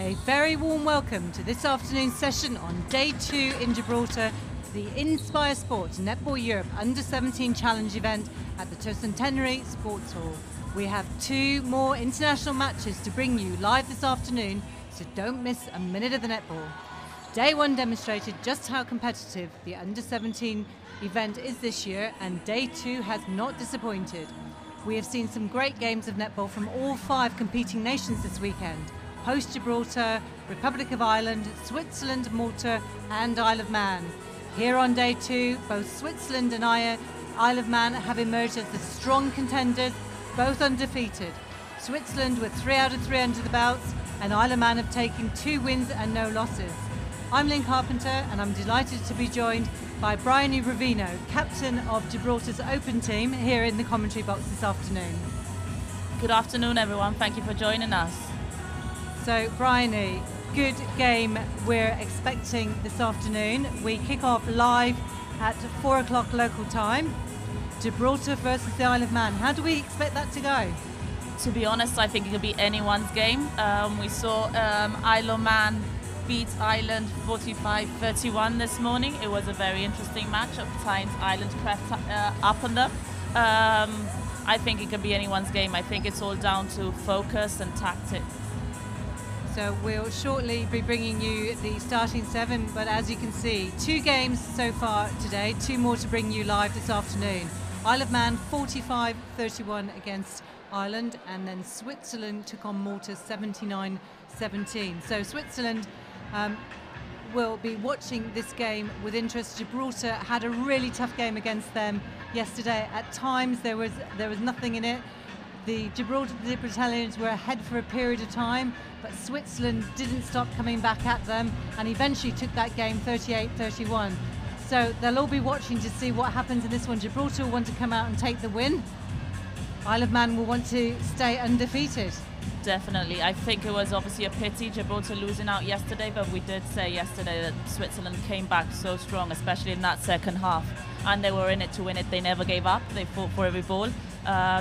A very warm welcome to this afternoon's session on day 2 in Gibraltar, the Inspire Sport Netball Europe U17 Challenge event at the Tercentenary Sports Hall. We have 2 more international matches to bring you live this afternoon, so don't miss a minute of the netball. Day 1 demonstrated just how competitive the Under-17 event is this year, and day 2 has not disappointed. We have seen some great games of netball from all 5 competing nations this weekend: host Gibraltar, Republic of Ireland, Switzerland, Malta and Isle of Man. Here on day 2, both Switzerland and Isle of Man have emerged as the strong contenders, both undefeated. Switzerland with 3 out of 3 under the belts, and Isle of Man have taken 2 wins and no losses. I'm Lynn Carpenter, and I'm delighted to be joined by Bryony Ravino, captain of Gibraltar's Open team, here in the commentary box this afternoon. Good afternoon everyone, thank you for joining us. So Bryony, good game we're expecting this afternoon. We kick off live at 4 o'clock local time. Gibraltar versus the Isle of Man. How do we expect that to go? To be honest, I think it could be anyone's game. We saw Isle of Man beat Ireland 45-31 this morning. It was a very interesting match. At times Ireland crept up on them. I think it could be anyone's game. I think it's all down to focus and tactics. So we'll shortly be bringing you the starting 7, but as you can see, 2 games so far today, 2 more to bring you live this afternoon. Isle of Man 45-31 against Ireland, and then Switzerland took on Malta 79-17. So Switzerland will be watching this game with interest. Gibraltar had a really tough game against them yesterday. At times there was nothing in it. The Gibraltarians were ahead for a period of time, but Switzerland didn't stop coming back at them and eventually took that game 38-31. So they'll all be watching to see what happens in this one. Gibraltar will want to come out and take the win. Isle of Man will want to stay undefeated. Definitely. I think it was obviously a pity Gibraltar losing out yesterday, but we did say yesterday that Switzerland came back so strong, especially in that second half, and they were in it to win it. They never gave up. They fought for every ball.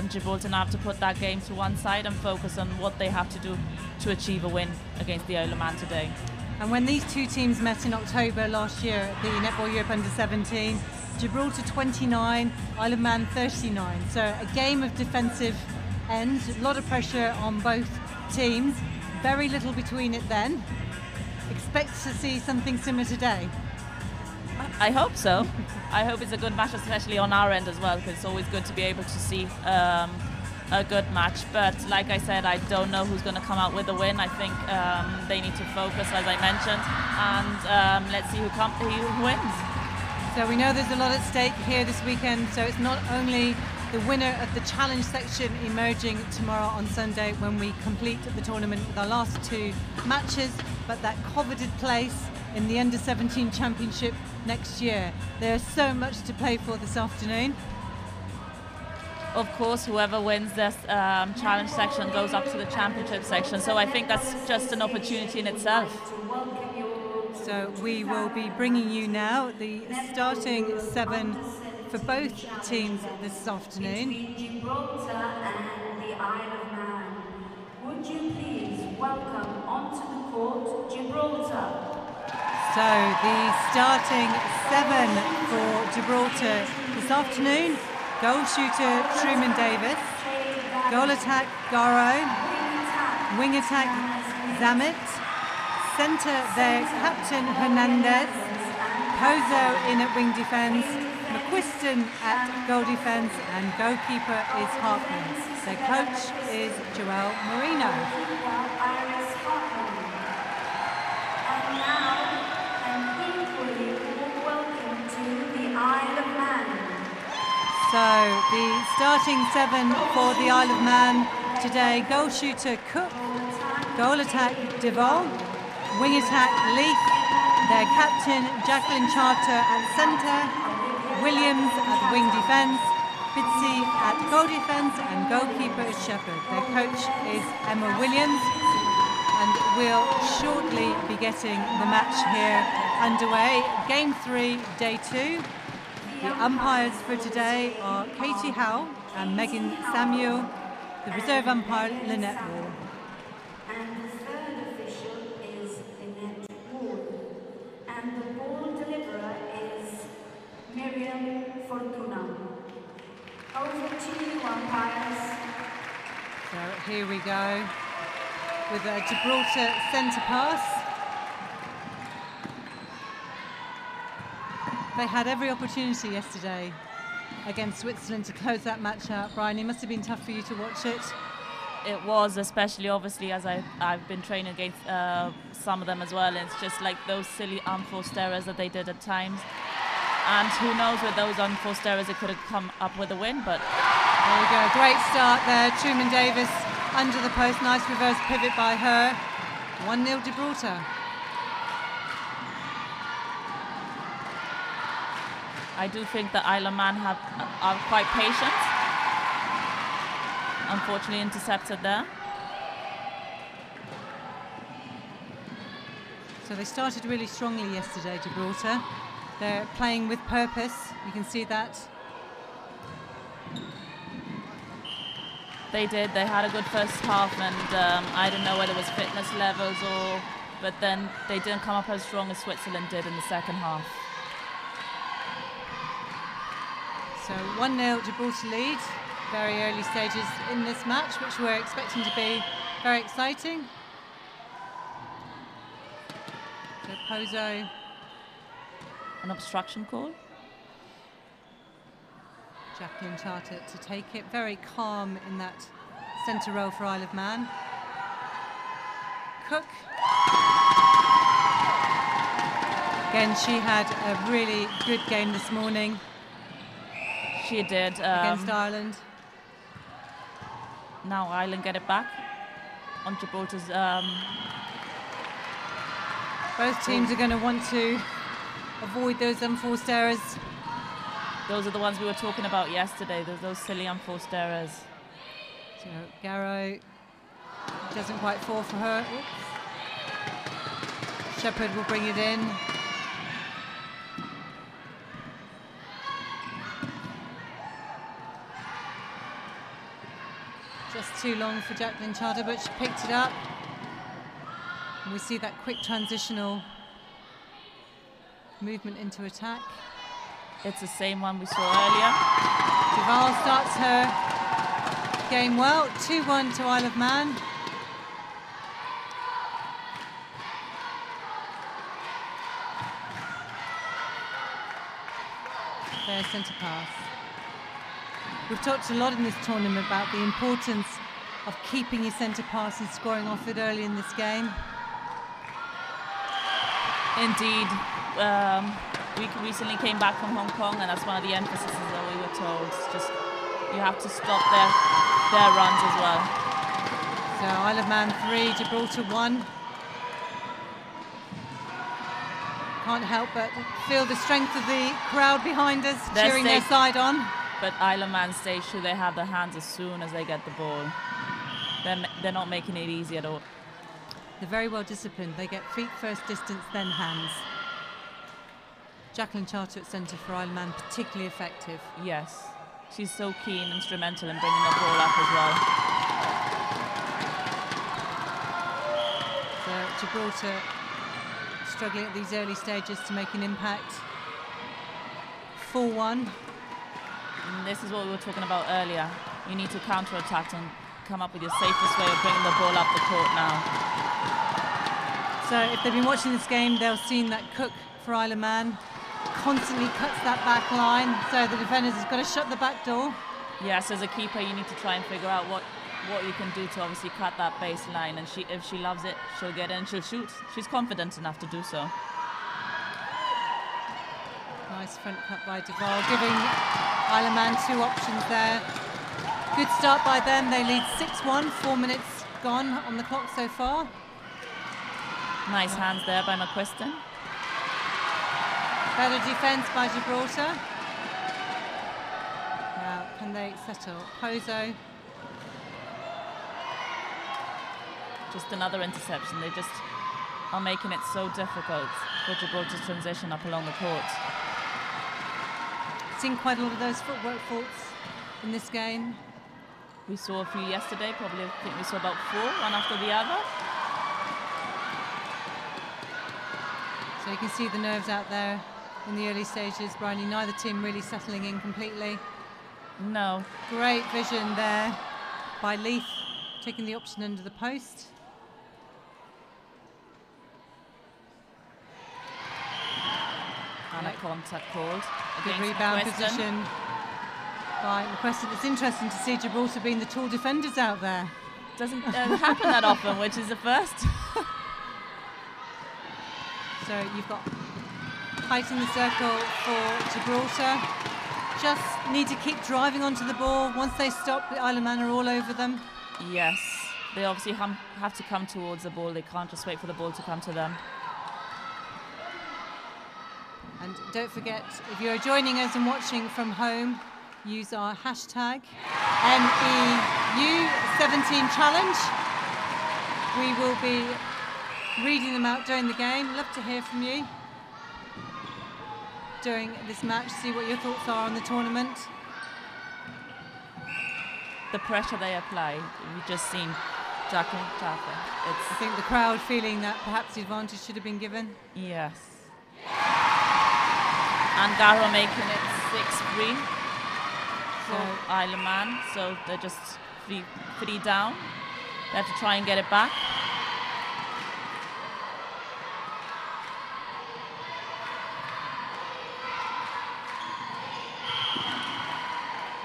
Gibraltar now have to put that game to one side and focus on what they have to do to achieve a win against the Isle of Man today. And when these 2 teams met in October last year at the Netball Europe Under-17, Gibraltar 29, Isle of Man 39. So a game of defensive ends, a lot of pressure on both teams, very little between it then. Expect to see something similar today? I hope so. I hope it's a good match, especially on our end as well, because it's always good to be able to see a good match. But like I said, I don't know who's going to come out with the win. I think they need to focus, as I mentioned, and let's see who wins. So we know there's a lot at stake here this weekend, so it's not only the winner of the challenge section emerging tomorrow on Sunday when we complete the tournament with our last 2 matches, but that coveted place in the Under-17 Championship next year. There's so much to play for this afternoon. Of course, whoever wins this challenge section goes up to the championship section, so I think that's just an opportunity in itself. So we will be bringing you now the starting 7 for both teams this afternoon. Between Gibraltar and the Isle of Man. Would you please welcome onto the court Gibraltar? So the starting 7 for Gibraltar this afternoon: goal shooter Truman Davis, goal attack Garo, wing attack Zamet, centre their captain Hernandez, Pozo in at wing defence, McQuiston at goal defence, and goalkeeper is Hartman. Their coach is Joel Marino. And now, an equally warm welcome to the Isle of Man. So the starting 7 for the Isle of Man today: goal shooter Cook, goal attack Devol, wing attack Leaf, their captain Jacqueline Charter at centre, Williams at wing defence, Bitsy at goal defence, and goalkeeper is Shepherd. Their coach is Emma Williams, and we'll shortly be getting the match here underway. Game 3, day 2. The umpires for today are Katie Howell and Megan Samuel. The reserve umpire, Lynette Wall. And the third official and the ball deliverer is Miriam Fortuna. Over to you, umpires. So here we go with a Gibraltar centre pass. They had every opportunity yesterday against Switzerland to close that match out. Brian, it must have been tough for you to watch it. It was, especially obviously as I've been training against some of them as well. And it's just like those silly unforced errors that they did at times. And who knows, with those unforced errors, it could have come up with a win. But there you go, great start there. Truman Davis under the post, nice reverse pivot by her. 1-0 Gibraltar. I do think the Isle of Man are quite patient. Unfortunately intercepted there. So they started really strongly yesterday, Gibraltar. They're playing with purpose, you can see that. They did, they had a good first half, and I don't know whether it was fitness levels but then they didn't come up as strong as Switzerland did in the second half. So 1-0 Gibraltar lead, very early stages in this match, which we're expecting to be very exciting. So Pozo. An obstruction call. Jacqueline Charter to take it, very calm in that centre row for Isle of Man. Cook. Again, she had a really good game this morning. She did. Against Ireland. Now Ireland get it back on Gibraltar's. Both teams are going to want to avoid those unforced errors. Those are the ones we were talking about yesterday, those silly unforced errors. So Garrow doesn't quite fall for her. Oops. Shepherd will bring it in. Just too long for Jacqueline Charter, but she picked it up. And we see that quick transitional movement into attack. It's the same one we saw earlier. Duval starts her game well. 2-1 to Isle of Man. Their centre pass. We've talked a lot in this tournament about the importance of keeping your centre pass and scoring off it early in this game. Indeed. We recently came back from Hong Kong, and that's one of the emphases that we were told. It's just you have to stop their runs as well. So Isle of Man 3, Gibraltar 1. Can't help but feel the strength of the crowd behind us, cheering their side on. But Isle of Man stay sure they have their hands as soon as they get the ball. They're not making it easy at all. They're very well disciplined. They get feet first, distance, then hands. Jacqueline Charter at centre for Isle of Man, particularly effective. Yes, she's so keen, instrumental in bringing the ball up as well. So Gibraltar struggling at these early stages to make an impact. 4-1. And this is what we were talking about earlier. You need to counter-attack and come up with your safest way of bringing the ball up the court now. So if they've been watching this game, they'll have seen that Cook for Isle of Man constantly cuts that back line, so the defenders have got to shut the back door. Yes, as a keeper, you need to try and figure out what you can do to obviously cut that baseline, and if she loves it, she'll get in, she'll shoot. She's confident enough to do so. Nice front cut by Duval, giving Isle of Man 2 options there. Good start by them, they lead 6-1, 4 minutes gone on the clock so far. Nice hands there by McQuiston. Better defence by Gibraltar. Now, can they settle? Pozo. Just another interception. They just are making it so difficult for Gibraltar's transition up along the court. Seen quite a lot of those footwork faults in this game. We saw a few yesterday, probably I think we saw about 4, one after the other. So You can see the nerves out there in the early stages. Bryony, neither team really settling in completely. No. Great vision there by Leith, taking the option under the post. And a contact called. Good rebound position by McQuestion. It's interesting to see Gibraltar being the tall defenders out there. Doesn't happen that often, which is the first. So you've got height in the circle for Gibraltar. Just need to keep driving onto the ball. Once they stop, the Isle of Man are all over them. Yes, they obviously have to come towards the ball. They can't just wait for the ball to come to them. And don't forget, if you're joining us and watching from home, use our hashtag NEU17 challenge. We will be reading them out during the game. Love to hear from you during this match, see what your thoughts are on the tournament. The pressure they apply, we've just seen Jack and Jaffa. I think the crowd feeling that perhaps the advantage should have been given. Yes. And Garrow making it 6-3 for Isle of Man, so they're just three down. They have to try and get it back.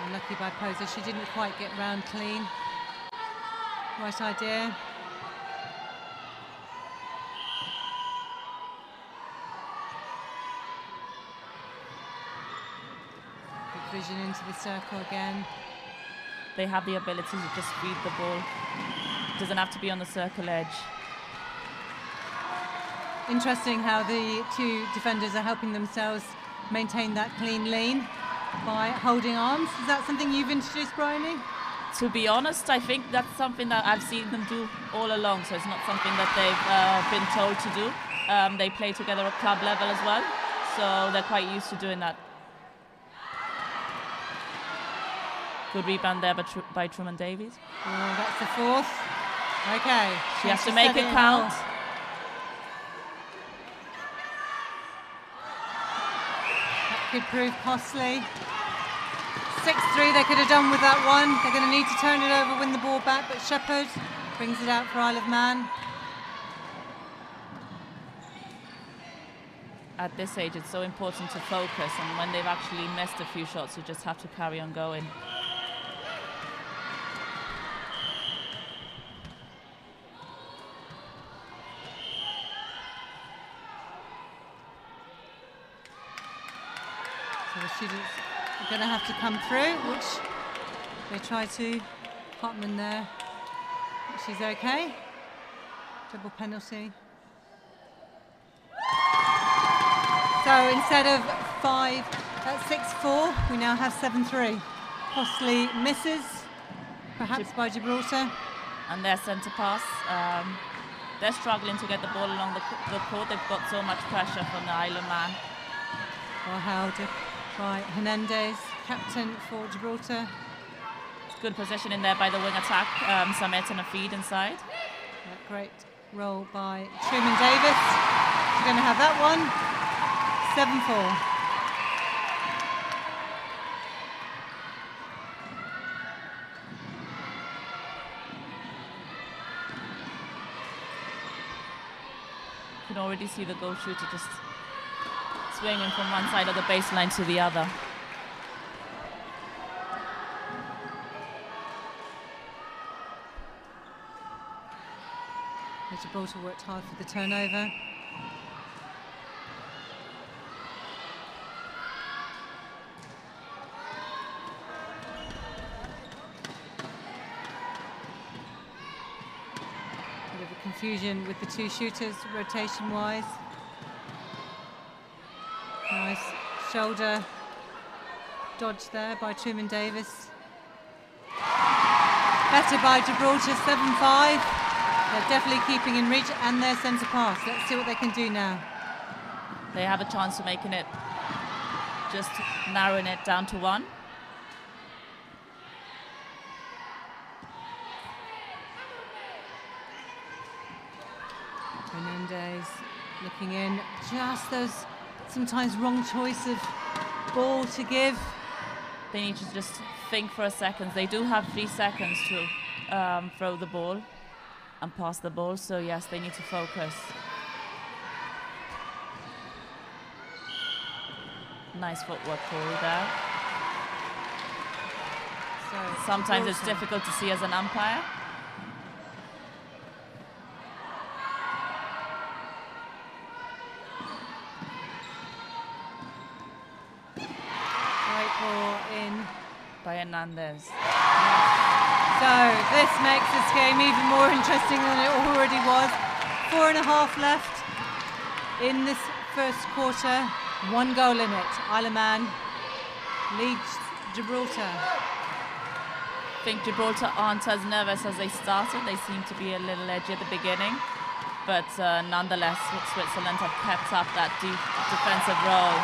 Unlucky by Poser, she didn't quite get round clean. Right idea. Good vision into the circle again. They have the ability to just feed the ball. It doesn't have to be on the circle edge. Interesting how the two defenders are helping themselves maintain that clean lane by holding arms. Is that something you've introduced, Bryony? To be honest, I think that's something that I've seen them do all along, so it's not something that they've been told to do. They play together at club level as well, so they're quite used to doing that. Good rebound there by Truman Davies. Oh, that's the fourth. Okay. She has to make it count. That could prove costly. 6-3 they could have done with that one. They're going to need to turn it over, win the ball back, but Shepherd brings it out for Isle of Man. At this age, it's so important to focus, and when they've actually missed a few shots, you just have to carry on going. So the students are going to have to come through, which they try to. Hartman there. She's okay. Double penalty. So instead of 6-4, we now have 7-3. Costly misses, perhaps by Gibraltar. And their centre pass. They're struggling to get the ball along the court. They've got so much pressure from the Isle of Man. Well held by Hernandez, captain for Gibraltar. It's good position in there by the wing attack. Samet and a feed inside. Great roll by Truman Davis. We're going to have that one. 7-4. You can already see the goal shooter just swinging from one side of the baseline to the other. Gibraltar worked hard for the turnover. Bit of a confusion with the two shooters, rotation-wise. Nice shoulder dodge there by Truman Davis. Better by Gibraltar, 7-5. They're definitely keeping in reach, and their centre pass. Let's see what they can do now. They have a chance of making it, just narrowing it down to one. Hernandez Looking in, just those sometimes wrong choice of ball to give. They need to just think for a second. They do have 3 seconds to throw the ball and pass the ball, so yes, they need to focus. Nice footwork call there. So sometimes it's difficult to see as an umpire. Great ball in by Hernandez. So this makes this game even more interesting than it already was. 4.5 left in this first quarter. 1 goal in it. Isle of Man leads Gibraltar. I think Gibraltar aren't as nervous as they started. They seem to be a little edgy at the beginning. But nonetheless, Switzerland have kept up that deep defensive role.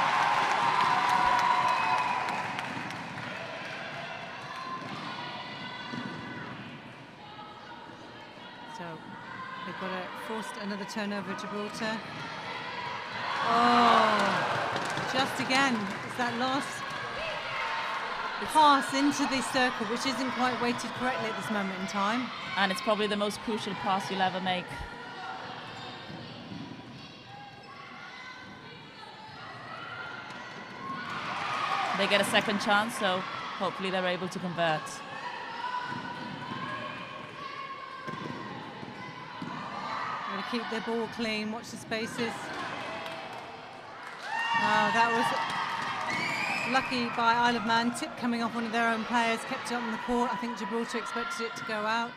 So they've got forced another turnover, Gibraltar. Oh, just again, it's that last pass into the circle, which isn't quite weighted correctly at this moment in time. And it's probably the most crucial pass you'll ever make. They get a second chance, so hopefully they're able to convert. Got to keep their ball clean, watch the spaces. Wow, that was lucky by Isle of Man. Tip coming off one of their own players, kept it on the court. I think Gibraltar expected it to go out.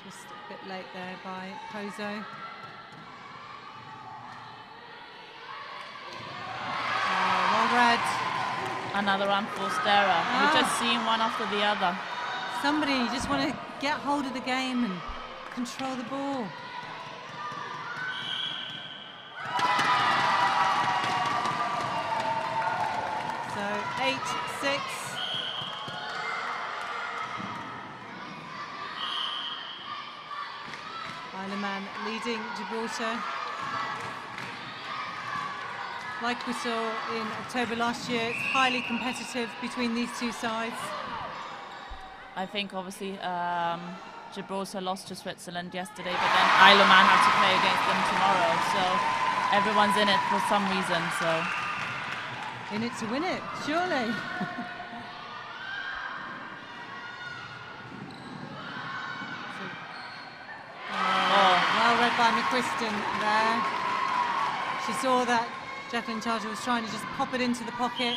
Just a bit late there by Pozo. Red. Another unforced error. We're just seeing one after the other. Somebody just want to get hold of the game and control the ball. So 8-6. Isle of Man leading Gibraltar. Like we saw in October last year, it's highly competitive between these two sides. I think obviously Gibraltar lost to Switzerland yesterday, but then Isle of Man have to play against them tomorrow, so everyone's in it for some reason. So in it to win it, surely. Well read by McQuiston there. She saw that Jacqueline Charger was trying to just pop it into the pocket.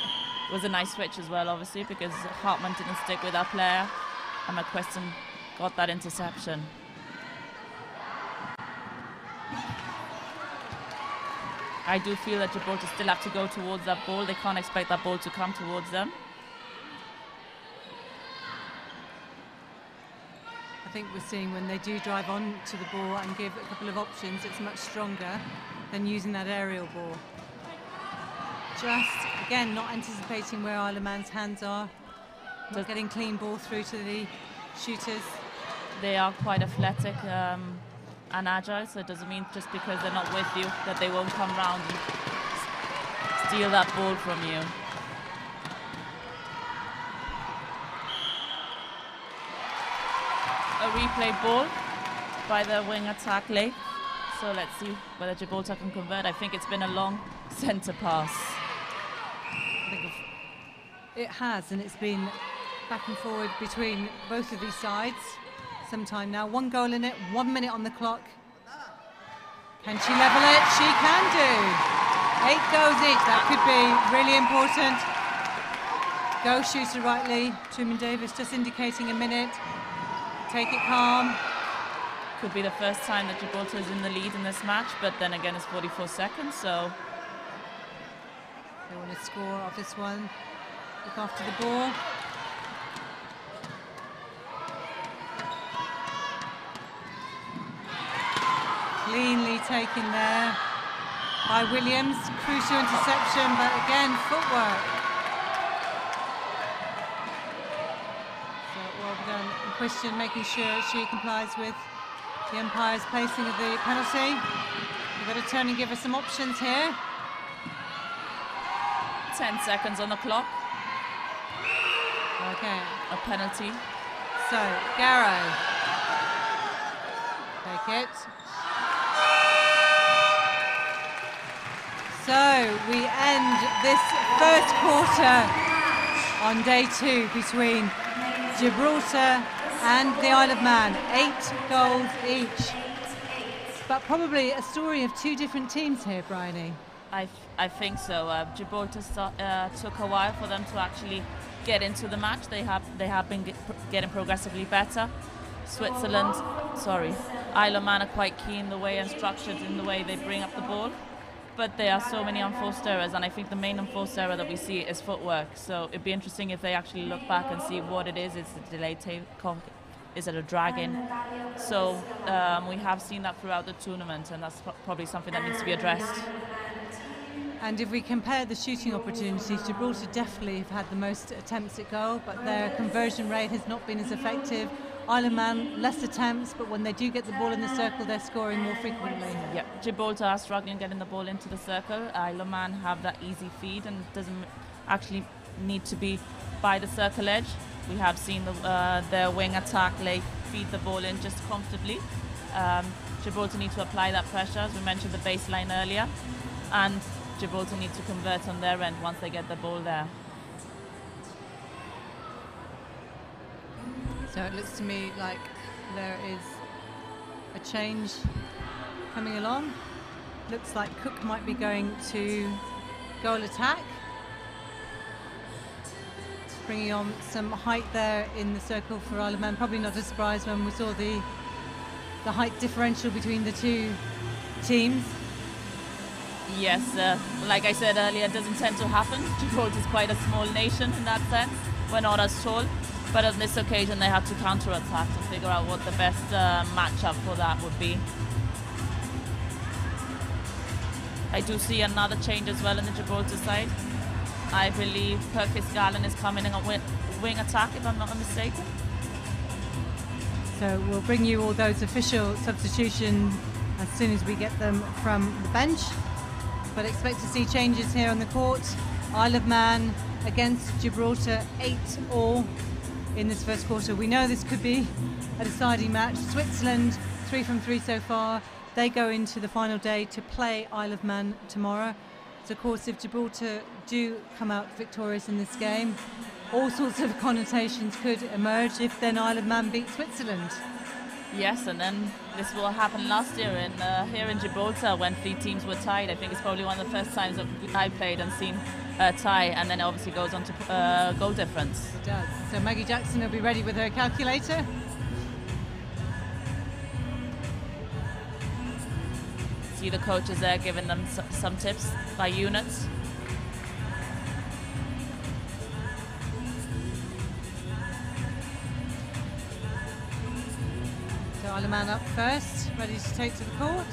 It was a nice switch as well, obviously, because Hartman didn't stick with our player, and McQuiston got that interception. I do feel that Gibraltar still have to go towards that ball. They can't expect that ball to come towards them. I think we're seeing when they do drive on to the ball and give a couple of options, it's much stronger than using that aerial ball. Just, again, not anticipating where Isle of Man's hands are, not getting clean ball through to the shooters. They are quite athletic and agile, so it doesn't mean just because they're not with you that they won't come round and steal that ball from you. A replay ball by the wing attack late. So let's see whether Gibraltar can convert. I think it's been a long centre pass. It has, and it's been back and forward between both of these sides some time now. 1 goal in it, 1 minute on the clock. Can she level it? She can do. 8 goals each, that could be really important. Go shooter rightly. Truman Davis just indicating a minute. Take it calm. Could be the first time that Gibraltar is in the lead in this match, but then again it's 44 seconds, so they want to score off this one. Look after the ball. Cleanly taken there by Williams. Crucial interception, but again, footwork. So well done. Question making sure she complies with The umpire's placing of the penalty. You've got to turn and give us some options here. 10 seconds on the clock. Okay. A penalty. So, Garrow. Take it. So, we end this first quarter on day 2 between Gibraltar and the Isle of Man. 8 goals each. But probably a story of 2 different teams here, Bryony. I think so. Gibraltar took a while for them to actually get into the match. They have been getting progressively better. Isle of Man are quite key in the way and structured in the way they bring up the ball. But there are so many unforced errors, and I think the main unforced error that we see is footwork. So it'd be interesting if they actually look back and see what it is. Is it a delayed takeoff? Is it a drag-in? So we have seen that throughout the tournament, and that's probably something that needs to be addressed. And if we compare the shooting opportunities, Gibraltar definitely have had the most attempts at goal, but their conversion rate has not been as effective. Isle of Man, less attempts, but when they do get the ball in the circle, they're scoring more frequently. Yeah, Gibraltar are struggling getting the ball into the circle. Isle of Man have that easy feed and doesn't actually need to be by the circle edge. We have seen their wing attack feed the ball in just comfortably. Gibraltar need to apply that pressure, as we mentioned the baseline earlier, and Gibraltar need to convert on their end once they get the ball there. So it looks to me like there is a change coming along. Looks like Cook might be going to goal attack. Bringing on some height there in the circle for Isle of Man. Probably not a surprise when we saw the height differential between the 2 teams. Yes, like I said earlier, it doesn't tend to happen. Gibraltar is quite a small nation in that sense. We're not as tall. But on this occasion, they have to counter-attack to figure out what the best matchup for that would be. I do see another change as well in the Gibraltar side. I believe Perkis Garland is coming in on wing attack, if I'm not mistaken. So we'll bring you all those official substitutions as soon as we get them from the bench. But expect to see changes here on the court. Isle of Man against Gibraltar, 8-all. In this first quarter. We know this could be a deciding match. Switzerland, 3 from 3 so far. They go into the final day to play Isle of Man tomorrow. So of course, if Gibraltar do come out victorious in this game, all sorts of connotations could emerge if then Isle of Man beat Switzerland. Yes, and then this will happen last year here in Gibraltar when 3 teams were tied. I think it's probably one of the first times that I played and seen a tie, and then it obviously goes on to goal difference. It does. So Maggie Jackson will be ready with her calculator. See the coaches there giving them some tips by units. So Isle of Man up first, ready to take to the court.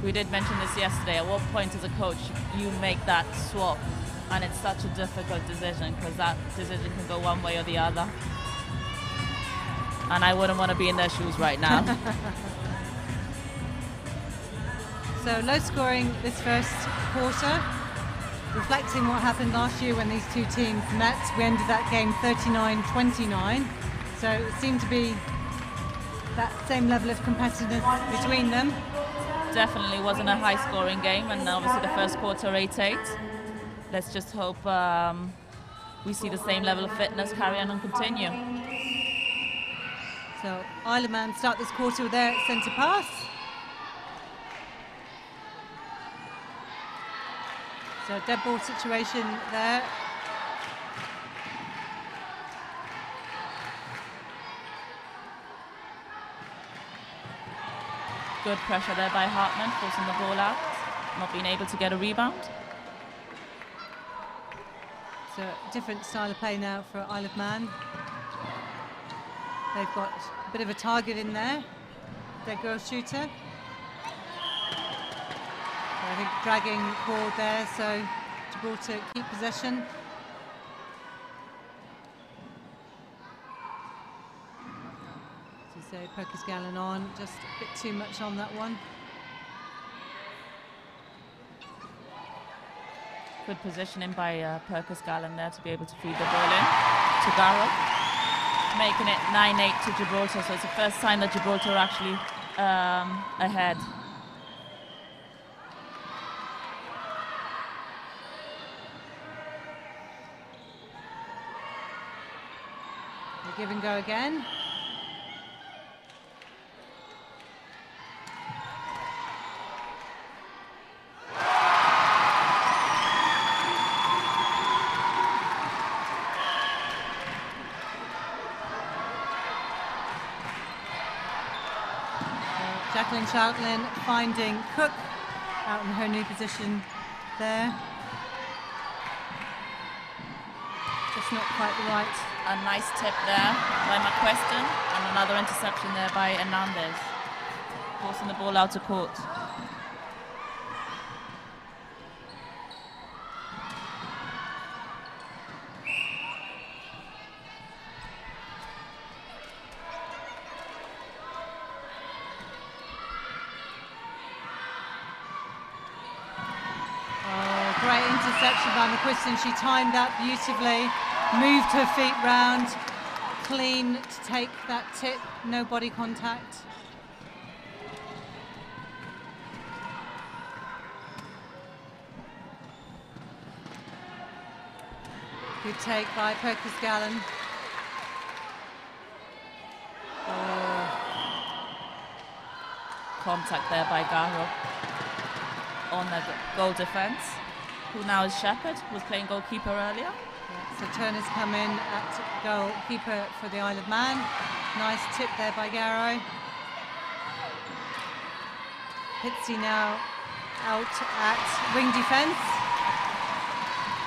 We did mention this yesterday. At what point as a coach you make that swap? And it's such a difficult decision because that decision can go one way or the other. And I wouldn't want to be in their shoes right now. So low scoring this first quarter, reflecting what happened last year when these 2 teams met. We ended that game 39-29. So it seemed to be that same level of competitiveness between them. Definitely wasn't a high scoring game, and obviously the first quarter 8-8. Let's just hope we see the same level of fitness carry on and continue. So Isle of Man start this quarter with their centre pass. So dead ball situation there. Good pressure there by Hartman, forcing the ball out, not being able to get a rebound. So different style of play now for Isle of Man. They've got a bit of a target in there, their girl shooter. So I think dragging called there, so Gibraltar keep possession. Okay, Perkins Gallen on, just a bit too much on that one. Good positioning by Perkins Gallen there to be able to feed the ball in to Garrow, making it 9-8 to Gibraltar. So it's the first sign that Gibraltar are actually ahead. They give and go again. Jacqueline Charlton finding Cook out in her new position there. Just not quite right. A nice tip there by McQuestion and another interception there by Hernandez, forcing the ball out to court. Great interception by McQuestion. She timed that beautifully, moved her feet round, clean to take that tip, no body contact. Good take by Perkins Gallen. Contact there by Garrow on the goal defence. Who now is Shepherd, who was playing goalkeeper earlier. Yeah, so Turner's come in at goalkeeper for the Isle of Man. Nice tip there by Garrow. Pitsy now out at wing defence.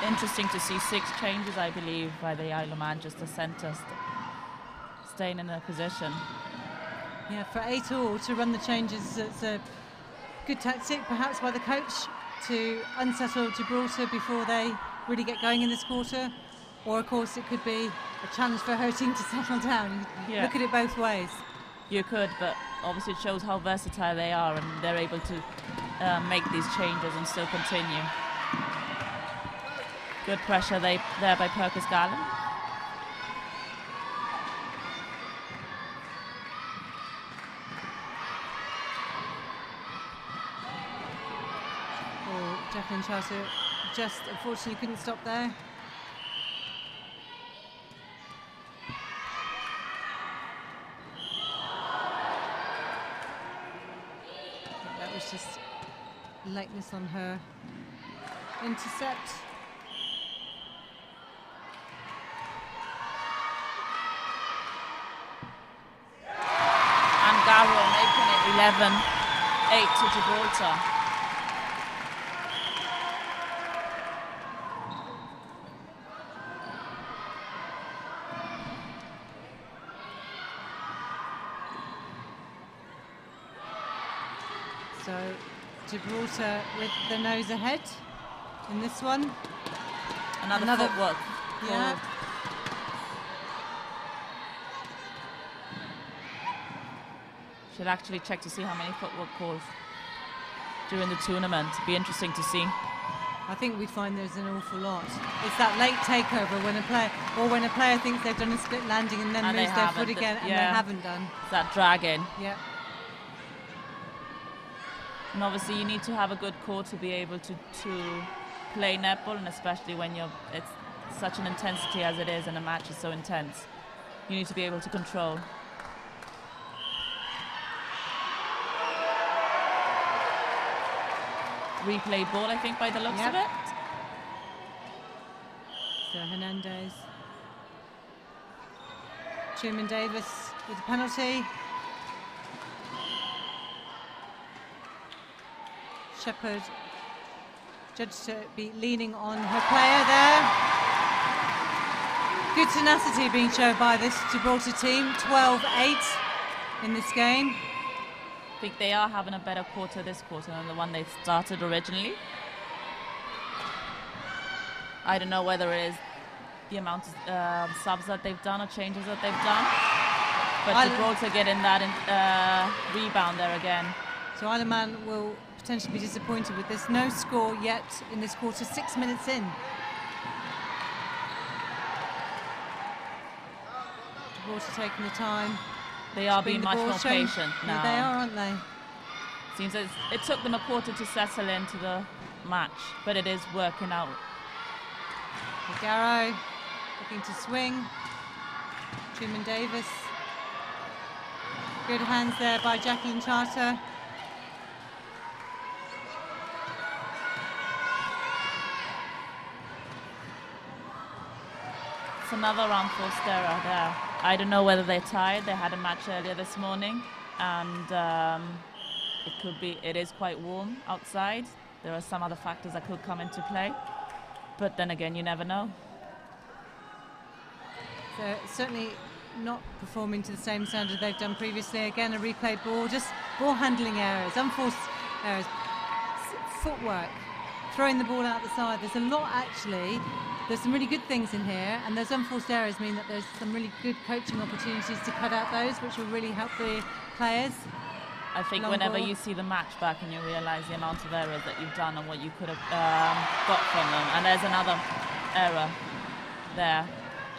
Interesting to see 6 changes, I believe, by the Isle of Man, just the centre staying in their position. Yeah, for 8 all to run the changes, it's a good tactic perhaps by the coach to unsettle Gibraltar before they really get going in this quarter. Or, of course, it could be a challenge for her team to settle down. Yeah. Look at it both ways. You could, but obviously it shows how versatile they are and they're able to make these changes and still continue. Good pressure there by Perkins Gallen. Jacqueline Charter just unfortunately couldn't stop there. That was just lateness on her intercept. And Garrow making it 11-8 to Gibraltar. So Gibraltar with the nose ahead in this one. Another footwork. Yeah. Should actually check to see how many footwork calls during the tournament. Be interesting to see. I think we find there's an awful lot. It's that late takeover when a player thinks they've done a split landing and then moves their foot again and they haven't done. It's that drag in. Yeah. And obviously you need to have a good core to be able to play netball, and especially when it's such an intensity as it is and the match is so intense. You need to be able to control. Replay ball, I think, by the looks of it. So Hernandez. Truman Davis with a penalty. Shepherd judged to be leaning on her player there. Good tenacity being shown by this Gibraltar team. 12-8 in this game. I think they are having a better quarter this quarter than the one they started originally. I don't know whether it is the amount of subs that they've done or changes that they've done, But Gibraltar getting that rebound there again. So Isle of Man will potentially be disappointed with this. No score yet in this quarter, 6 minutes in. Gibraltar taking the time. They are being much more patient now. Yeah, they are, aren't they? Seems as it took them a quarter to settle into the match, but it is working out. Garrow looking to swing. Truman Davis. Good hands there by Jacqueline Charter. It's another unforced error there. I don't know whether they're tired. They had a match earlier this morning, and it is quite warm outside. There are some other factors that could come into play, but then again, you never know. So certainly not performing to the same standard they've done previously. Again, a replayed ball, just ball handling errors, unforced errors, footwork, throwing the ball out the side. There's a lot actually. There's some really good things in here, and those unforced errors mean that there's some really good coaching opportunities to cut out those, which will really help the players. I think Long whenever ball. you see the match back and you realise the amount of errors that you've done and what you could have got from them, and there's another error there.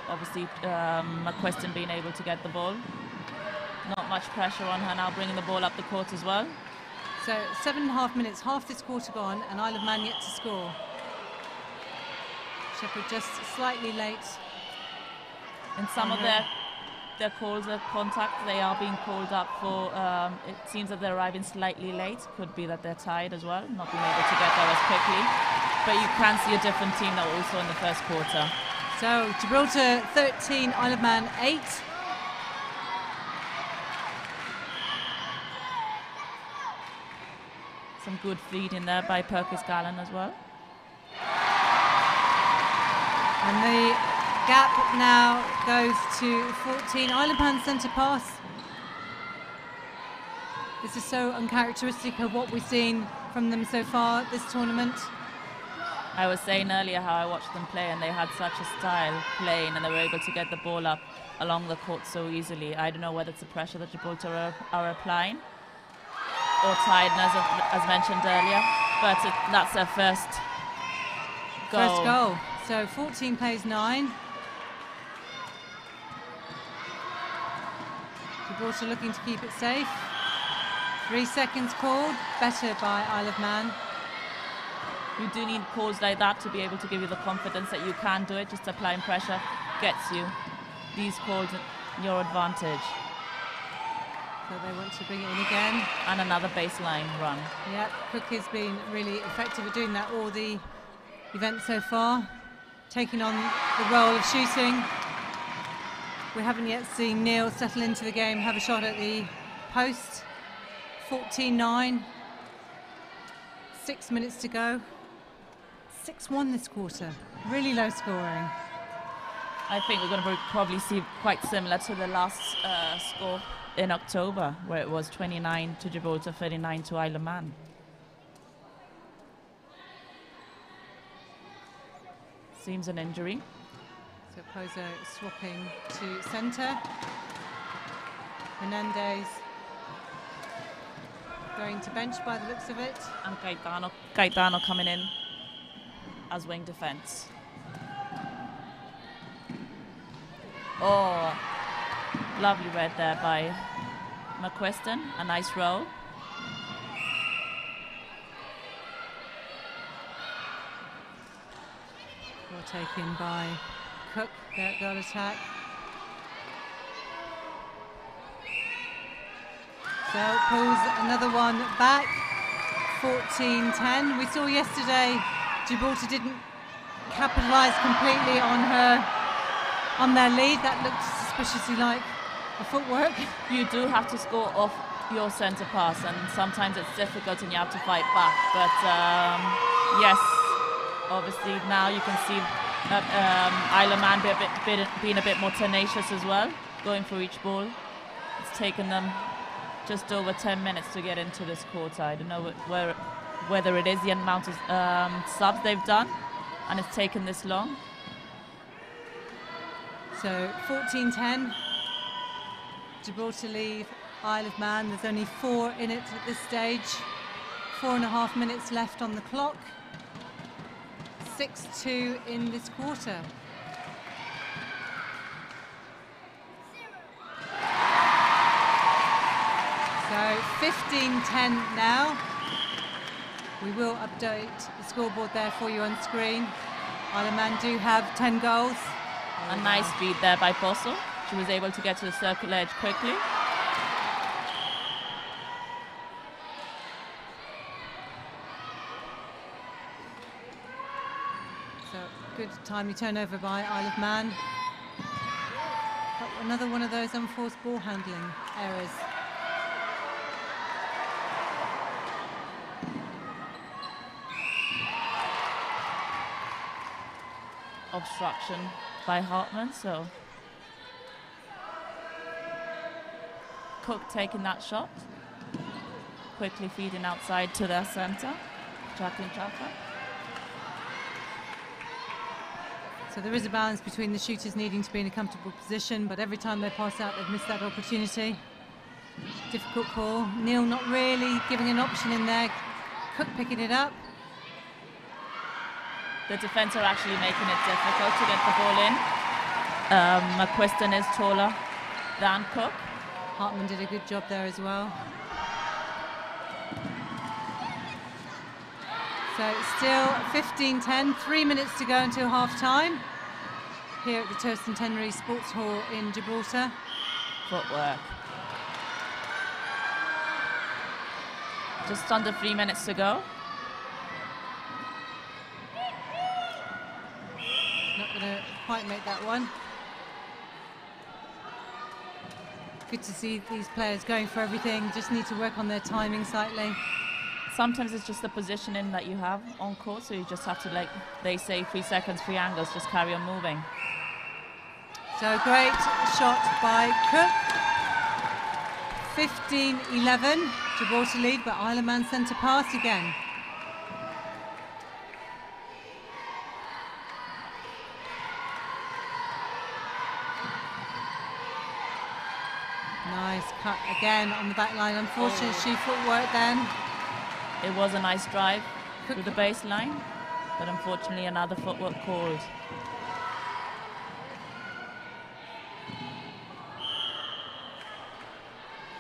Obviously, McQuiston being able to get the ball. Not much pressure on her now, bringing the ball up the court as well. So 7.5 minutes, half this quarter gone, and Isle of Man yet to score. Shepherd just slightly late. In some of their calls of contact, they are being called up for, it seems that they're arriving slightly late. Could be that they're tired as well, not being able to get there as quickly. But you can see a different team that were also in the first quarter. So Gibraltar 13, Isle of Man 8. Some good feed in there by Perkins Gallen as well. And the gap now goes to 14. Isle of Man centre pass. This is so uncharacteristic of what we've seen from them so far this tournament. I was saying earlier how I watched them play, and they had such a style playing, and they were able to get the ball up along the court so easily. I don't know whether it's the pressure that Gibraltar are applying or tiredness, as mentioned earlier, but that's their first goal. First goal. So 14 plays 9. Gibraltar looking to keep it safe. 3 seconds called, better by Isle of Man. You do need calls like that to be able to give you the confidence that you can do it. Just applying pressure gets you these calls in your advantage. So they want to bring it in again. And another baseline run. Yeah, Cook has been really effective at doing that all the event so far, taking on the role of shooting. We haven't yet seen Neil settle into the game, have a shot at the post. 14-9. 6 minutes to go. 6-1 this quarter. Really low scoring. I think we're going to probably see quite similar to the last score in October, where it was 29 to Gibraltar, 39 to Isle of Man. Seems an injury. So Pozo swapping to centre. Menendez going to bench by the looks of it. And Gaetano coming in as wing defence. Oh, lovely read there by McQuiston. A nice roll. Well taken by Cook, their goal attack. So pulls another one back. 14-10. We saw yesterday Gibraltar didn't capitalise completely on their lead. That looked suspiciously like a footwork. You do have to score off your centre pass, and sometimes it's difficult and you have to fight back. But yes, obviously now you can see Isle of Man being a bit more tenacious as well, going for each ball. It's taken them just over 10 minutes to get into this quarter. I don't know whether it is the amount of subs they've done and it's taken this long. So 14-10. Gibraltar leave Isle of Man. There's only 4 in it at this stage. 4.5 minutes left on the clock. 6-2 in this quarter. So 15-10 now. We will update the scoreboard there for you on screen. Isle of Man do have 10 goals. A nice feed there by Posso. She was able to get to the circle edge quickly. So good timely turnover by Isle of Man. But another one of those unforced ball handling errors. Obstruction by Hartman, so Cook taking that shot, quickly feeding outside to their centre, Jacqueline Chaffer. So there is a balance between the shooters needing to be in a comfortable position, but every time they pass out, they've missed that opportunity. Difficult call. Neil not really giving an option in there. Cook picking it up. The defence are actually making it difficult to get the ball in. McQuiston is taller than Cook. Hartman did a good job there as well. So still 15-10, 3 minutes to go until half-time here at the Tercentenary Sports Hall in Gibraltar. Footwork. Just under 3 minutes to go. Not going to quite make that one. Good to see these players going for everything. Just need to work on their timing slightly. Sometimes it's just the positioning that you have on court, so you just have to, like they say, 3 seconds, 3 angles, just carry on moving. So great shot by Cook. 15-11, Gibraltar lead, but Isle of Man centre pass again. Nice cut again on the back line. Unfortunately, she footwork then. It was a nice drive through the baseline, but unfortunately another footwork called.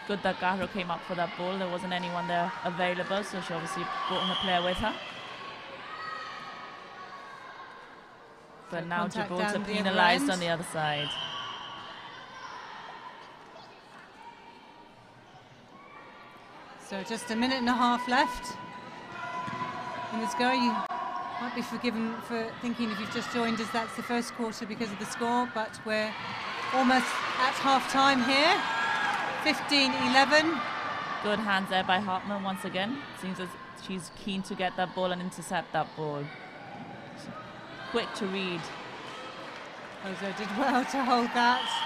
Good that Gahro came up for that ball. There wasn't anyone there available, so she obviously brought in a player with her. But So now contact Gibraltar down the other penalised end. on the other side. So just a minute and a half left in this go. You might be forgiven for thinking, if you've just joined us, that's the first quarter because of the score, but we're almost at half-time here. 15-11. Good hands there by Hartman once again. Seems as she's keen to get that ball and intercept that ball. Quick to read. Ozo did well to hold that.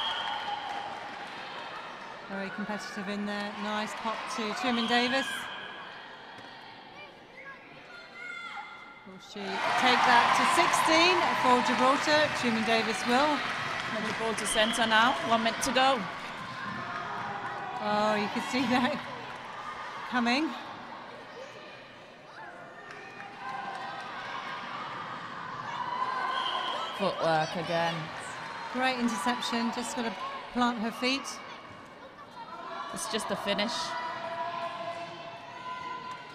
Very competitive in there. Nice pop to Truman Davis. Will she take that to 16 for Gibraltar? Truman Davis will. And the ball to centre now. 1 minute to go. Oh, you can see that coming. Footwork again. Great interception. Just got to plant her feet. It's just a finish.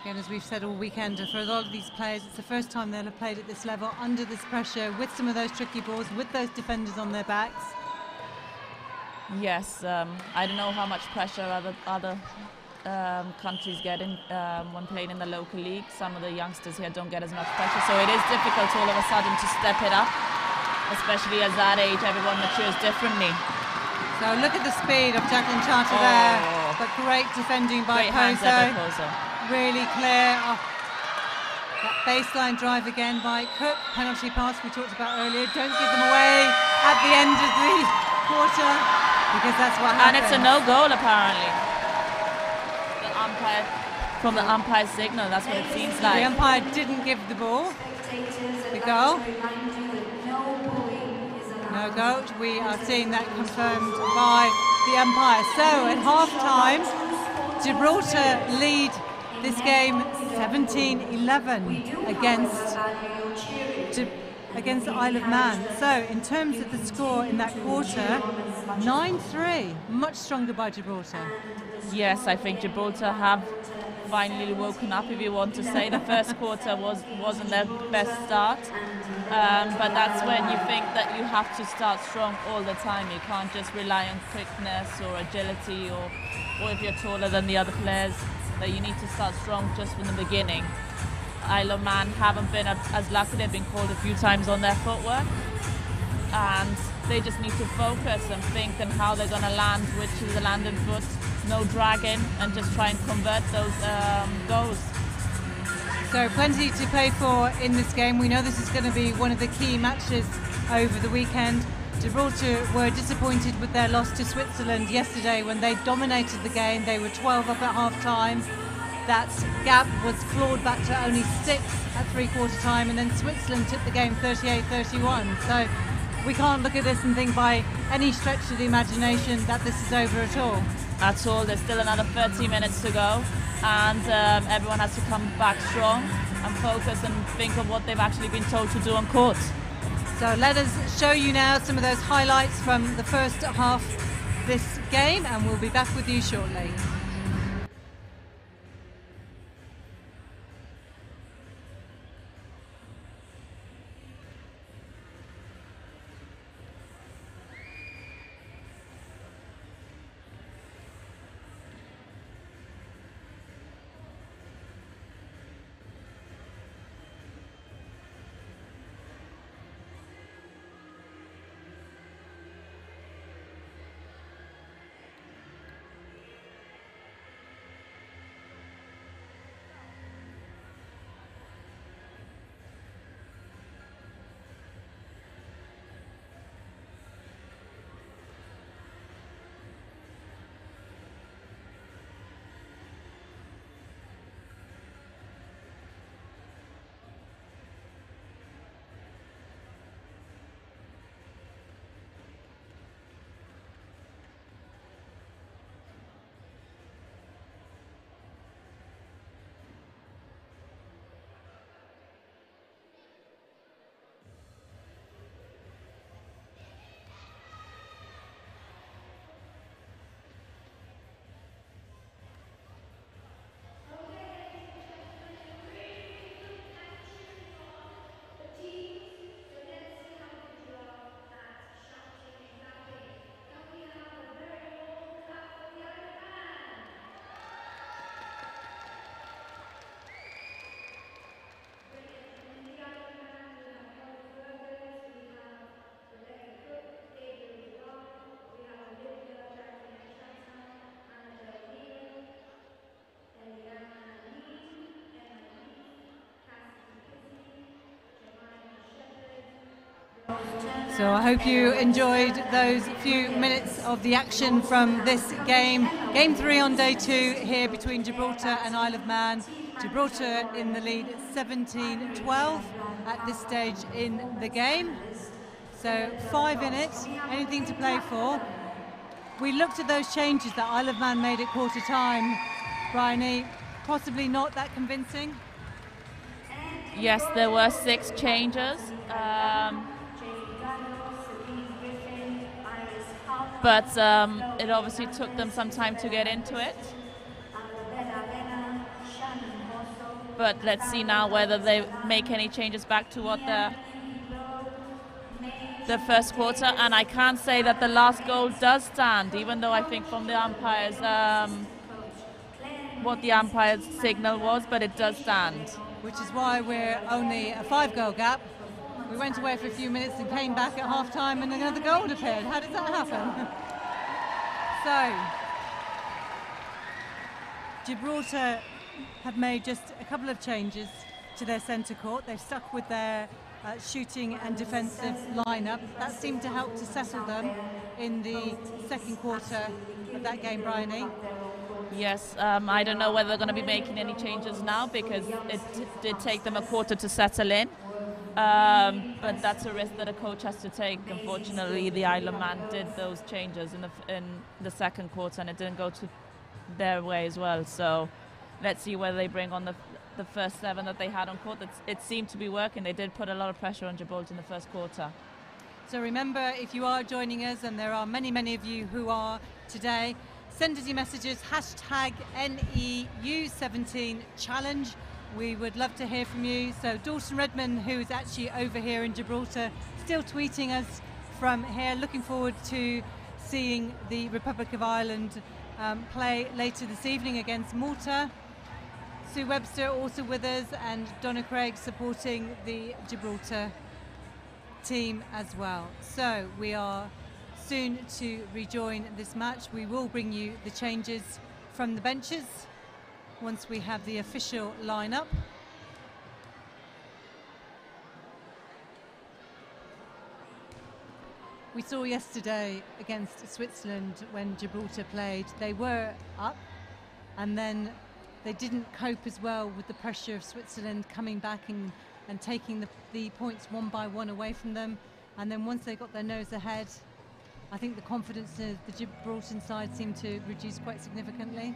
Again, as we've said all weekend, for a lot of these players, it's the first time they'll have played at this level, under this pressure, with some of those tricky balls, with those defenders on their backs. Yes, I don't know how much pressure other countries get in when playing in the local league. Some of the youngsters here don't get as much pressure, so it is difficult all of a sudden to step it up, especially at that age. Everyone matures differently. So look at the speed of Jacqueline Charter there, but great defending by Pozo. Really clear. Oh, that baseline drive again by Cook. Penalty pass we talked about earlier. Don't give them away at the end of the quarter, because that's what happens. And it's a no goal apparently. The umpire, from the umpire's signal, that's what it seems like. The umpire didn't give the ball. The goal. No goal. We are seeing that confirmed by the umpire. So at half-time, Gibraltar lead this game 17-11 against the Isle of Man. So in terms of the score in that quarter, 9-3, much stronger by Gibraltar. Yes, I think Gibraltar have finally woken up, if you want to say. The first quarter wasn't their best start, but that's when you think that you have to start strong all the time. You can't just rely on quickness or agility, or if you're taller than the other players, that you need to start strong just from the beginning. Isle of Man haven't been as lucky. They've been called a few times on their footwork, and they just need to focus and think on how they're going to land, which is the landing foot, no dragging, and just try and convert those goals. So plenty to play for in this game. We know this is going to be one of the key matches over the weekend. Gibraltar were disappointed with their loss to Switzerland yesterday when they dominated the game. They were 12 up at half-time. That gap was clawed back to only 6 at three-quarter time, and then Switzerland took the game 38-31. So we can't look at this and think by any stretch of the imagination that this is over at all. At all. There's still another 30 minutes to go, and everyone has to come back strong and focus and think of what they've actually been told to do on court. So let us show you now some of those highlights from the first half of this game, and we'll be back with you shortly. So I hope you enjoyed those few minutes of the action from this game. Game 3 on day 2 here between Gibraltar and Isle of Man. Gibraltar in the lead 17-12 at this stage in the game. So 5 in it, anything to play for. We looked at those changes that Isle of Man made at quarter time. Bryony, possibly not that convincing? Yes, there were 6 changes. But it obviously took them some time to get into it. But let's see now whether they make any changes back to what the first quarter. And I can't say that the last goal does stand, even though I think from the umpires, what the umpire's signal was, but it does stand. Which is why we're only a 5-goal gap. We went away for a few minutes and came back at half-time and another goal appeared. How did that happen? So, Gibraltar have made just a couple of changes to their centre court. They've stuck with their shooting and defensive lineup. That seemed to help to settle them in the second quarter of that game, Bryony. Yes, I don't know whether they're going to be making any changes now because it did take them a quarter to settle in. But that's a risk that a coach has to take. Unfortunately, the Isle of Man did those changes in the second quarter, and it didn't go to their way as well. So let's see whether they bring on the first 7 that they had on court. It seemed to be working. They did put a lot of pressure on Gibraltar in the first quarter. So remember, if you are joining us, and there are many, many of you who are today, send us your messages, hashtag NEU17 challenge. We would love to hear from you. So Dawson Redman, who is actually over here in Gibraltar, still tweeting us from here. Looking forward to seeing the Republic of Ireland play later this evening against Malta. Sue Webster also with us, and Donna Craig supporting the Gibraltar team as well. So we are soon to rejoin this match. We will bring you the changes from the benches once we have the official lineup. We saw yesterday against Switzerland when Gibraltar played, they were up and then they didn't cope as well with the pressure of Switzerland coming back and taking the points one by one away from them. And then once they got their nose ahead, I think the confidence of the Gibraltar side seemed to reduce quite significantly.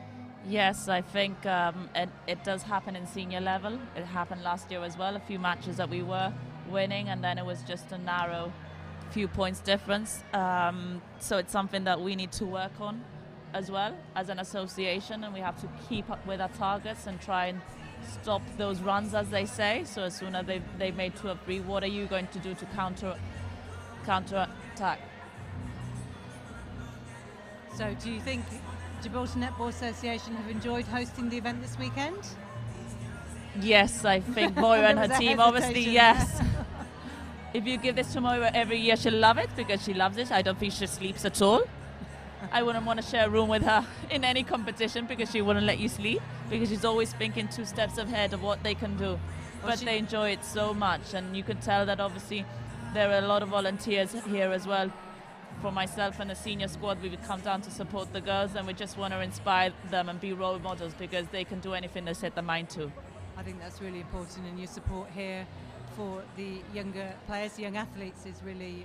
Yes, I think it does happen in senior level. It happened last year as well, a few matches that we were winning, and then it was just a narrow few points difference. So it's something that we need to work on as well as an association, and we have to keep up with our targets and try and stop those runs, as they say. So as soon as they've made 2 or 3, what are you going to do to counter attack? So do you think Gibraltar Netball Association have enjoyed hosting the event this weekend? Yes, I think Moira and her team, obviously, yes. If you give this to Moira every year, she'll love it because she loves it. I don't think she sleeps at all. I wouldn't want to share a room with her in any competition because she wouldn't let you sleep, because she's always thinking 2 steps ahead of what they can do. But they enjoy it so much, and you could tell that obviously there are a lot of volunteers here as well. For myself and the senior squad, we would come down to support the girls, and we just want to inspire them and be role models because they can do anything they set their mind to. I think that's really important, and your support here for the younger players, the young athletes, is really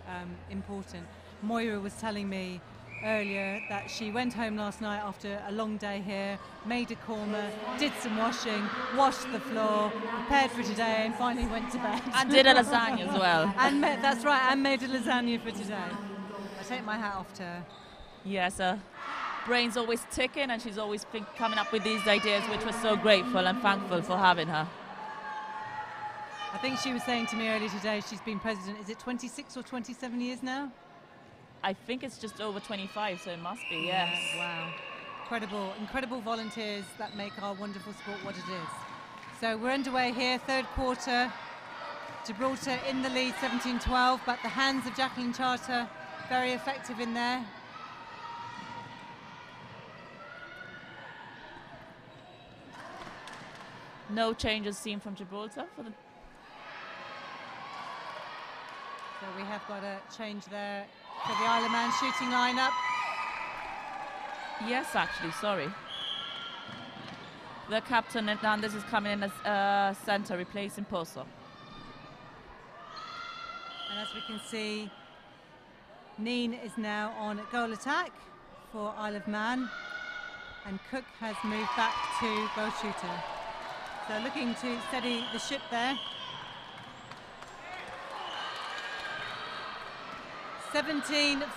important. Moira was telling me earlier that she went home last night after a long day here, made a korma, did some washing, washed the floor, prepared for today, and finally went to bed. And did a lasagna as well. And that's right, and made a lasagna for today. I take my hat off to her. Yes, her brain's always ticking, and she's always coming up with these ideas, which we're so grateful and thankful for having her. I think she was saying to me earlier today she's been president, is it 26 or 27 years now? I think it's just over 25, so it must be, yes. Wow. Incredible volunteers that make our wonderful sport what it is. So we're underway here, 3rd quarter. Gibraltar in the lead, 17-12, but the hands of Jacqueline Charter very effective in there. No changes seen from Gibraltar. So we have got a change there for the Isle of Man shooting lineup. Yes, actually, sorry. The captain, Hernandez, is coming in as centre, replacing Pozo. And as we can see, Neen is now on goal attack for Isle of Man, and Cook has moved back to goal shooter. So looking to steady the ship there. 17-14.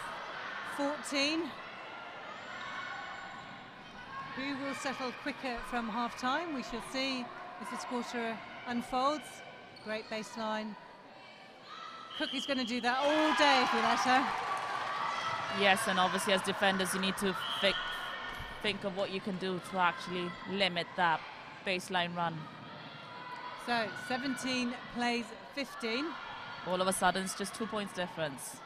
Who will settle quicker from half-time? We shall see as this quarter unfolds. Great baseline. Cook is going to do that all day if we let her. Yes, and obviously as defenders you need to think of what you can do to actually limit that baseline run. So 17 plays 15. All of a sudden it's just 2 points difference.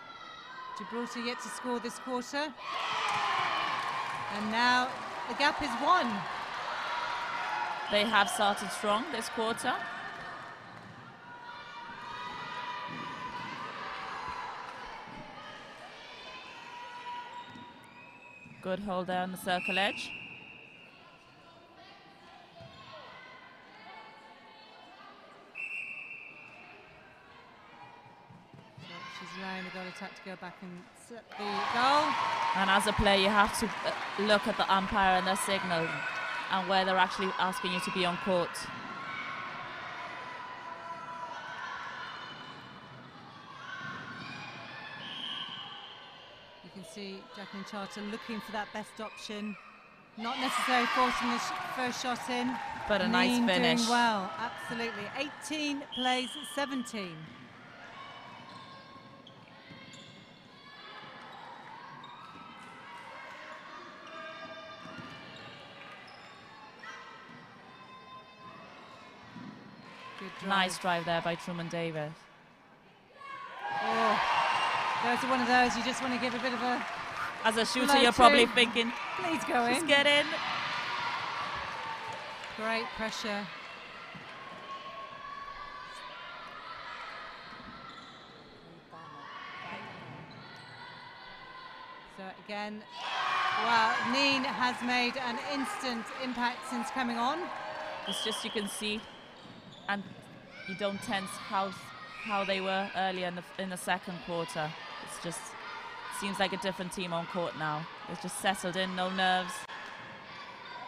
Gibraltar yet to score this quarter. And now the gap is 1. They have started strong this quarter. Good hold there on the circle edge. allowing the goal attack to go back and set the goal. And as a player, you have to look at the umpire and their signal and where they're actually asking you to be on court. You can see Jacqueline Charter looking for that best option. Not necessarily forcing the first shot in. But a nice finish. Doing well, absolutely. 18 plays 17. Good drive. Nice drive there by Truman Davis. Oh, there's one of those you just want to give a bit of a... As a shooter, you're probably thinking, please go in. Just get in. Great pressure. So again, wow, Neen has made an instant impact since coming on. It's just you can see, and you don't tense how they were earlier in the second quarter. It's just seems like a different team on court now. It's just settled in, no nerves,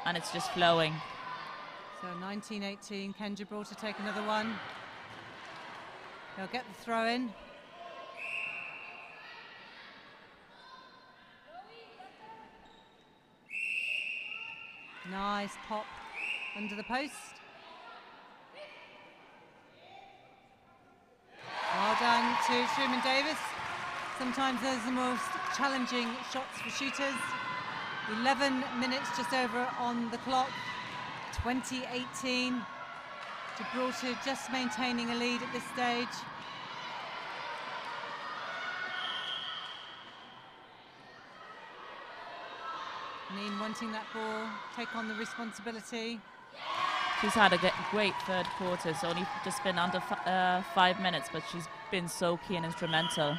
and it's just flowing. So 19-18, can Gibraltar take another one? They'll get the throw in. Nice pop under the post. Well done to Truman Davis. Sometimes those are the most challenging shots for shooters. 11 minutes just over on the clock. 2018. Gibraltar just maintaining a lead at this stage. Neen wanting that ball, take on the responsibility. She's had a great third quarter. It's only just been under 5 minutes, but she's been so key and instrumental.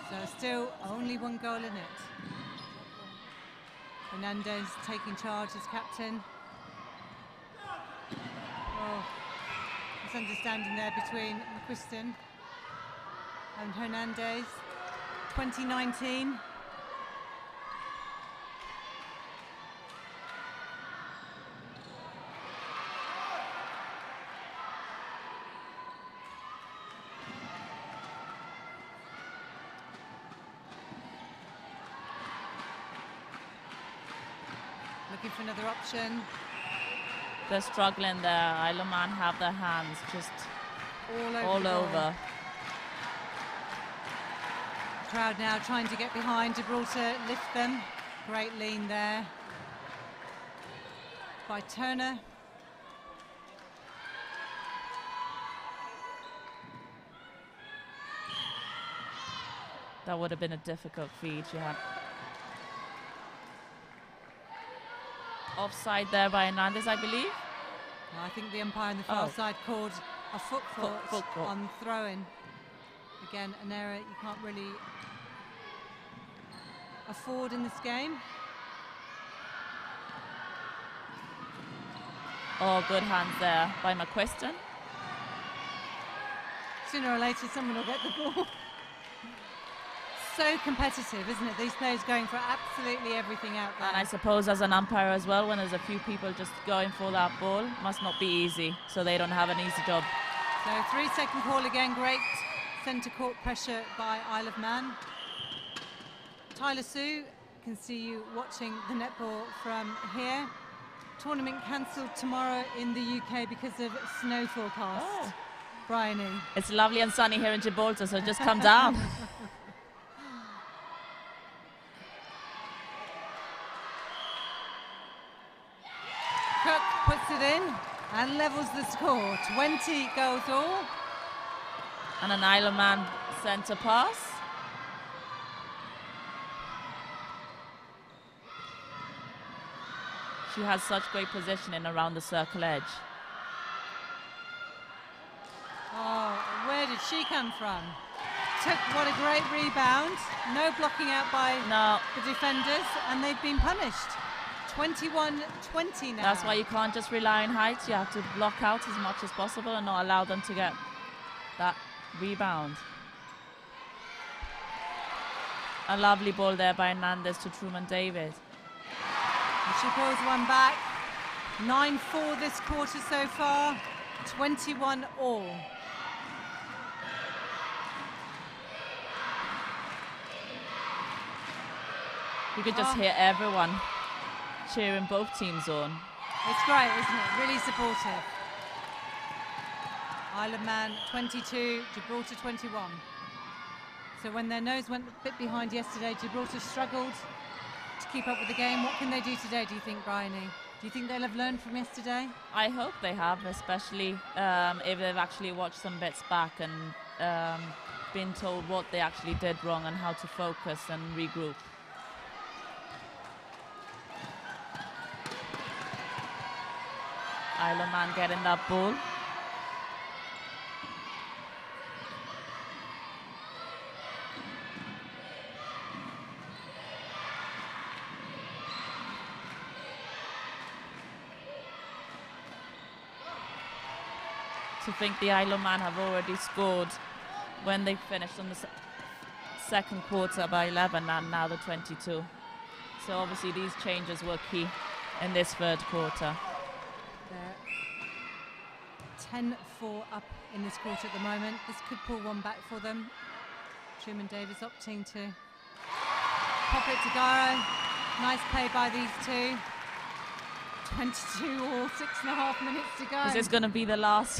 So still only one goal in it. Hernandez taking charge as captain. Oh, misunderstanding there between McQuiston and Hernandez. 2019. Looking for another option. They're struggling there. Isle of Man have their hands just all over. Crowd now trying to get behind Gibraltar, lift them. Great lean there by Turner. That would have been a difficult feed. She had offside there by Hernandez, I believe. Well, I think the umpire on the far side called a foot fault on throw-in. Again, an error you can't really afford in this game. Oh, good hands there by McQuiston. Sooner or later, someone will get the ball. So competitive, isn't it? These players going for absolutely everything out there. And I suppose as an umpire as well, when there's a few people just going for that ball, must not be easy, so they don't have an easy job. So 3-second call again, great centre court pressure by Isle of Man. Tyler Sue, can see you watching the netball from here. Tournament cancelled tomorrow in the UK because of snow forecast. Oh. Bryony. It's lovely and sunny here in Gibraltar, so just come down. Cook puts it in and levels the score. 20 goals all. And an Isle of Man centre pass. She has such great positioning around the circle edge. Oh, where did she come from? What a great rebound. No blocking out by the defenders, and they've been punished. 21-20 now. That's why you can't just rely on height. You have to block out as much as possible and not allow them to get that rebound. A lovely ball there by Hernandez to Truman Davis. And she pulls one back. 9-4 this quarter so far. 21 all. You could just hear everyone cheering both teams on. It's great, isn't it? Really supportive. Isle of Man 22, Gibraltar 21. So when their nose went a bit behind yesterday, Gibraltar struggled to keep up with the game. What can they do today, do you think, Bryony? Do you think they'll have learned from yesterday? I hope they have, especially if they've actually watched some bits back and been told what they actually did wrong and how to focus and regroup. Isle of Man getting that ball. To think the Isle of Man have already scored when they finished on the second quarter by 11 and now the 22. So obviously these changes were key in this third quarter. They're 10-4 up in this quarter at the moment. This could pull one back for them. Truman Davis opting to pop it to Garo. Nice play by these two. 22 or 6.5 minutes to go. Is this going to be the last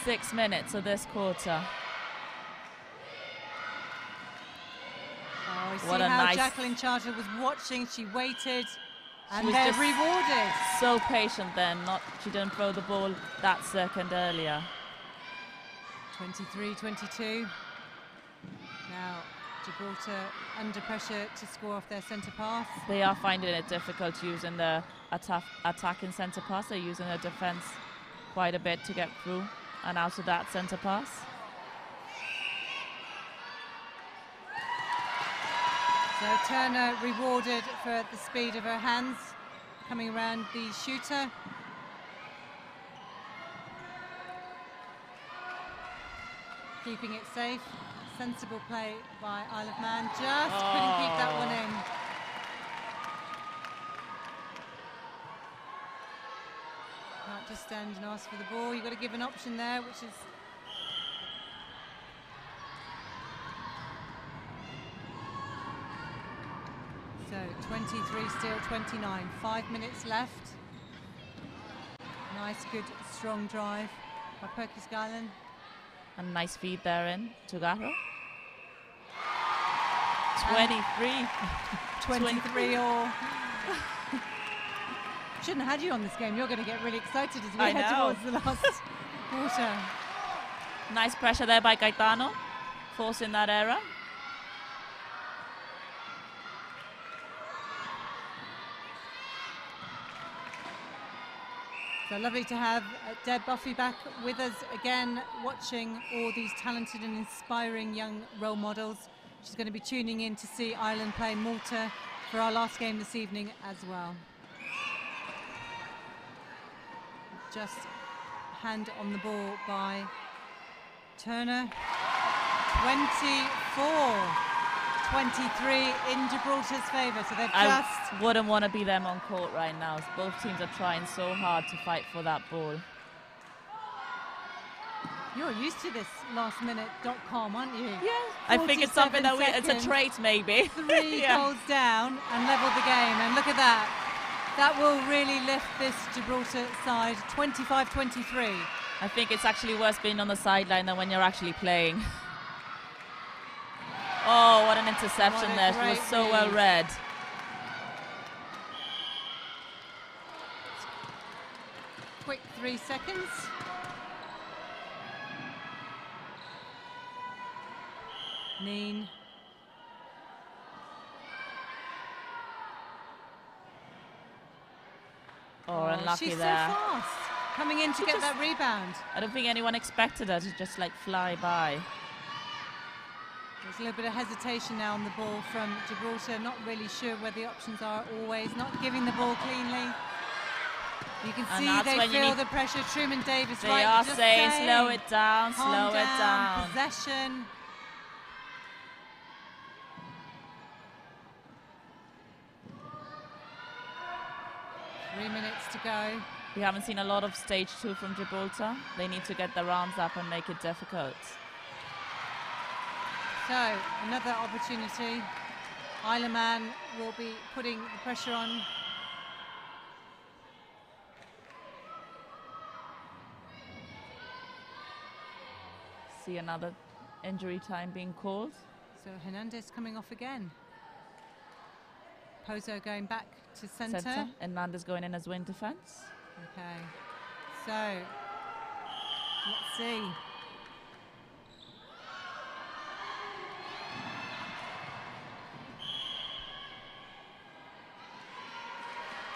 6 minutes of this quarter? Oh, what see a how nice... Jacqueline Charter was watching. She waited, and was they're just rewarded. So patient then. She didn't throw the ball that second earlier. 23-22. Now Gibraltar under pressure to score off their centre pass. They are finding it difficult using the attacking centre pass. They're using their defence quite a bit to get through and out of that centre pass. So Turner rewarded for the speed of her hands coming around the shooter. Keeping it safe. Sensible play by Isle of Man. Just couldn't keep that one in. Can't just stand and ask for the ball. You've got to give an option there, which is... So 23 still, 29. 5 minutes left. Nice, good, strong drive by Perkis Garland. A nice feed there in to Garo. 23. 23 all. Shouldn't have had you on this game. You're going to get really excited as we head towards the last quarter. Nice pressure there by Gaetano, forcing that error. So lovely to have Deb Buffy back with us again, watching all these talented and inspiring young role models. She's going to be tuning in to see Ireland play Malta for our last game this evening as well. Just hand on the ball by Turner. 24-23 in Gibraltar's favour. So they've I wouldn't want to be them on court right now. Both teams are trying so hard to fight for that ball. You're used to this lastminute.com, aren't you? Yeah. I think it's something that it's a trait maybe. 3 goals down and level the game. And look at that. That will really lift this Gibraltar side. 25-23. I think it's actually worse being on the sideline than when you're actually playing. Oh, what an interception there. She was so well read. Quick 3 seconds. Neen. Oh, unlucky she's there. So fast. Coming in to get that rebound. I don't think anyone expected her to just like fly by. There's a little bit of hesitation now on the ball from Gibraltar. Not really sure where the options are always. Not giving the ball cleanly. You can see they feel the pressure. Truman Davis, they are saying slow it down, slow it down. Possession. 3 minutes to go. We haven't seen a lot of stage 2 from Gibraltar. They need to get their arms up and make it difficult. So, another opportunity. Isle of Man will be putting the pressure on. See another injury time being called. So Hernandez coming off again. Pozo going back to centre. Hernandez going in as wing defence. Okay, so let's see.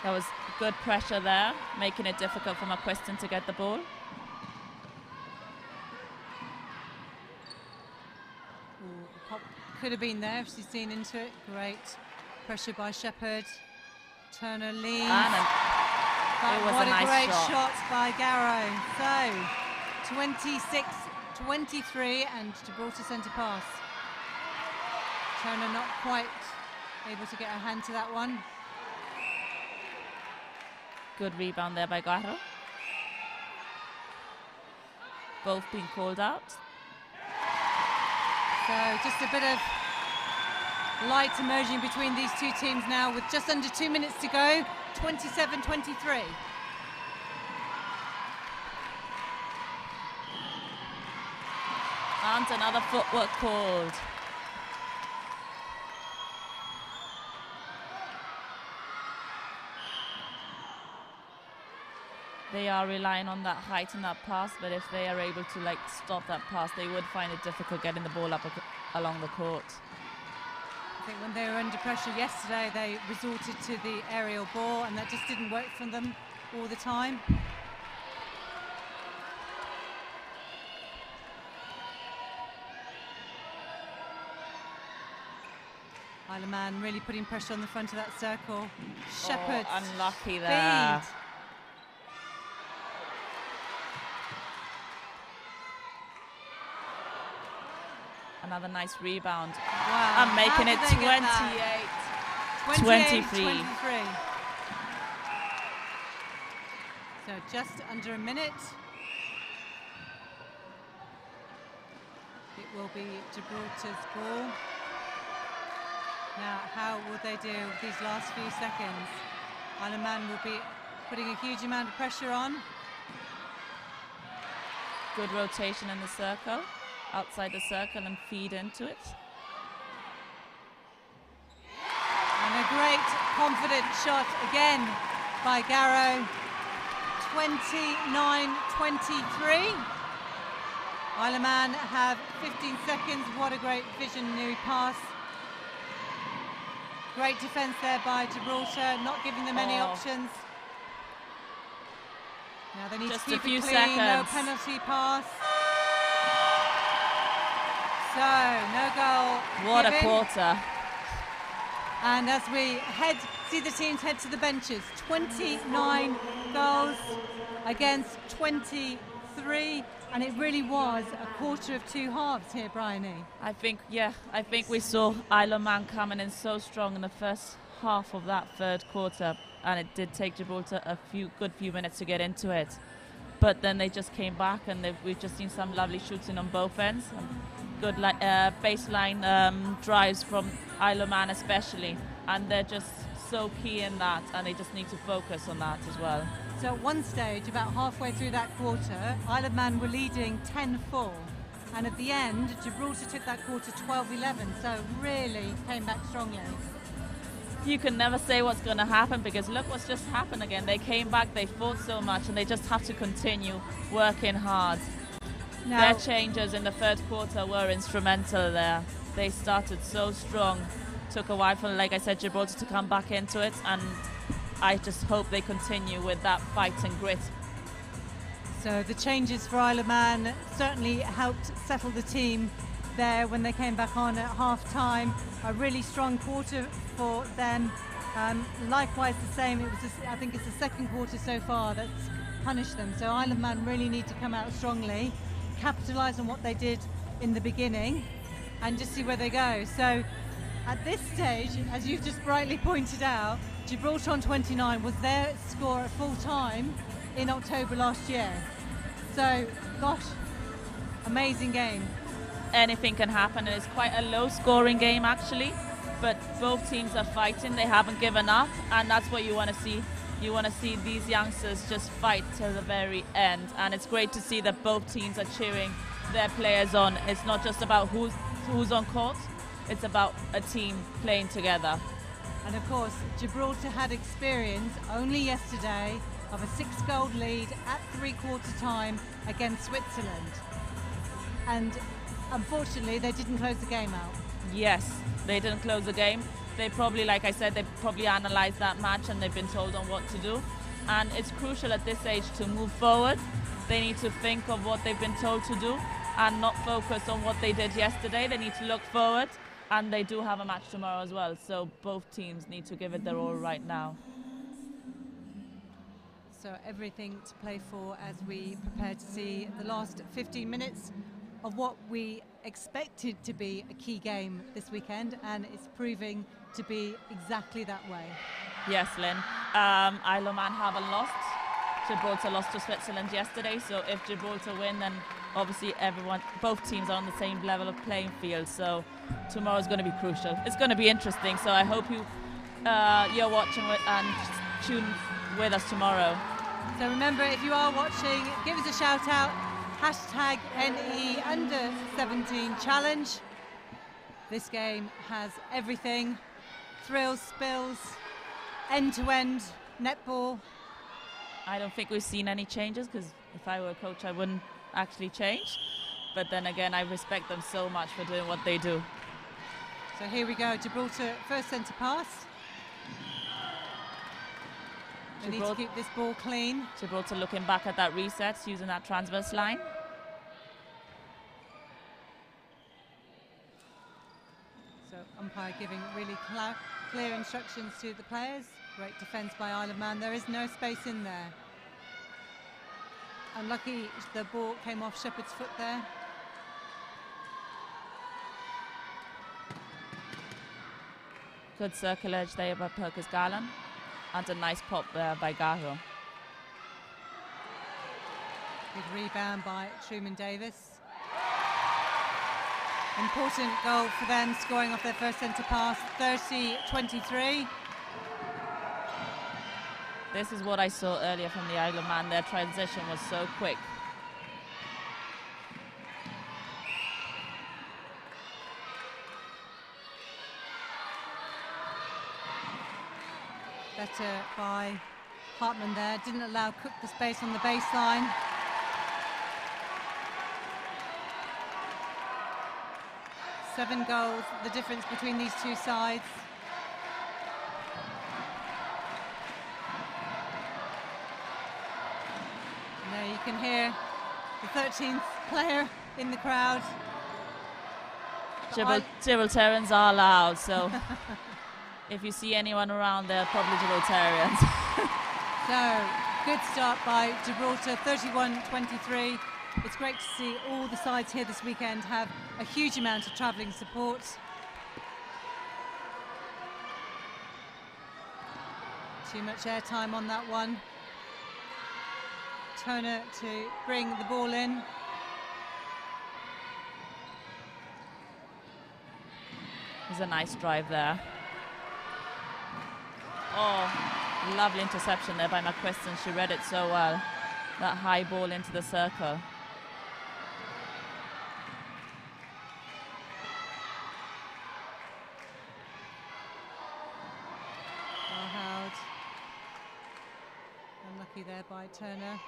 There was good pressure there, making it difficult for McQuiston to get the ball. Ooh, pop could have been there if she's seen into it. Great pressure by Shepherd. Turner leads. It was what a nice great shot. by Garrow. So 26-23 and Gibraltar centre pass. Turner not quite able to get her hand to that one. Good rebound there by Garrow. Both being called out. So just a bit of light emerging between these two teams now with just under 2 minutes to go. 27-23. And another footwork called. They are relying on that height and that pass, but if they are able to stop that pass, they would find it difficult getting the ball up along the court. I think when they were under pressure yesterday, they resorted to the aerial ball, and that just didn't work for them all the time. Isle of Man really putting pressure on the front of that circle. Shepherd. Oh, unlucky there. Speed. Another nice rebound. Wow. And making it 28-23. So just under a minute. It will be Gibraltar's ball. Now, how will they do with these last few seconds? Isle of Man will be putting a huge amount of pressure on. Good rotation in the circle, outside the circle, and feed into it. And a great confident shot again by Garrow. 29-23. Isle of Man have 15 seconds. What a great visionary pass. Great defence there by Gibraltar, not giving them any options. Now they need just to keep a few it clean, seconds. no penalty pass. So, no goal What given. a quarter. And as we see the teams head to the benches, 29 goals against 23, and it really was a quarter of two halves here, Bryony. I think we saw Isle of Man coming in so strong in the first half of that third quarter, and it did take Gibraltar a good few minutes to get into it. But then they just came back, and we've just seen some lovely shooting on both ends. Good baseline drives from Isle of Man especially, and they're just so key in that, and they just need to focus on that as well. So at one stage, about halfway through that quarter, Isle of Man were leading 10-4, and at the end, Gibraltar took that quarter 12-11, so really came back strongly. You can never say what's going to happen, because look what's just happened again. They came back, they fought so much, and they just have to continue working hard. Now, their changes in the third quarter were instrumental there. They started so strong. Took a while for, like I said, Gibraltar to come back into it, and I just hope they continue with that fight and grit. So the changes for Isle of Man certainly helped settle the team there when they came back on at half-time. A really strong quarter for them. Likewise the same, I think it's the second quarter so far that's punished them. So Isle of Man really need to come out strongly, capitalise on what they did in the beginning, and just see where they go. So at this stage, as you've just brightly pointed out, Gibraltar on 29 was their score at full time in October last year. So, gosh, amazing game. Anything can happen, and it's quite a low scoring game actually, but both teams are fighting, they haven't given up, and that's what you want to see. You want to see these youngsters just fight till the very end, and it's great to see that both teams are cheering their players on. It's not just about who's on court, it's about a team playing together. And of course, Gibraltar had experience only yesterday of a 6-goal lead at three-quarter time against Switzerland. And unfortunately, they didn't close the game out. Yes, they didn't close the game. They probably, like I said, they probably analysed that match and they've been told on what to do. And it's crucial at this age to move forward. They need to think of what they've been told to do and not focus on what they did yesterday. They need to look forward, and they do have a match tomorrow as well. So both teams need to give it their all right now. So everything to play for as we prepare to see the last 15 minutes of what we expected to be a key game this weekend, and it's proving to be exactly that way. Yes, Lynn. IOM haven't lost. Gibraltar lost to Switzerland yesterday, so if Gibraltar win, then obviously both teams are on the same level of playing field, so tomorrow's going to be crucial. It's going to be interesting, so I hope you're watching and tune with us tomorrow. So remember, if you are watching, give us a shout out, hashtag NE Under 17 Challenge. This game has everything, thrills, spills, end-to-end netball. I don't think we've seen any changes, because if I were a coach I wouldn't actually change, but then again I respect them so much for doing what they do. So here we go, Gibraltar first centre pass. They need to keep this ball clean. Gibraltar looking back at that reset, using that transverse line. So umpire giving really clear instructions to the players. Great defence by Isle of Man. There is no space in there. Unlucky the ball came off Shepherd's foot there. Good circle edge there by Perkins Garland. And a nice pop there by Garo. Good rebound by Truman Davis. Important goal for them, scoring off their first centre pass, 30-23. This is what I saw earlier from the Isle of Man. Their transition was so quick. Better by Hartman there, didn't allow Cook the space on the baseline. Seven goals, the difference between these two sides. And there you can hear the 13th player in the crowd. Gibraltarians are loud, so if you see anyone around, they're probably Gibraltarians. So, good start by Gibraltar, 31-23. It's great to see all the sides here this weekend have a huge amount of travelling support. Too much airtime on that one. Turner to bring the ball in. There's a nice drive there. Oh, lovely interception there by McQuiston. She read it so well. That high ball into the circle. Howard. Unlucky there by Turner.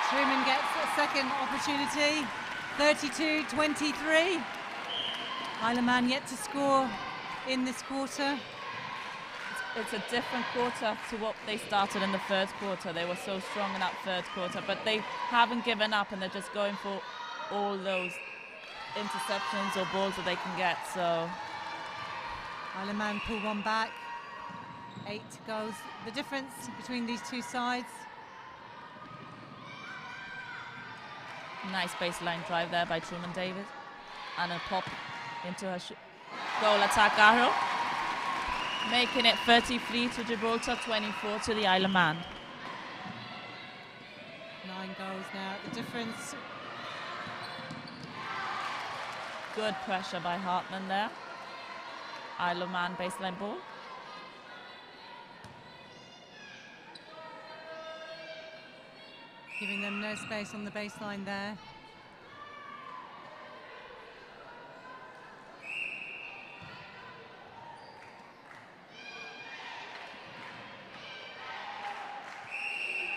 Truman gets a second opportunity. 32-23. Isle of Man yet to score in this quarter. It's a different quarter to what they started in the first quarter. They were so strong in that third quarter, but they haven't given up, and they're just going for all those interceptions or balls that they can get. So Isle of Man pull one back. 8 goals. The difference between these two sides. nice baseline drive there by Truman Davis, and a pop into her goal attack arrow, making it 33 to Gibraltar, 24 to the Isle of Man. 9 goals now, the difference. Good pressure by Hartman there. Isle of Man baseline ball. Giving them no space on the baseline there.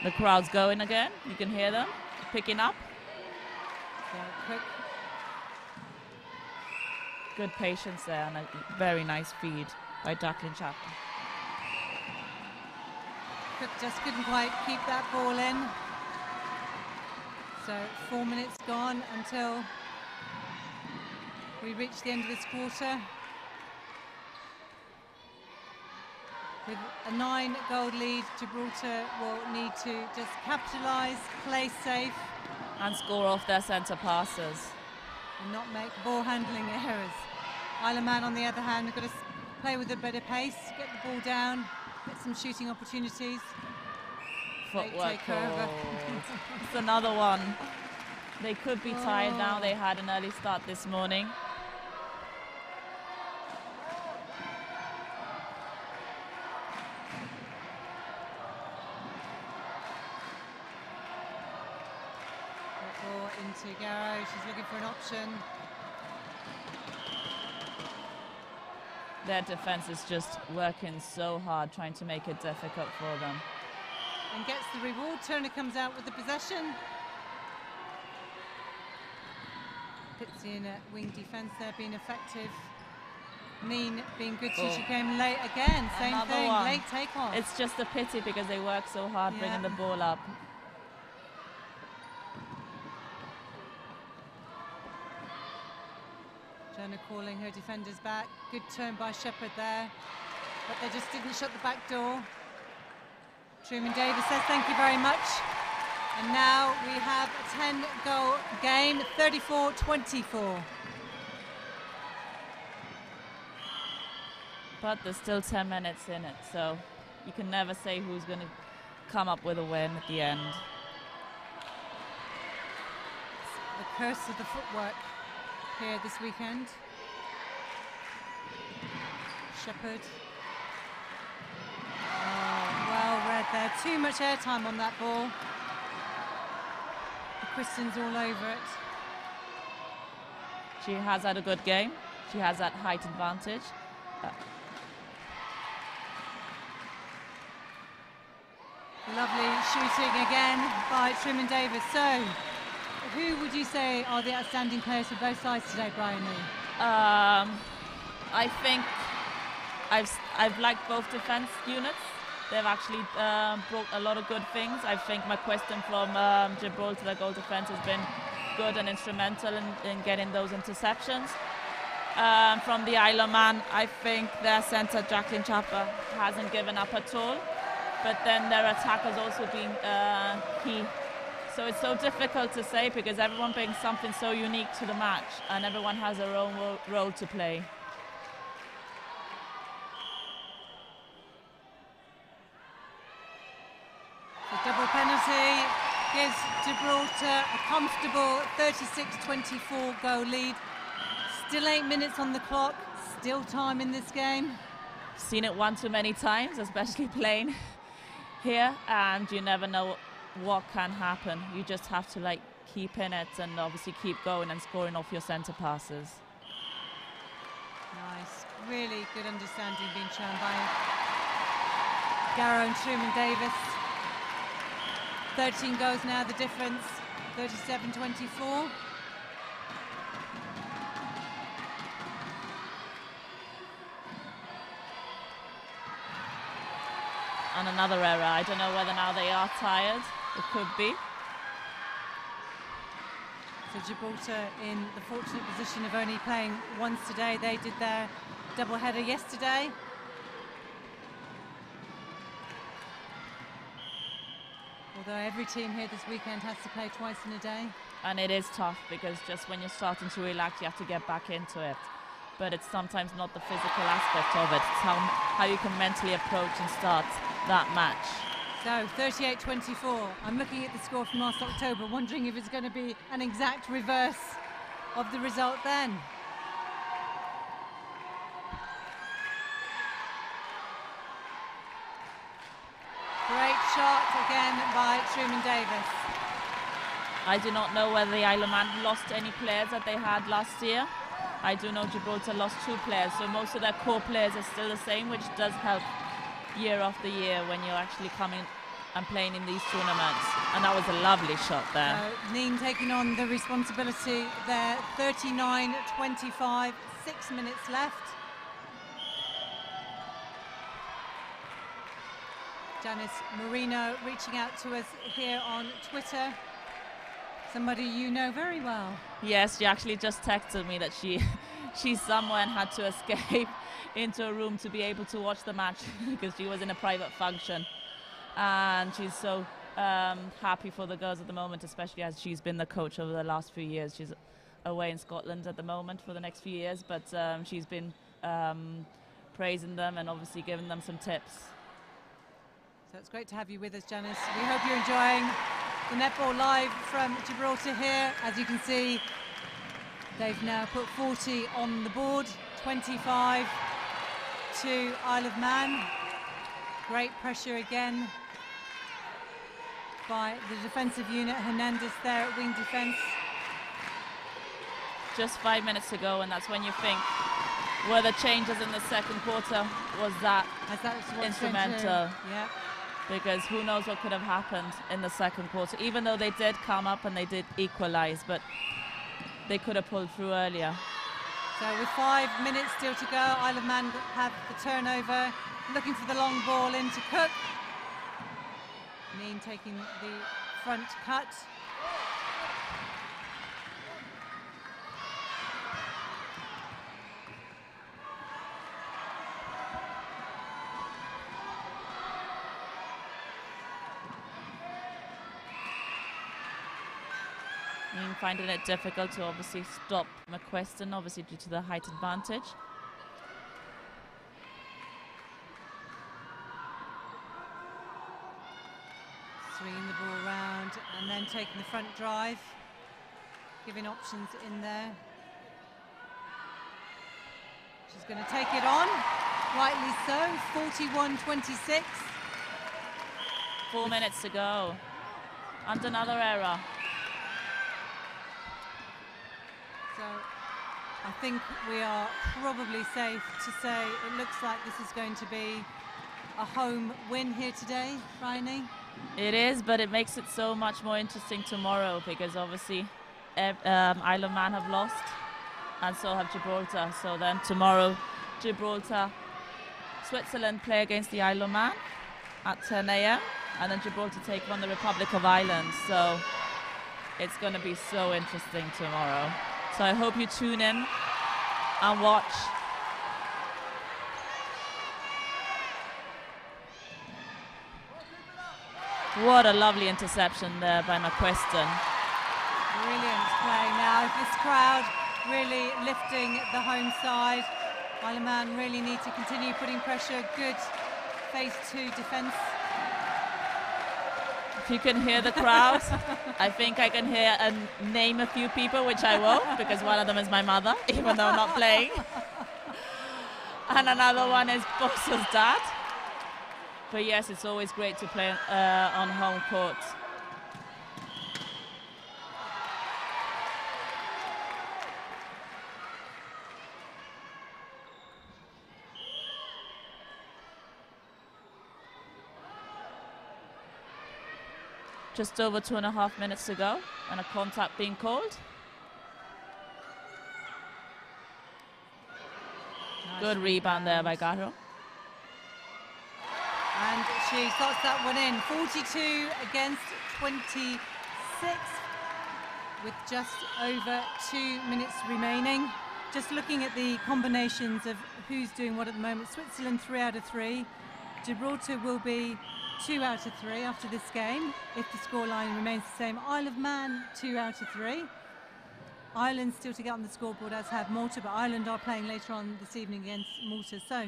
The crowd's going again. You can hear them picking up. So quick. Good patience there and a very nice feed by Jacqueline Chapman. Cook just couldn't quite keep that ball in. So 4 minutes gone until we reach the end of this quarter. With a 9-goal lead, Gibraltar will need to just capitalise, play safe. And score off their centre passes. And not make ball handling errors. Isle of Man, on the other hand, have got to play with a better pace, get the ball down, get some shooting opportunities. Footwork. Take over. It's another one. They could be tired now. They had an early start this morning. Ball into Garrow. She's looking for an option. Their defense is just working so hard, trying to make it difficult for them. And gets the reward. Turner comes out with the possession. Pitsy in a wing defence there, being effective. Mean being good till she came late again. Same Another thing, one. late take off. It's just a pity because they work so hard bringing the ball up. Turner calling her defenders back. Good turn by Shepherd there. But they just didn't shut the back door. Truman Davis says thank you very much. And now we have a 10-goal game, 34-24. But there's still 10 minutes in it, so you can never say who's going to come up with a win at the end. The curse of the footwork here this weekend. Shepherd. Oh, well read there. Too much airtime on that ball. The Christians all over it. She has had a good game. She has that height advantage. Lovely shooting again by Truman Davis. So, who would you say are the outstanding players for both sides today, Brian Lee? I think I've liked both defense units. They've actually brought a lot of good things. I think McQuiston from Gibraltar, the goal defense, has been good and instrumental in getting those interceptions. From the Isle of Man, I think their centre, Jacqueline Chapa, hasn't given up at all. But then their attack has also been key. So it's so difficult to say because everyone brings something so unique to the match and everyone has their own role to play. The double penalty gives Gibraltar a comfortable 36-24 goal lead. Still 8 minutes on the clock, still time in this game. Seen it one too many times, especially playing here, and you never know what can happen. You just have to keep in it and obviously keep going and scoring off your centre passes. Nice, really good understanding being shown by Garrow and Truman Davis. 13 goals now, the difference, 37-24. And another error. I don't know whether now they are tired. It could be. So Gibraltar in the fortunate position of only playing once today. They did their double-header yesterday. Although every team here this weekend has to play twice in a day. And it is tough because just when you're starting to relax, you have to get back into it. but it's sometimes not the physical aspect of it. It's how you can mentally approach and start that match. So 38-24. I'm looking at the score from last October, wondering if it's going to be an exact reverse of the result then. Great shot again by Truman Davis. I do not know whether the Isle of Man lost any players that they had last year. I do know Gibraltar lost 2 players, so most of their core players are still the same, which does help year after year when you're actually coming and playing in these tournaments. And that was a lovely shot there. Neen taking on the responsibility there. 39-25, 6 minutes left. Janice Marino reaching out to us here on Twitter. Somebody you know very well. Yes, she actually just texted me that she's somewhere and had to escape into a room to be able to watch the match because she was in a private function. And she's so happy for the girls at the moment, especially as she's been the coach over the last few years. She's away in Scotland at the moment for the next few years, but she's been praising them and obviously giving them some tips. So it's great to have you with us, Janice. We hope you're enjoying the netball live from Gibraltar here. As you can see, they've now put 40 on the board, 25 to Isle of Man. Great pressure again by the defensive unit. Hernandez there at wing defense. Just 5 minutes ago, and that's when you think, were the changes in the second quarter, was that instrumental? Yeah. Because who knows what could have happened in the second quarter, even though they did come up and they did equalize, but they could have pulled through earlier. So with 5 minutes still to go, Isle of Man have the turnover, looking for the long ball into Cook. Neen taking the front cut. Neen finding it difficult to obviously stop McQuestion, obviously due to the height advantage. Swinging the ball around and then taking the front drive, giving options in there. She's going to take it on, rightly so, 41-26. 4 minutes to go, and another error. So I think we are probably safe to say it looks like this is going to be a home win here today, Bryony. It is, but it makes it so much more interesting tomorrow because obviously Isle of Man have lost and so have Gibraltar. So then tomorrow Gibraltar, Switzerland play against the Isle of Man at 10 a.m. and then Gibraltar take on the Republic of Ireland. So it's going to be so interesting tomorrow. So I hope you tune in and watch. What a lovely interception there by McQuestion. Brilliant play now. This crowd really lifting the home side. Isle of Man really need to continue putting pressure. Good phase 2 defence. If you can hear the crowd, I think I can hear and name a few people, which I won't, because one of them is my mother, even though I'm not playing. And another one is Bossel's dad. But yes, it's always great to play on home court. Just over 2.5 minutes to go, and a contact being called. Nice. Good rebound there by Gato. And she slots that one in. 42 against 26 with just over 2 minutes remaining. Just looking at the combinations of who's doing what at the moment. Switzerland 3 out of 3. Gibraltar will be 2 out of 3 after this game if the scoreline remains the same. Isle of Man 2 out of 3. Ireland still to get on the scoreboard, as have Malta, but Ireland are playing later on this evening against Malta. So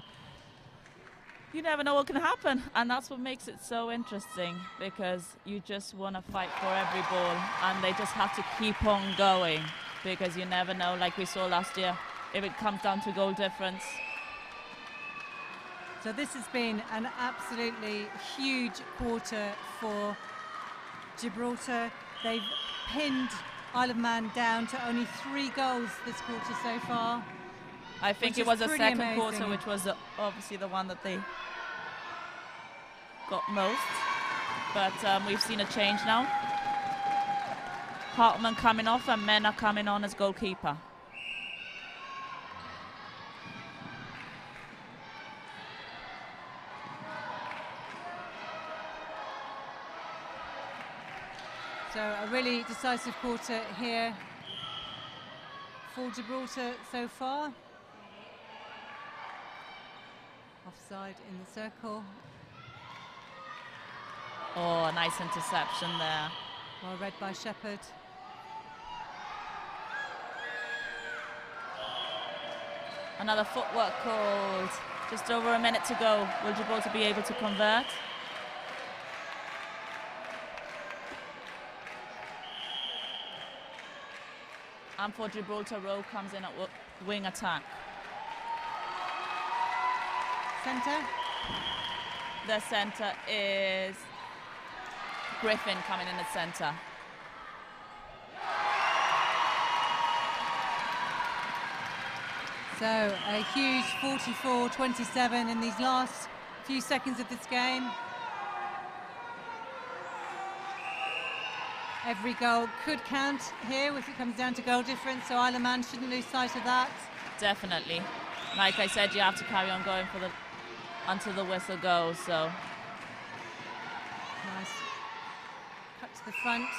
you never know what can happen, and that's what makes it so interesting, because you just want to fight for every ball, and they just have to keep on going, because you never know, like we saw last year, if it comes down to goal difference. So this has been an absolutely huge quarter for Gibraltar. They've pinned Isle of Man down to only 3 goals this quarter so far. I think it was the second quarter, which was obviously the one that they got most. But we've seen a change now. Hartman coming off and Mena coming on as goalkeeper. So a really decisive quarter here for Gibraltar so far. Offside in the circle. Oh, a nice interception there. Well read by Shepherd. Another footwork called. Just over a minute to go. Will Gibraltar be able to convert? And for Gibraltar, Rowe comes in at wing attack. Centre? The centre is Griffin coming in at centre. So a huge 44-27 in these last few seconds of this game. Every goal could count here if it comes down to goal difference, so Isle of Man shouldn't lose sight of that. Definitely. Like I said, you have to carry on going until the whistle goes, so. Nice. Cut to the front.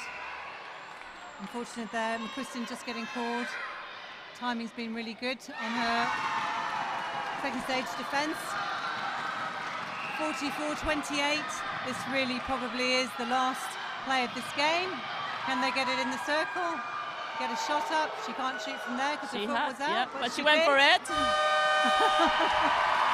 Unfortunate there, McQuiston just getting called. Timing's been really good on her second stage defence. 44-28. This really probably is the last play of this game. Can they get it in the circle? Get a shot up. She can't shoot from there because her foot was out. Yep, but she went for it.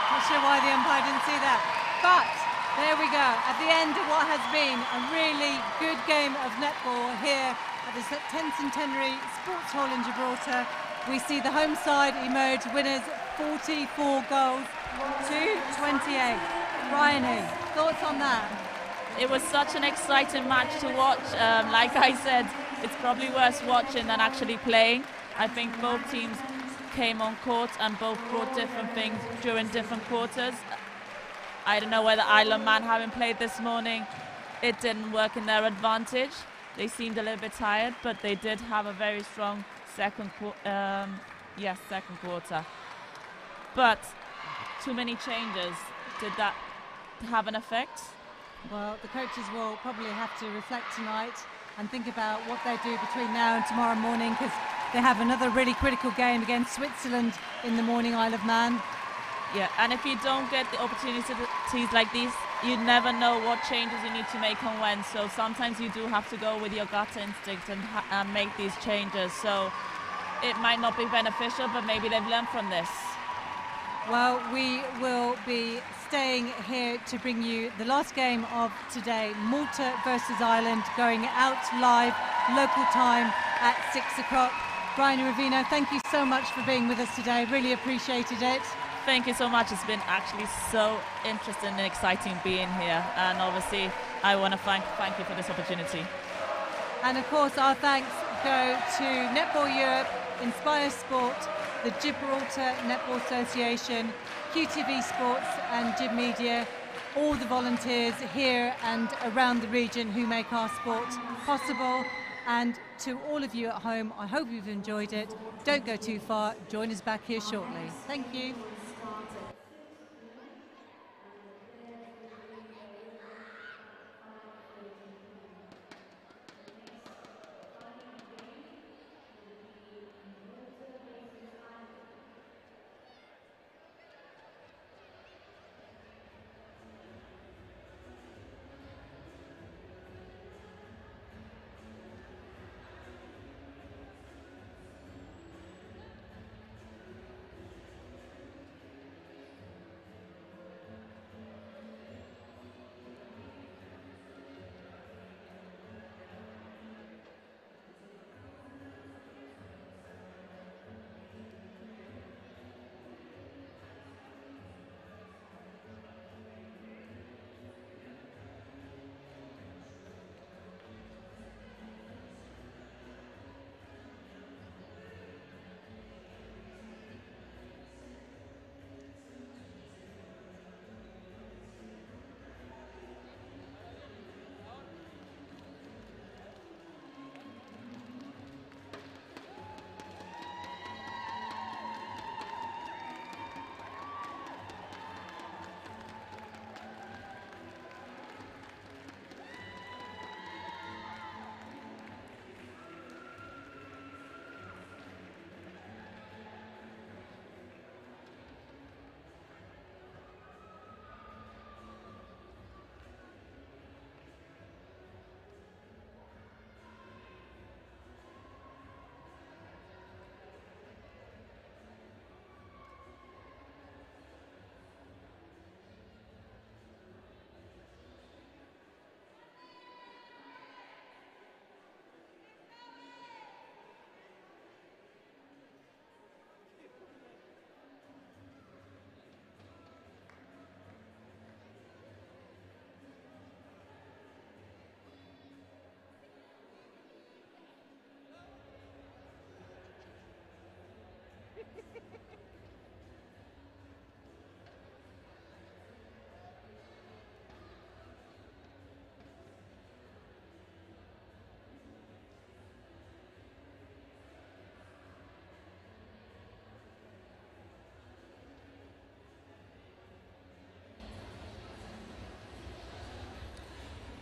Not sure why the umpire didn't see that. But there we go. At the end of what has been a really good game of netball here at the 10th Centenary Sports Hall in Gibraltar. We see the home side emerge winners 44 goals to 28. Bryony, thoughts on that? It was such an exciting match to watch. Like I said, it's probably worth watching than actually playing. I think both teams came on court and both brought different things during different quarters. I don't know whether Isle of Man, having played this morning, it didn't work in their advantage. They seemed a little bit tired, but they did have a very strong second quarter. But too many changes. Did that have an effect? Well, the coaches will probably have to reflect tonight and think about what they do between now and tomorrow morning, because they have another really critical game against Switzerland in the morning, Isle of Man. Yeah, and if you don't get the opportunities like these, you never know what changes you need to make and when. So sometimes you do have to go with your gut instinct and make these changes. So it might not be beneficial, but maybe they've learned from this. Well, we will be staying here to bring you the last game of today, Malta versus Ireland, going out live, local time at 6 o'clock. Brian Ravino, thank you so much for being with us today. Really appreciated it. Thank you so much. It's been actually so interesting and exciting being here. And obviously, I want to thank you for this opportunity. And of course, our thanks go to Netball Europe, Inspire Sport, the Gibraltar Netball Association, QTV Sports and GIB Media, all the volunteers here and around the region who make our sport possible. And to all of you at home, I hope you've enjoyed it. Don't go too far. Join us back here shortly. Thank you.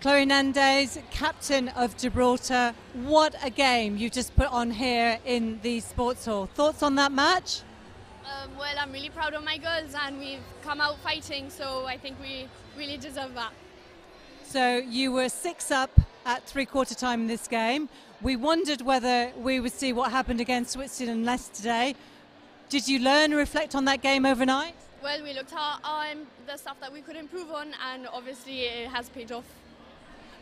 Chloe Nandez, captain of Gibraltar. What a game you just put on here in the sports hall. Thoughts on that match? Well, I'm really proud of my girls and we've come out fighting, so I think we really deserve that. So you were 6 up at three-quarter time in this game. We wondered whether we would see what happened against Switzerland less today. Did you learn and reflect on that game overnight? Well, we looked at the stuff that we could improve on, and obviously it has paid off.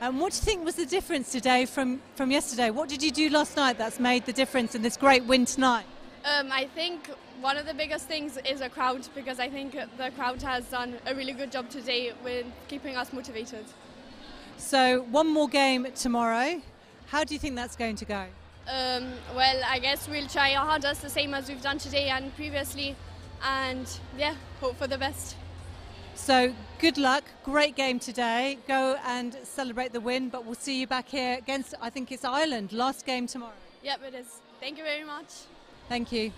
And what do you think was the difference today from yesterday? What did you do last night that's made the difference in this great win tonight? I think one of the biggest things is a crowd, because I think the crowd has done a really good job today with keeping us motivated. So one more game tomorrow. How do you think that's going to go? Well, I guess we'll try our hardest, the same as we've done today and previously, and yeah, hope for the best. So good luck, great game today. Go and celebrate the win, but we'll see you back here against, I think it's Ireland, last game tomorrow. Yep, it is. Thank you very much. Thank you.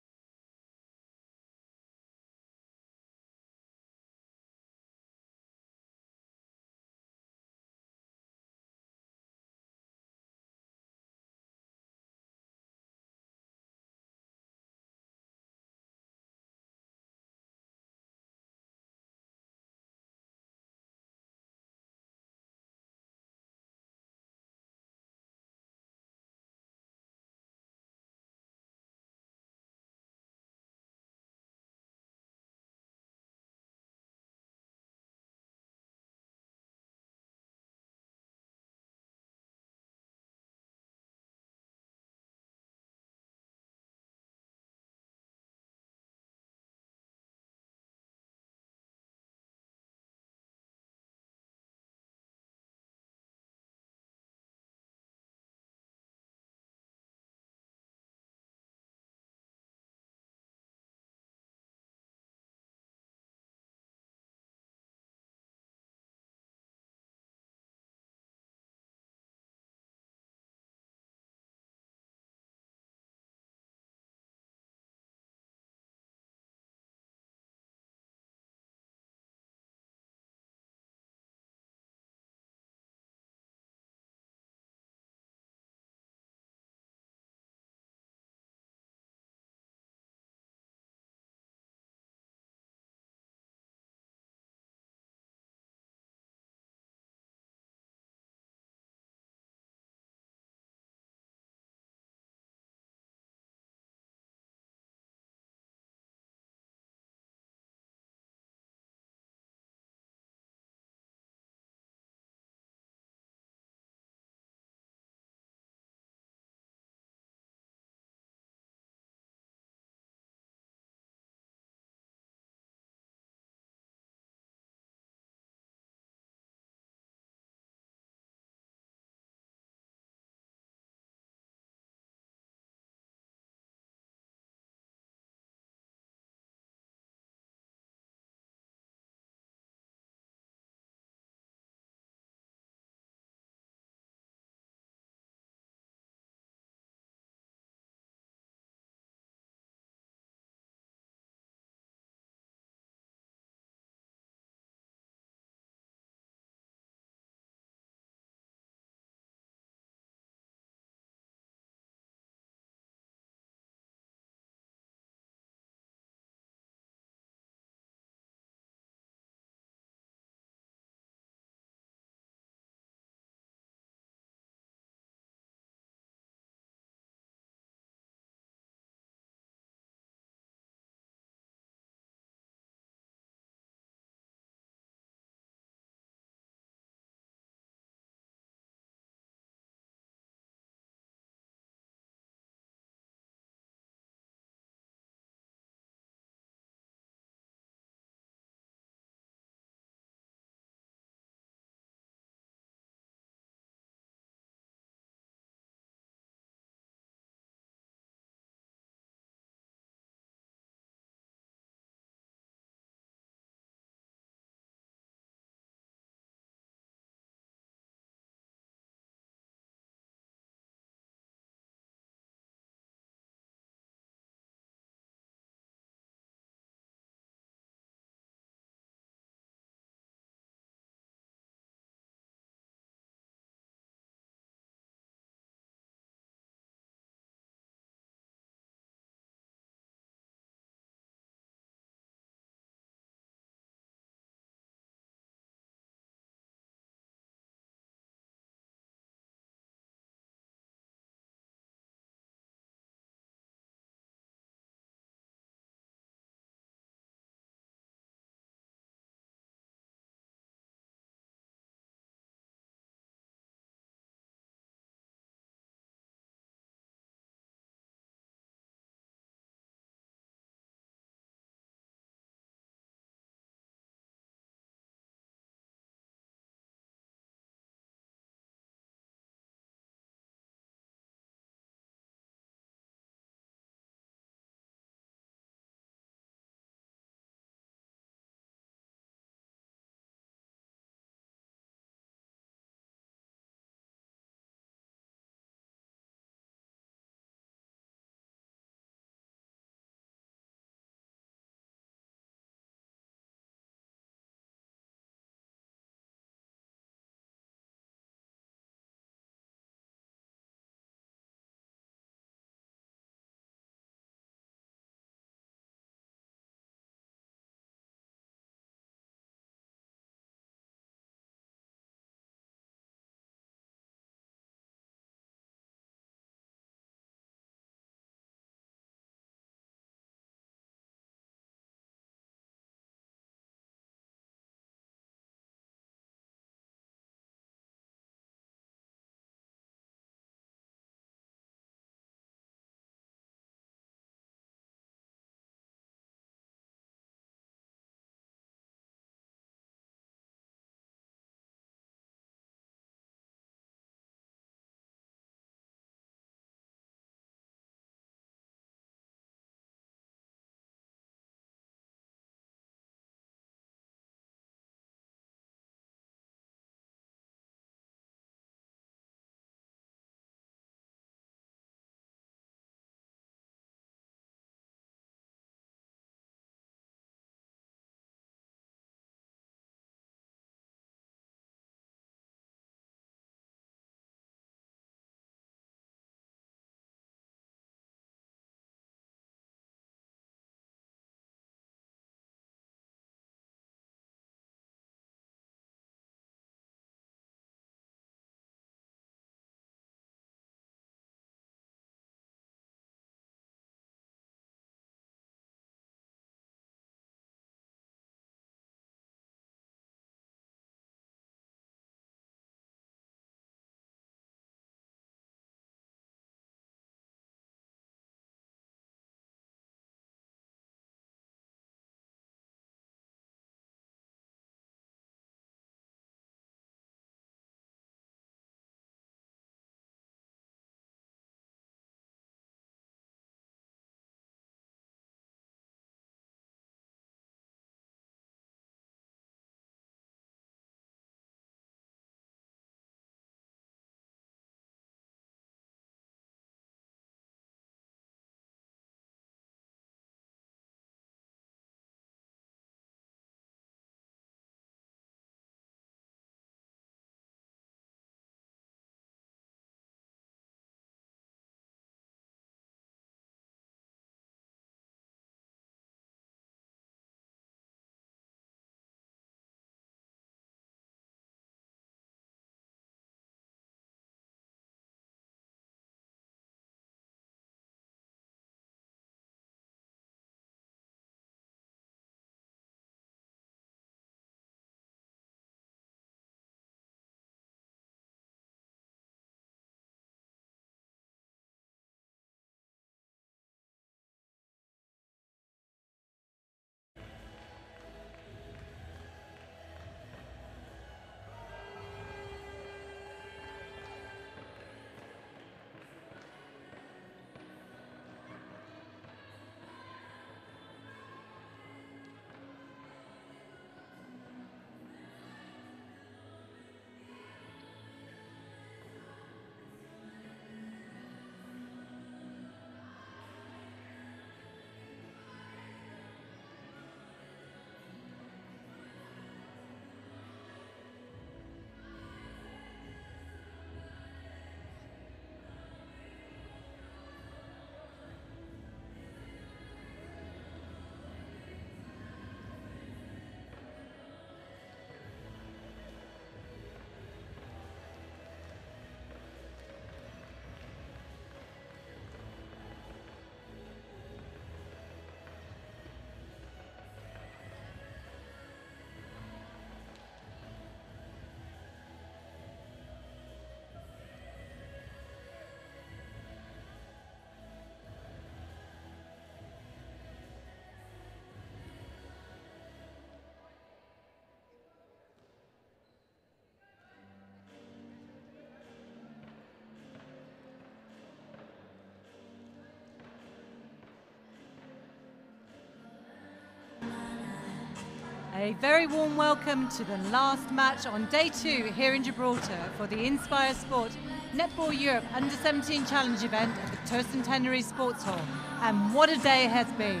A very warm welcome to the last match on day 2 here in Gibraltar for the Inspire Sport Netball Europe U17 Challenge event at the Tercentenary Sports Hall. And what a day it has been.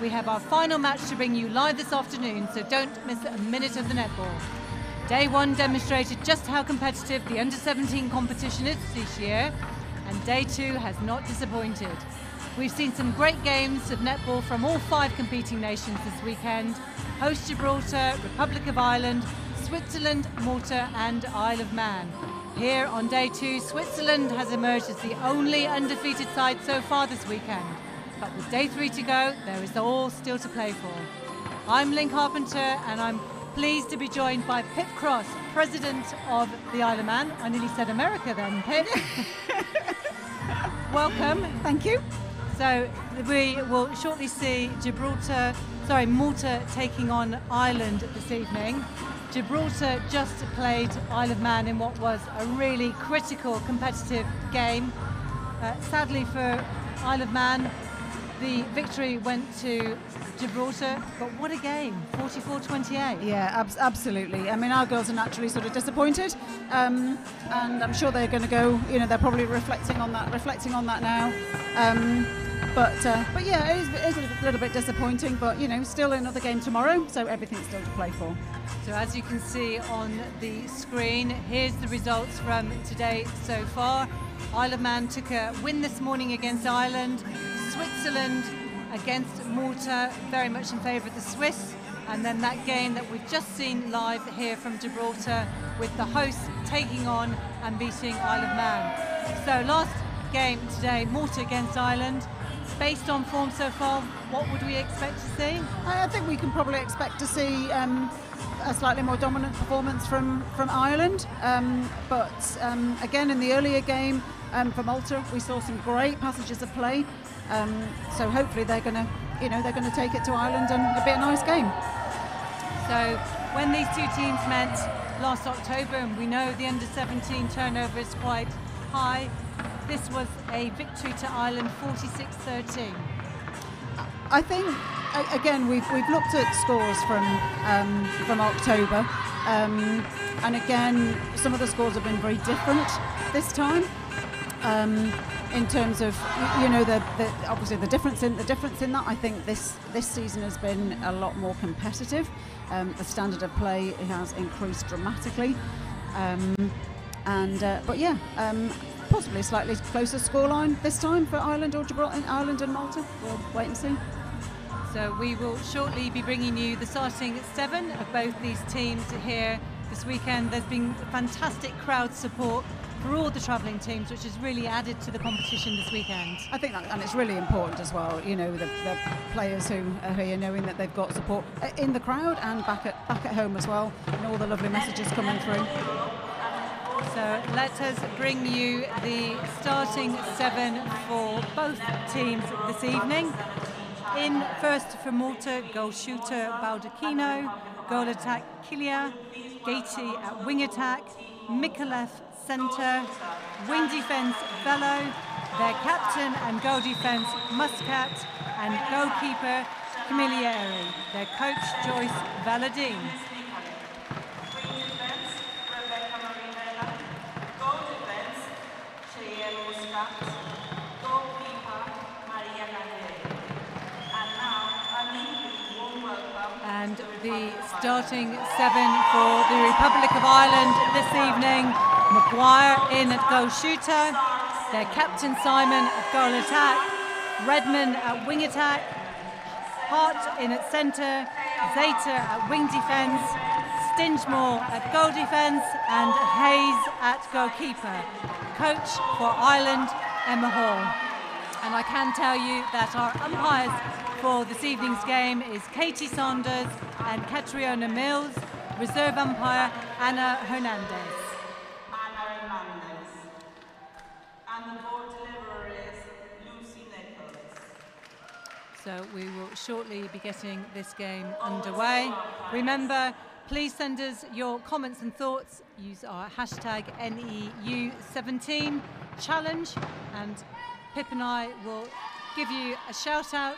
We have our final match to bring you live this afternoon, so don't miss a minute of the netball. Day 1 demonstrated just how competitive the under-17 competition is this year, and day 2 has not disappointed. We've seen some great games of netball from all 5 competing nations this weekend: host Gibraltar, Republic of Ireland, Switzerland, Malta and Isle of Man. Here on day 2, Switzerland has emerged as the only undefeated side so far this weekend. But with day 3 to go, there is all still to play for. I'm Lynn Carpenter and I'm pleased to be joined by Pip Cross, President of the Isle of Man. I nearly said America then, Pip. Welcome. Thank you. So we will shortly see Malta taking on Ireland this evening. Gibraltar just played Isle of Man in what was a really critical competitive game. Sadly for Isle of Man, the victory went to Gibraltar, but what a game, 44-28. Yeah, absolutely. I mean, our girls are naturally sort of disappointed, and I'm sure they're going to go, they're probably reflecting on that now. But yeah, it is a little bit disappointing, but still another game tomorrow, so everything's still to play for. So as you can see on the screen, here's the results from today so far. Isle of Man took a win this morning against Ireland. Switzerland against Malta, very much in favour of the Swiss. And then that game that we've just seen live here from Gibraltar, with the hosts taking on and beating Isle of Man. So last game today, Malta against Ireland. Based on form so far, what would we expect to see? I think we can probably expect to see a slightly more dominant performance from Ireland. But again, in the earlier game for Malta, we saw some great passages of play. So hopefully they're going to take it to Ireland and it'll be a nice game. So when these two teams met last October, and we know the under-17 turnover is quite high, this was a victory to Ireland, 46-13. I think again we've looked at scores from October, and again some of the scores have been very different this time. In terms of obviously the difference in that, I think this season has been a lot more competitive. The standard of play has increased dramatically, but yeah, possibly a slightly closer scoreline this time for Ireland or Gibraltar, Ireland and Malta. We'll wait and see. So we will shortly be bringing you the starting 7 of both these teams here this weekend. There's been fantastic crowd support for all the travelling teams, which has really added to the competition this weekend. I think that, and it's really important as well, the players who are here knowing that they've got support in the crowd and back at home as well, and all the lovely messages coming through. So let us bring you the starting 7 for both teams this evening. In first for Malta, goal shooter Baldacchino, goal attack Kilia, Gaty at wing attack, Mikolev centre, wing defence Velo, their captain and goal defence Muscat, and goalkeeper Camilleri, their coach Joyce Valadine. And the starting 7 for the Republic of Ireland this evening: Maguire in at goal shooter, their captain Simon at goal attack, Redmond at wing attack, Hart in at centre, Zeta at wing defence, Stingemore at goal defence, and Hayes at goalkeeper. Coach for Ireland, Emma Hall. And I can tell you that our umpires for this evening's game is Katie Saunders and Catriona Mills, reserve umpire Anna Hernandez. And the ball deliverer is Lucy Nichols. So we will shortly be getting this game underway. Remember, please send us your comments and thoughts. Use our hashtag NEU17 challenge, and Pip and I will give you a shout out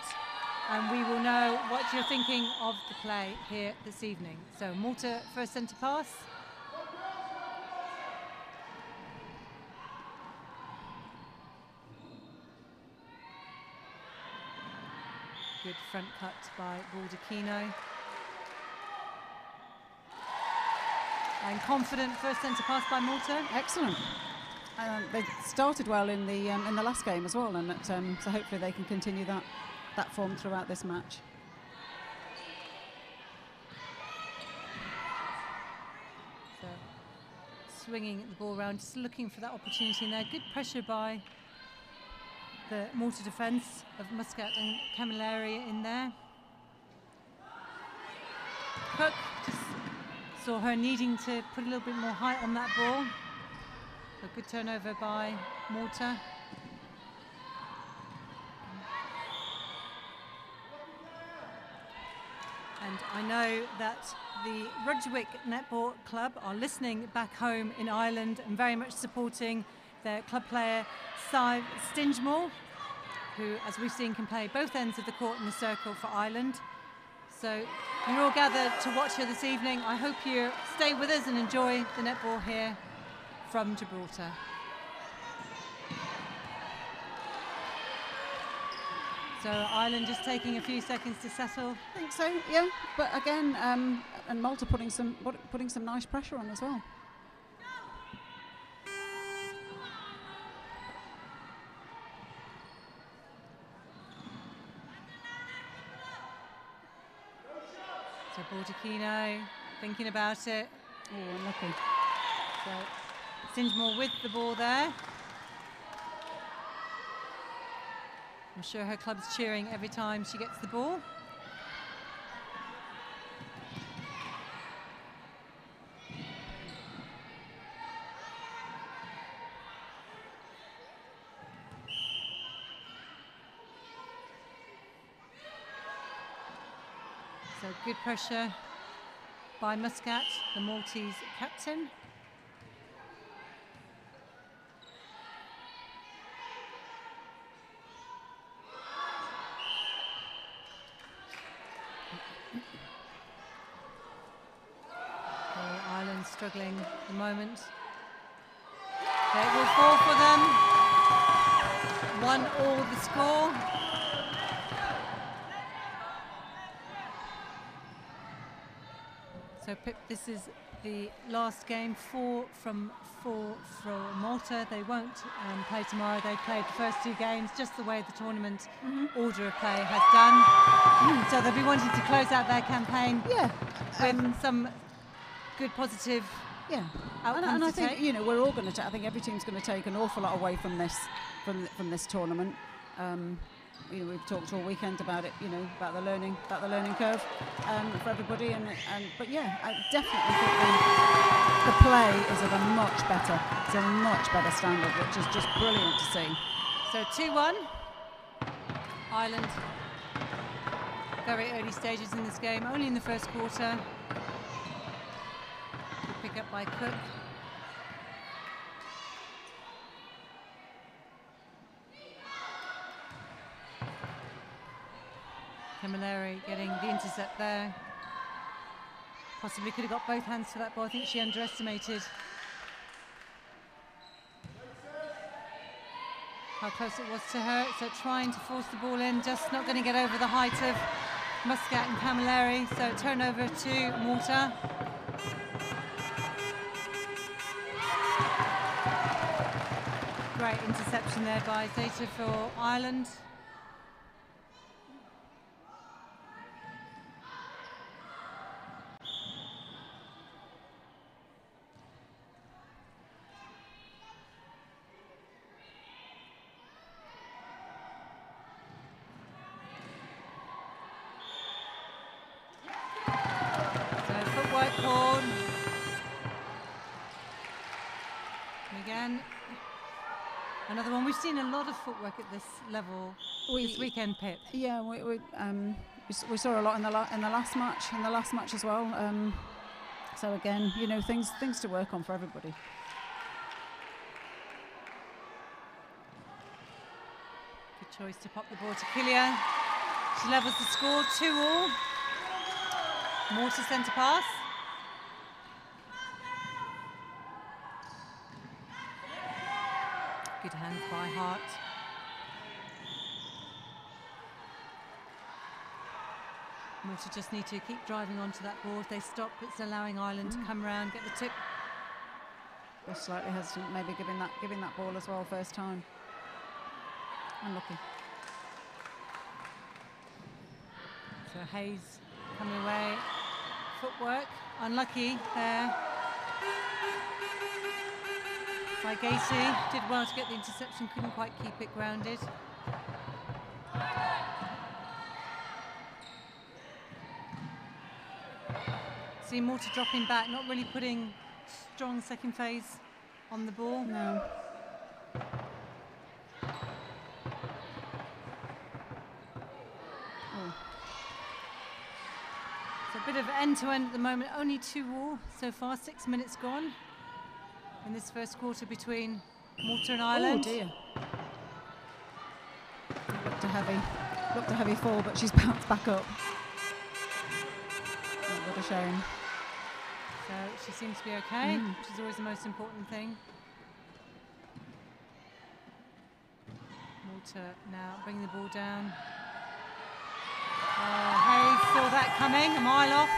and we will know what you're thinking of the play here this evening. So Malta first centre pass. Good front cut by Baldacchino. And confident first centre pass by Malta. Excellent. They started well in the last game as well, and so hopefully they can continue that form throughout this match. So swinging the ball around, just looking for that opportunity in there. Good pressure by the Malta defence of Muscat and Camilleri in there. Cook just saw her needing to put a little bit more height on that ball. A good turnover by Malta. And I know that the Rudgwick Netball Club are listening back home in Ireland and very much supporting their club player, Sive Stingemore, who, as we've seen, can play both ends of the court in the circle for Ireland. So you're all gathered to watch her this evening. I hope you stay with us and enjoy the netball here from Gibraltar. So Ireland just taking a few seconds to settle. I think so, yeah. But again, and Malta putting some nice pressure on as well. So Baldacchino thinking about it. Oh, unlucky. So Stingemore with the ball there. I'm sure her club's cheering every time she gets the ball. So good pressure by Muscat, the Maltese captain. Ireland struggling at the moment. It will fall for them. 1-1 the score. So Pip, this is the last game, 4 from 4 for Malta. They won't play tomorrow. They played the first 2 games just the way the tournament order of play has done. So they'll be wanting to close out their campaign with some good positive outcomes. And I think we're all going to. I think every team's going to take an awful lot away from this tournament. We've talked all weekend about it. About the learning curve for everybody. But yeah, I definitely think the play is at a much better standard, which is just brilliant to see. So 2-1, Ireland. Very early stages in this game, only in the first quarter. Good pick up by Cook. Camilleri getting the intercept there. Possibly could have got both hands to that ball. I think she underestimated how close it was to her. So trying to force the ball in, just not going to get over the height of Muscat and Camilleri. So turnover to Malta. Great interception there by Zeta for Ireland. Called. And again, another one. We've seen a lot of footwork at this level this weekend, Pip. Yeah, we saw a lot in the last match as well. So again, things to work on for everybody. Good choice to pop the ball to Killia. She levels the score, 2-all. Malta centre pass. Good hands by Hart. Malta just need to keep driving onto that ball. If they stop, it's allowing Ireland to come around, get the tip. Just slightly hesitant, maybe giving that ball as well first time. Unlucky. So Hayes coming away. Footwork, unlucky there. By Gacy, did well to get the interception, couldn't quite keep it grounded. See Malta dropping back, not really putting strong second phase on the ball. No. So a bit of end-to-end at the moment, only 2-all so far, 6 minutes gone in this first quarter between Malta and Ireland. Oh dear. Looked a heavy fall, but she's bounced back up. Oh, what a shame. So she seems to be okay, which is always the most important thing. Malta now bringing the ball down. Hayes saw that coming, a mile off.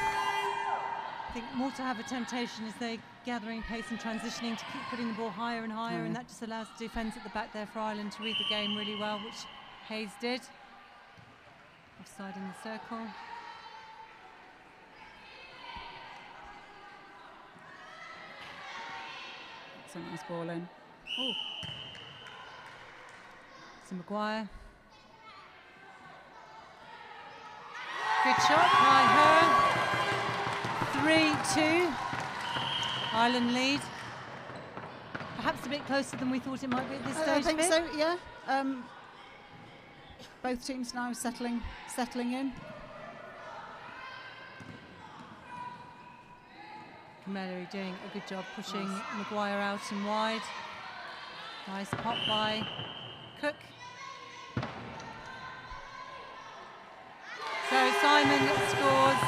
I think Malta have a temptation as they're gathering pace and transitioning to keep putting the ball higher and higher, and that just allows the defence at the back there for Ireland to read the game really well, which Hayes did. Offside in the circle. That's a nice ball in. Oh. So Maguire. Good shot by her. 3-2. Ireland lead. Perhaps a bit closer than we thought it might be at this stage. I think so, yeah. Both teams now settling in. Camilleri doing a good job pushing Maguire out and wide. Nice pop by Cook. So Simon scores.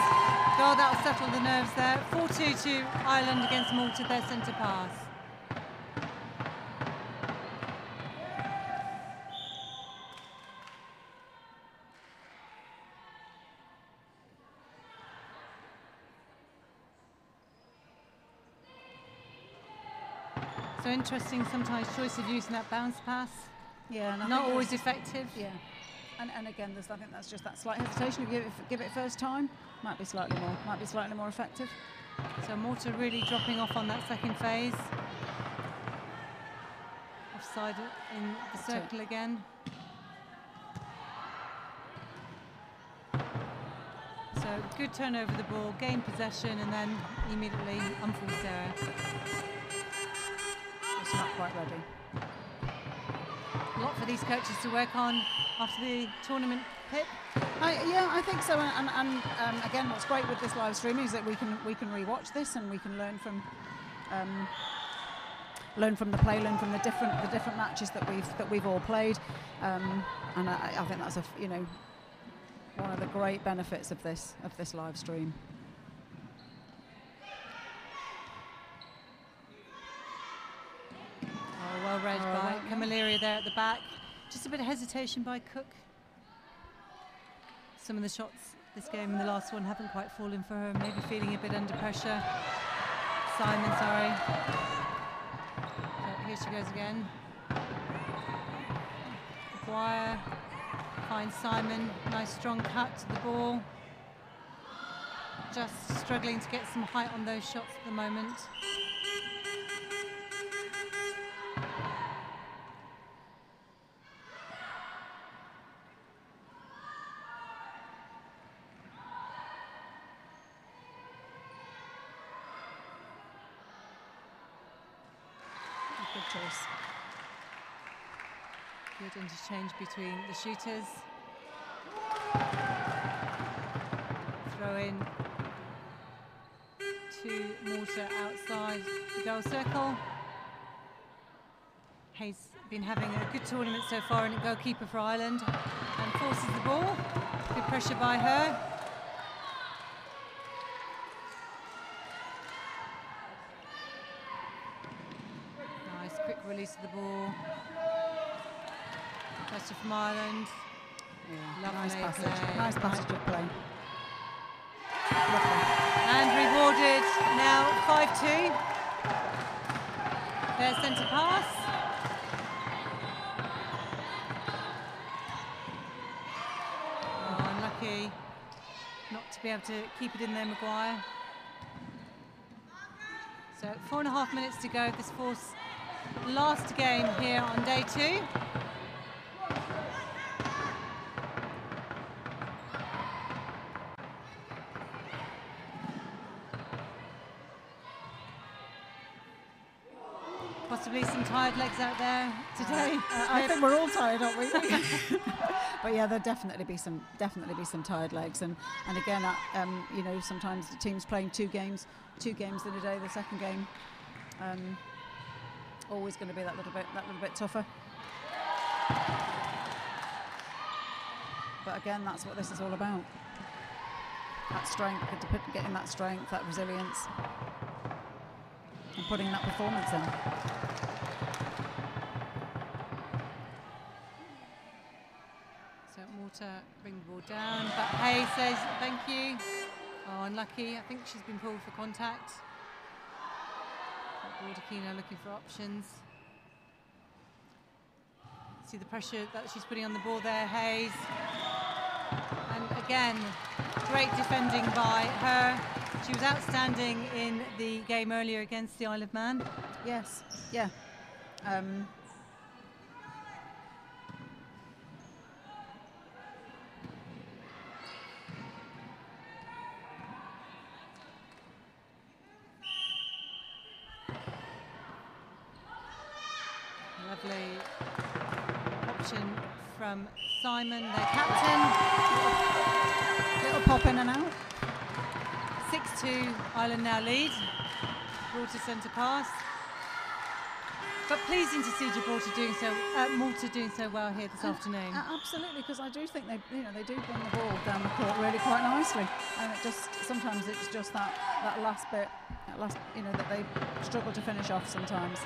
God, that'll settle the nerves there. 4-2 to Ireland against Malta, their centre pass. So interesting sometimes choice of using that bounce pass. Yeah, and not always effective. Yeah. And again, I think that's just that slight hesitation. If you give it first time, might be slightly more effective. So Malta really dropping off on that second phase. Offside in the circle again. So good turnover of the ball, gain possession, and then immediately unforced error. It's not quite ready. A lot for these coaches to work on after the tournament, Pip. Yeah, I think so. And again, what's great with this live streaming is that we can rewatch this and we can learn from the play, learn from the different matches that we've all played. And I think that's one of the great benefits of this live stream. Well read by Camilleri there at the back. Just a bit of hesitation by Cook. Some of the shots this game and the last one haven't quite fallen for her, maybe feeling a bit under pressure. Simon, sorry. So here she goes again. Maguire finds Simon, nice strong cut to the ball. Just struggling to get some height on those shots at the moment. Good choice. Good interchange between the shooters. Throw in to Malta outside the goal circle. Hayes been having a good tournament so far, and a goalkeeper for Ireland, and forces the ball. Good pressure by her. Nice quick release of the ball. Pressure from Ireland. Yeah, nice passage. Nice passage of play. And rewarded now 5-2. Their centre pass. Oh, unlucky not to be able to keep it in there, Maguire. So 4.5 minutes to go of this last game here on day 2. Possibly some tired legs out there today. I think we're all tired, aren't we? But yeah, there'll definitely be some tired legs, and again, you know, sometimes the team's playing two games in a day. The second game, always going to be that little bit tougher. But again, that's what this is all about. That strength, getting that strength, that resilience, and putting that performance in. So Malta bring the ball down, but Hay says thank you. Oh, unlucky. I think she's been pulled for contact. Baldacchino looking for options. See the pressure that she's putting on the ball there, Hayes. And again, great defending by her. She was outstanding in the game earlier against the Isle of Man. Yes, yeah. Lovely option from Simon, their captain. Little pop in and out. 6-2, Ireland now lead. Gibraltar centre pass. But pleasing to see Gibraltar doing so, Malta doing so well here this afternoon. Absolutely, because I do think they do bring the ball down the court really quite nicely, and sometimes it's just that last bit, that they struggle to finish off sometimes.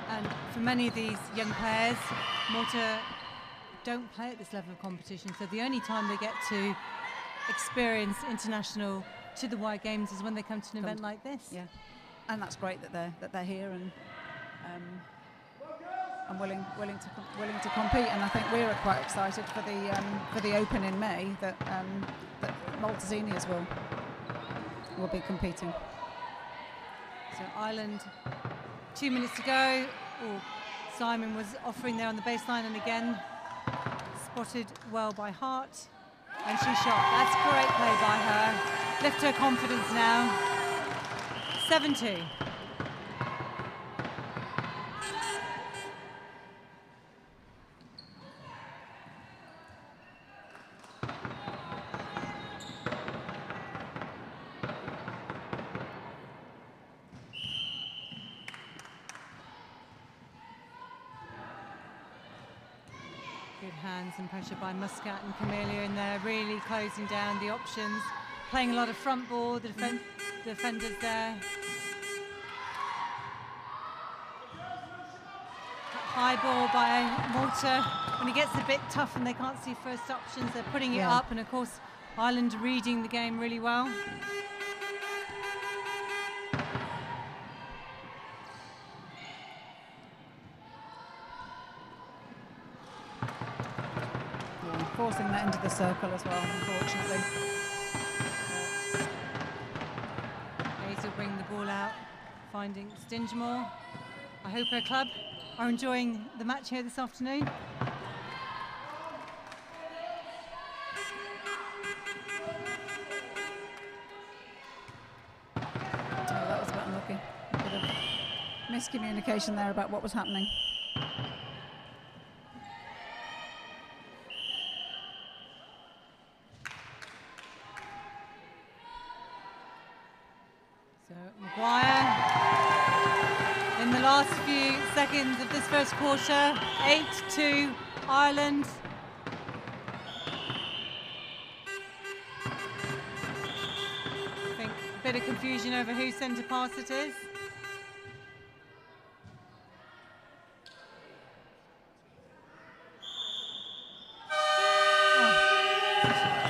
And for many of these young players, Malta don't play at this level of competition, so the only time they get to experience international to the wide games is when they come to an event like this. Yeah, and that's great that they're here and willing to compete. And I think we're quite excited for the Open in May that Malta seniors will be competing. So Ireland, 2 minutes to go. Oh, Simon was offering there on the baseline, and again spotted well by Hart, and she shot. That's great play by her. Lift her confidence now. 7-2. Good hands and pressure by Muscat and Camelia in there, really closing down the options, playing a lot of front ball, the defenders there. High ball by Malta. When it gets a bit tough and they can't see first options, they're putting it up, and of course Ireland reading the game really well. Forcing that into the circle as well, unfortunately. Hayes will bring the ball out, finding Stingemore. I hope her club are enjoying the match here this afternoon. Oh, that was a bit unlucky. A bit of miscommunication there about what was happening. So Maguire in the last few seconds of this first quarter, 8-2 Ireland. bit of confusion over whose centre pass it is.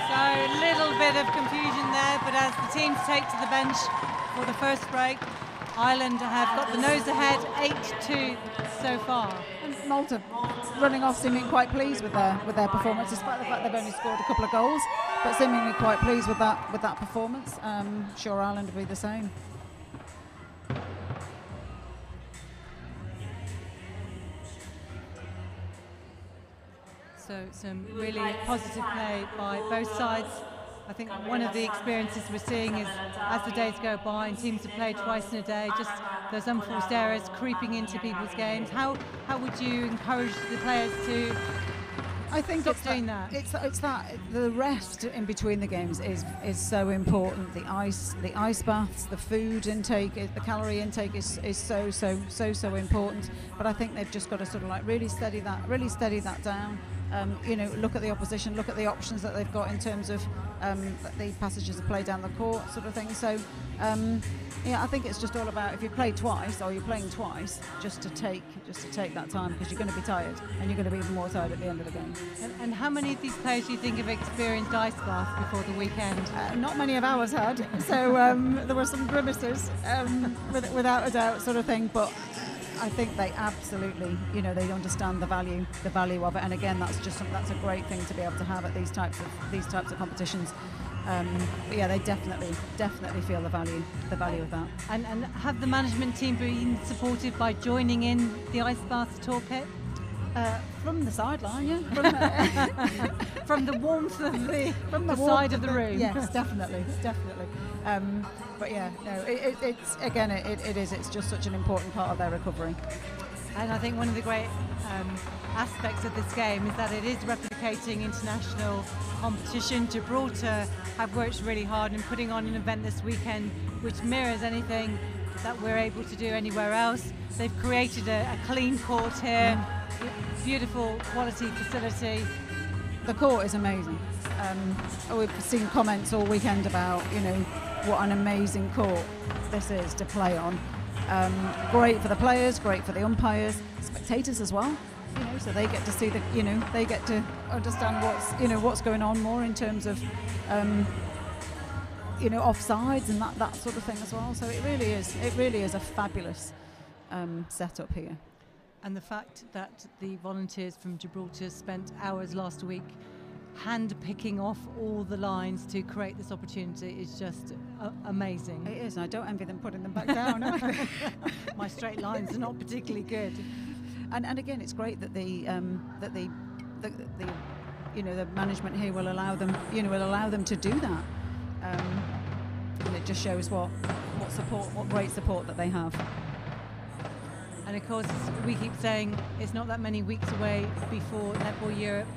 So a little bit of confusion there, but as the teams take to the bench for the first break, Ireland have got the nose ahead, 8-2 so far. And Malta running off seeming quite pleased with their performance, despite the fact they've only scored a couple of goals, but seemingly quite pleased with that performance. Sure, Ireland will be the same. So some really positive play by both sides. I think one of the experiences we're seeing is as the days go by and teams have played twice in a day, just those unforced errors creeping into people's games. How would you encourage the players to stop doing that? It's that the rest in between the games is so important. The ice baths, the food intake, the calorie intake is so important. But I think they've just got to sort of like really steady that down. Look at the opposition, look at the options that they've got in terms of the passages of play down the court, sort of thing. So, I think it's just all about if you play twice or you're playing twice, just to take that time, because you're going to be tired and you're going to be even more tired at the end of the game. And how many of these players do you think have experienced ice bath before the weekend? Not many of ours had, so there were some grimaces, without a doubt, sort of thing. But I think they absolutely, they understand the value of it, and again, that's a great thing to be able to have at these types of competitions. But they definitely feel the value of that. And have the management team been supportive by joining in the ice bath toolkit? From the sideline, yeah. From the warmth of the side of the room. Yes, definitely. But yeah, no, it's just such an important part of their recovery. And I think one of the great aspects of this game is that it is replicating international competition. Gibraltar have worked really hard in putting on an event this weekend which mirrors anything that we're able to do anywhere else. They've created a clean court here, beautiful quality facility. The court is amazing. We've seen comments all weekend about, what an amazing court this is to play on. Great for the players, great for the umpires, spectators as well. So they get to see they get to understand what's going on more in terms of offsides and that sort of thing as well. So it really is a fabulous setup here. And the fact that the volunteers from Gibraltar spent hours last week hand-picking off all the lines to create this opportunity is just amazing. It is, and I don't envy them putting them back down. My straight lines are not particularly good. And again, it's great that the management here will allow them to do that. And it just shows what great support that they have. And of course, we keep saying it's not that many weeks away before Netball Europe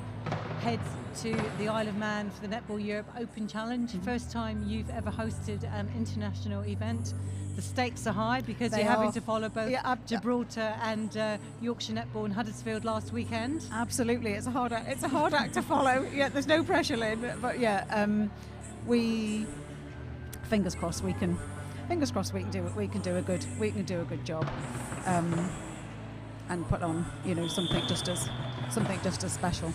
heads to the Isle of Man for the Netball Europe Open Challenge. First time you've ever hosted an international event. The stakes are high because you're having to follow both Gibraltar and Yorkshire Netball and Huddersfield last weekend. Absolutely, it's a hard act to follow. Yeah, there's no pressure, Lynn. But we fingers crossed we can do a good job, and put on something just as special.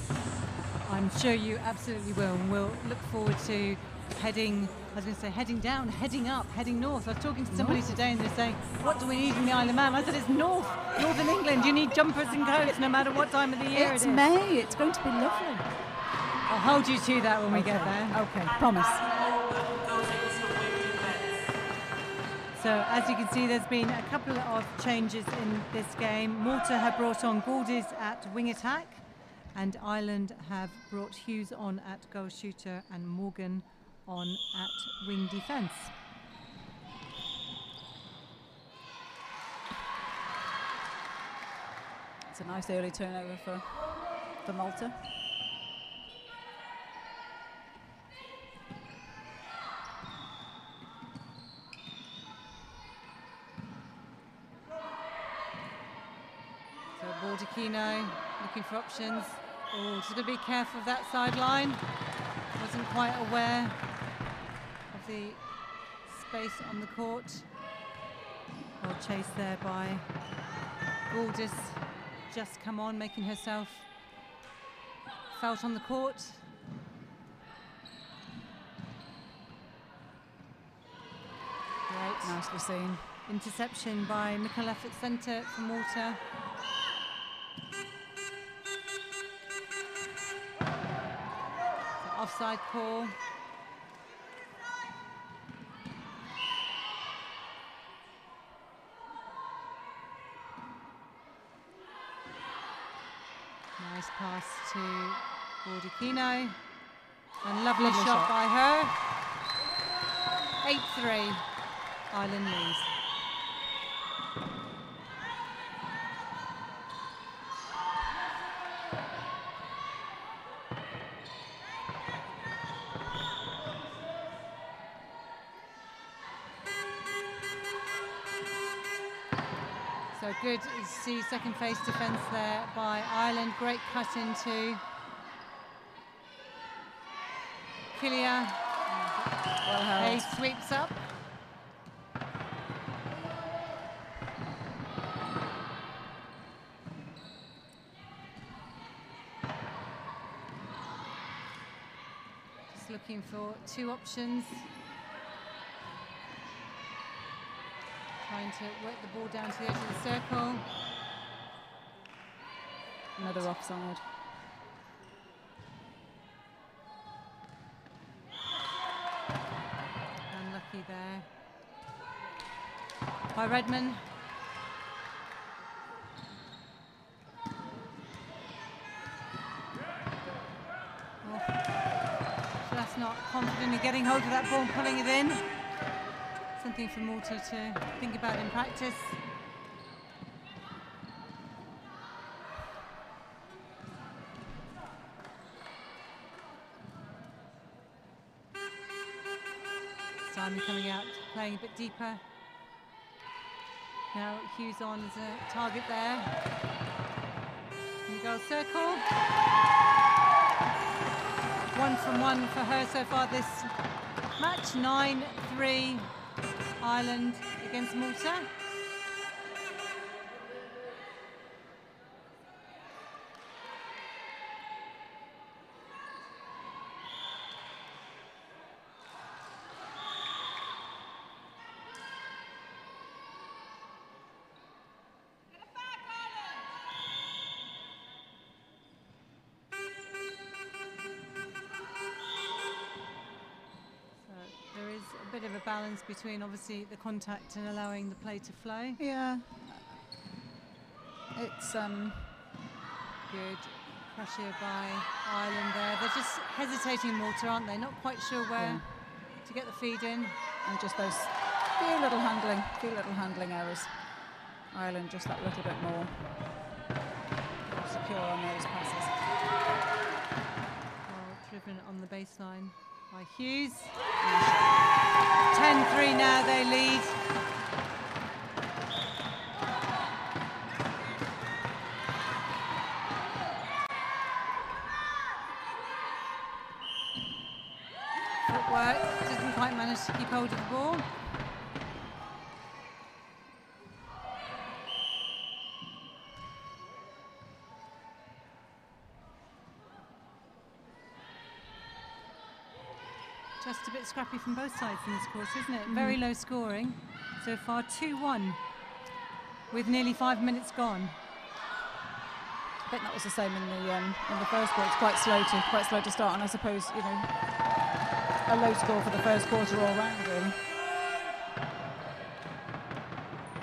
I'm sure you absolutely will, and we'll look forward to heading down, heading up, heading north. I was talking to somebody today and they're saying, what do we need in the Isle of Man? I said, it's northern England. You need jumpers and coats no matter what time of the year it is. It's May. It's going to be lovely. I'll hold you to that when we get there. Okay, promise. So as you can see, there's been a couple of changes in this game. Malta have brought on Gouldies at wing attack, and Ireland have brought Hughes on at goal shooter and Morgan on at wing defence. It's a nice early turnover for Malta. So Baldacchino looking for options. Oh, just going to be careful of that sideline. Wasn't quite aware of the space on the court. Well chased there by Galdis, just come on, making herself felt on the court. Great. Nicely seen. Interception by Mikkel left at centre for Malta. So offside call. Nice pass to Bordicchino. And lovely shot by her. 8-3. Ireland leads. So good to see second phase defence there by Ireland. Great cut into Kilia. Well held. He sweeps up. Just looking for two options. Trying to work the ball down to the edge of the circle. Another offside. Unlucky there by Redman. Oh. Just not confident in getting hold of that ball and pulling it in. Something for Malta to think about in practice. Simon coming out, playing a bit deeper. Now Hughes on as a target there. In the goal circle. 1 from 1 for her so far this match. 9-3. Ireland against Malta. There is a bit of a balance between obviously the contact and allowing the play to flow. Yeah. It's Good pressure by Ireland there. They're just hesitating in Malta, aren't they? Not quite sure where to get the feed in. and just those few little handling errors. Ireland just that little bit more secure on those passes. Well, driven on the baseline by Hughes. 10-3 now, they lead. Footwork, doesn't quite manage to keep hold of the ball. Just a bit scrappy from both sides in this quarter, isn't it? Very low scoring. So far 2-1 with nearly 5 minutes gone. I think that was the same in the first quarter. It's quite slow to start, and I suppose, you know, a low score for the first quarter all round, really.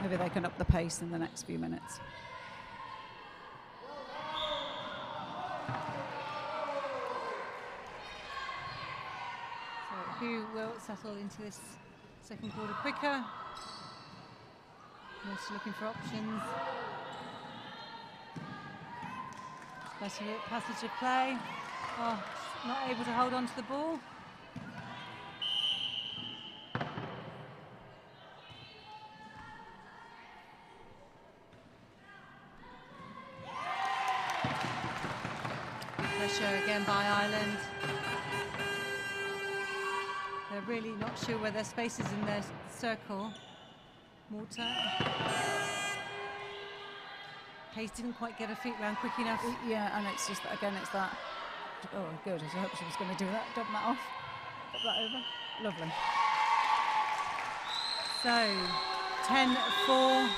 Maybe they can up the pace in the next few minutes. So who will settle into this second quarter quicker? Just looking for options. Better passage of play. Oh, not able to hold on to the ball. Pressure again by Ireland. They're really Clearly not sure where their space is in their circle. Malta. Hayes didn't quite get her feet round quick enough. Yeah, and it's just, again, it's that. Oh, good. I hope she was going to do that. Dump that off. Pop that over. Lovely. So, 10-4.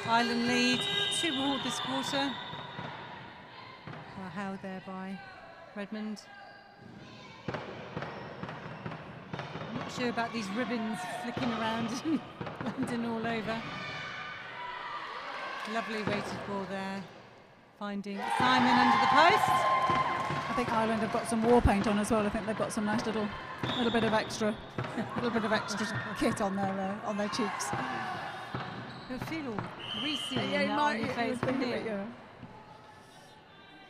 Ireland lead. 2-all this quarter. Well, held there by Redmond. I'm not sure about these ribbons flicking around and landing all over. Lovely weighted ball there. Finding Simon under the post. I think Ireland have got some war paint on as well. I think they've got some nice little bit of extra kit on their cheeks. You'll feel all greasy Yeah, you on might. your face. Think of it, yeah.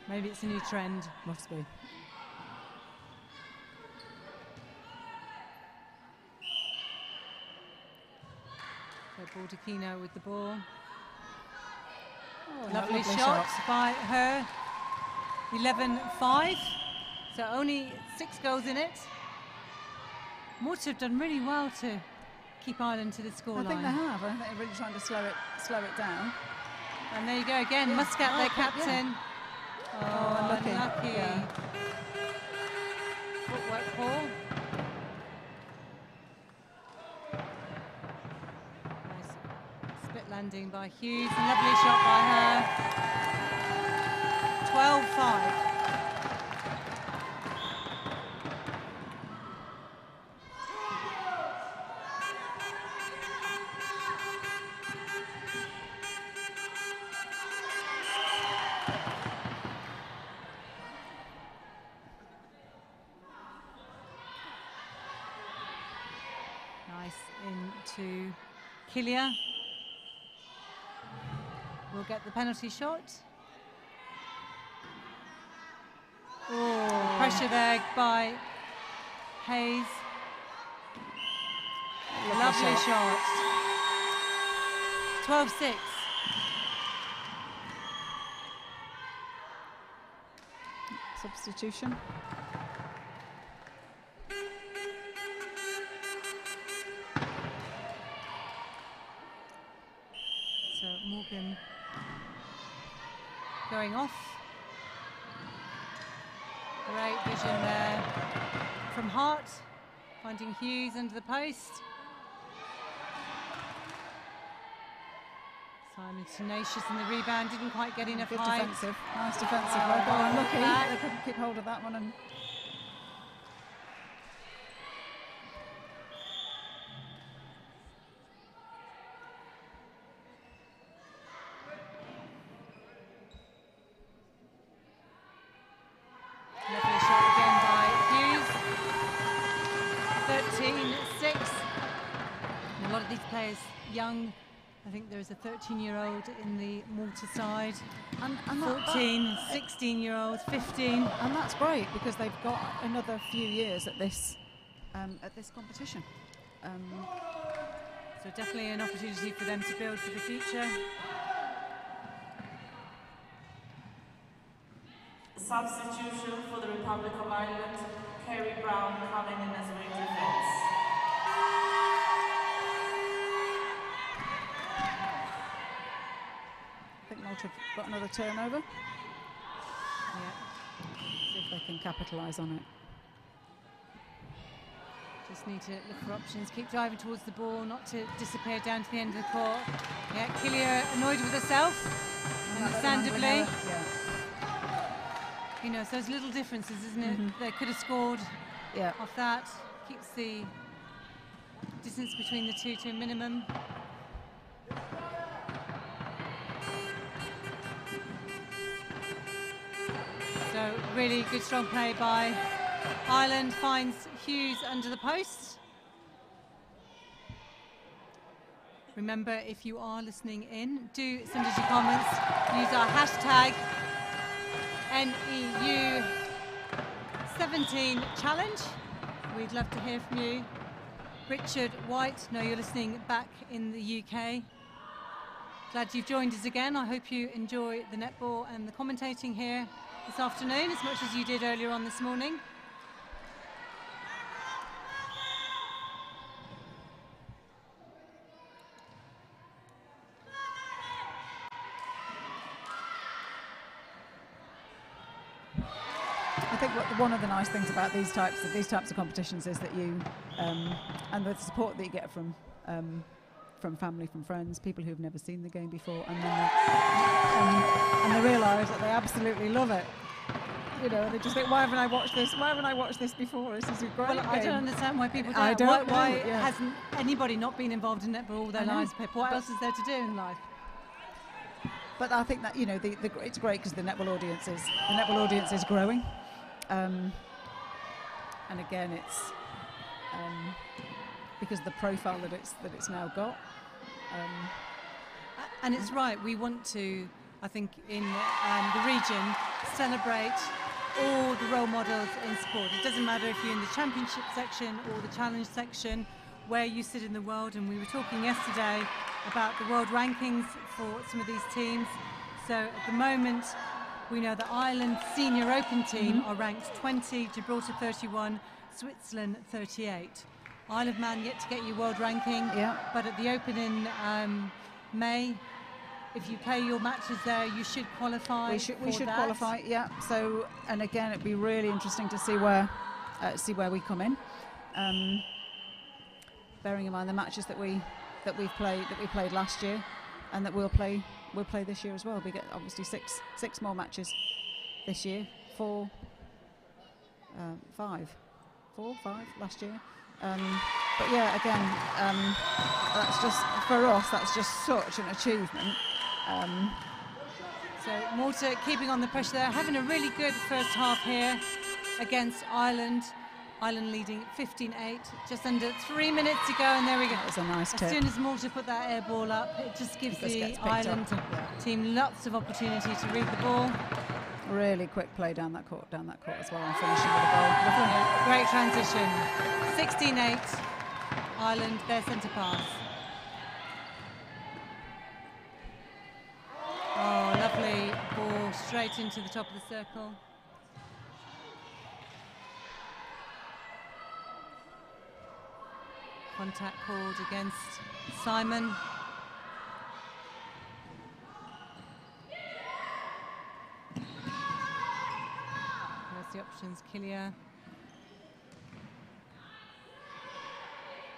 Maybe it's a new trend. Must be. So Baldacchino with the ball. Oh, Lovely shot by her. 11-5. So only 6 goals in it. Malta have done really well to keep Ireland to the scoreline. I think they have. I think they're really trying to slow it down. And there you go again. Muscat, their captain. Yeah. Oh, unlucky. Yeah. Footwork ball. Nice split landing by Hughes. A lovely shot by her. 12-5. Into Killia. Will get the penalty shot. Oh, pressure there by Hayes. Lovely shot. 12-6. Substitution. So Morgan going off. Great vision there from Hart, finding Hughes under the post. Simon tenacious in the rebound, didn't quite get enough Good height. defensive, nice defensive work. Oh, unlucky, they couldn't keep hold of that one. And lovely shot again by Hughes. 13-6. And a lot of these players young. I think there's a 13-year-old in the Malta side, and 14, 16-year-olds, 15. And that's great because they've got another few years at this competition. So definitely an opportunity for them to build for the future. Substitution for the Republic of Ireland, Kerry Brown coming in as wing defense. I think Malta have got another turnover. Yeah. See if they can capitalise on it. Just need to look for options, keep driving towards the ball, not to disappear down to the end of the court. Yeah, Killia annoyed with herself, understandably. Yeah. You know, it's those little differences, isn't it? They could have scored off that. Keeps the distance between the two to a minimum. So really good strong play by Ireland, finds Hughes under the post. Remember, if you are listening in, do send us your comments. Use our hashtag NEU17 challenge. We'd love to hear from you. Richard White, know you're listening back in the UK. Glad you've joined us again. I hope you enjoy the netball and the commentating here this afternoon as much as you did earlier on this morning. one of the nice things about these types of competitions is that you and the support that you get from family, from friends, people who've never seen the game before, and then they realise that they absolutely love it. You know, they just think, why haven't I watched this? Why haven't I watched this before? This is a great game. I don't understand why people don't. I don't know, why yeah. hasn't anybody not been involved in netball all their lives, Pip? What else is there to do in life? But I think that, you know, it's great because the netball audience is growing, and again, it's because of the profile that it's now got. And it's right. We want to, I think, in the region, celebrate all the role models in sport. It doesn't matter if you're in the championship section or the challenge section, where you sit in the world. And we were talking yesterday about the world rankings for some of these teams. So at the moment, we know the Ireland Senior Open team are ranked 20, Gibraltar 31, Switzerland 38. Isle of Man yet to get your world ranking, but at the Open in May, if you play your matches there, you should qualify. We should qualify, yeah. So, and again, it'd be really interesting to see where we come in. Bearing in mind the matches that we played last year, and that we'll play this year as well. We get obviously six more matches this year. Five last year. But yeah, again, that's just for us. That's just such an achievement. So Malta keeping on the pressure there, having a really good first half here against Ireland. Ireland leading 15-8, just under 3 minutes to go, and there we go. That was a nice tip. As soon as Malta put that air ball up, it just gives the Ireland team lots of opportunity to read the ball. Really quick play down that court as well, and finishing with a goal. Great transition. 16-8, Ireland, their centre pass. Oh, lovely ball straight into the top of the circle. Contact called against Simon. There's the options, Killia.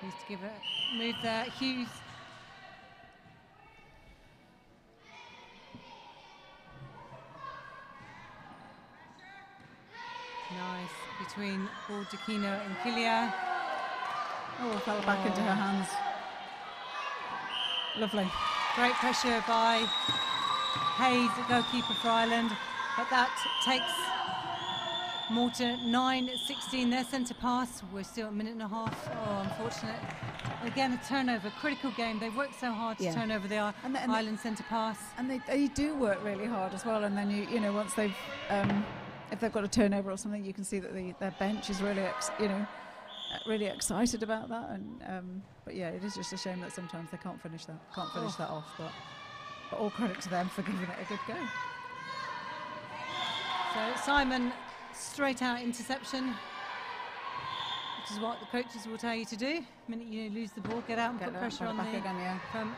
Needs to give a move there, Hughes. Nice, between Baldacchino and Killia. Oh, fell back into her hands. Lovely. Great pressure by Hayes, the goalkeeper for Ireland. But that takes Malta 9-16, their centre pass. We're still a minute and a half. Oh, unfortunate. Again, a turnover, critical game. They've worked so hard to turn over the Ireland centre pass. And they do work really hard as well. And then, you know, once they've, if they've got a turnover or something, you can see that their bench is really, really excited about that. And but yeah, it is just a shame that sometimes they can't finish that off. But all credit to them for giving it a good go. So Simon, straight out interception, which is what the coaches will tell you to do. The minute you lose the ball, get out and put pressure on back again, from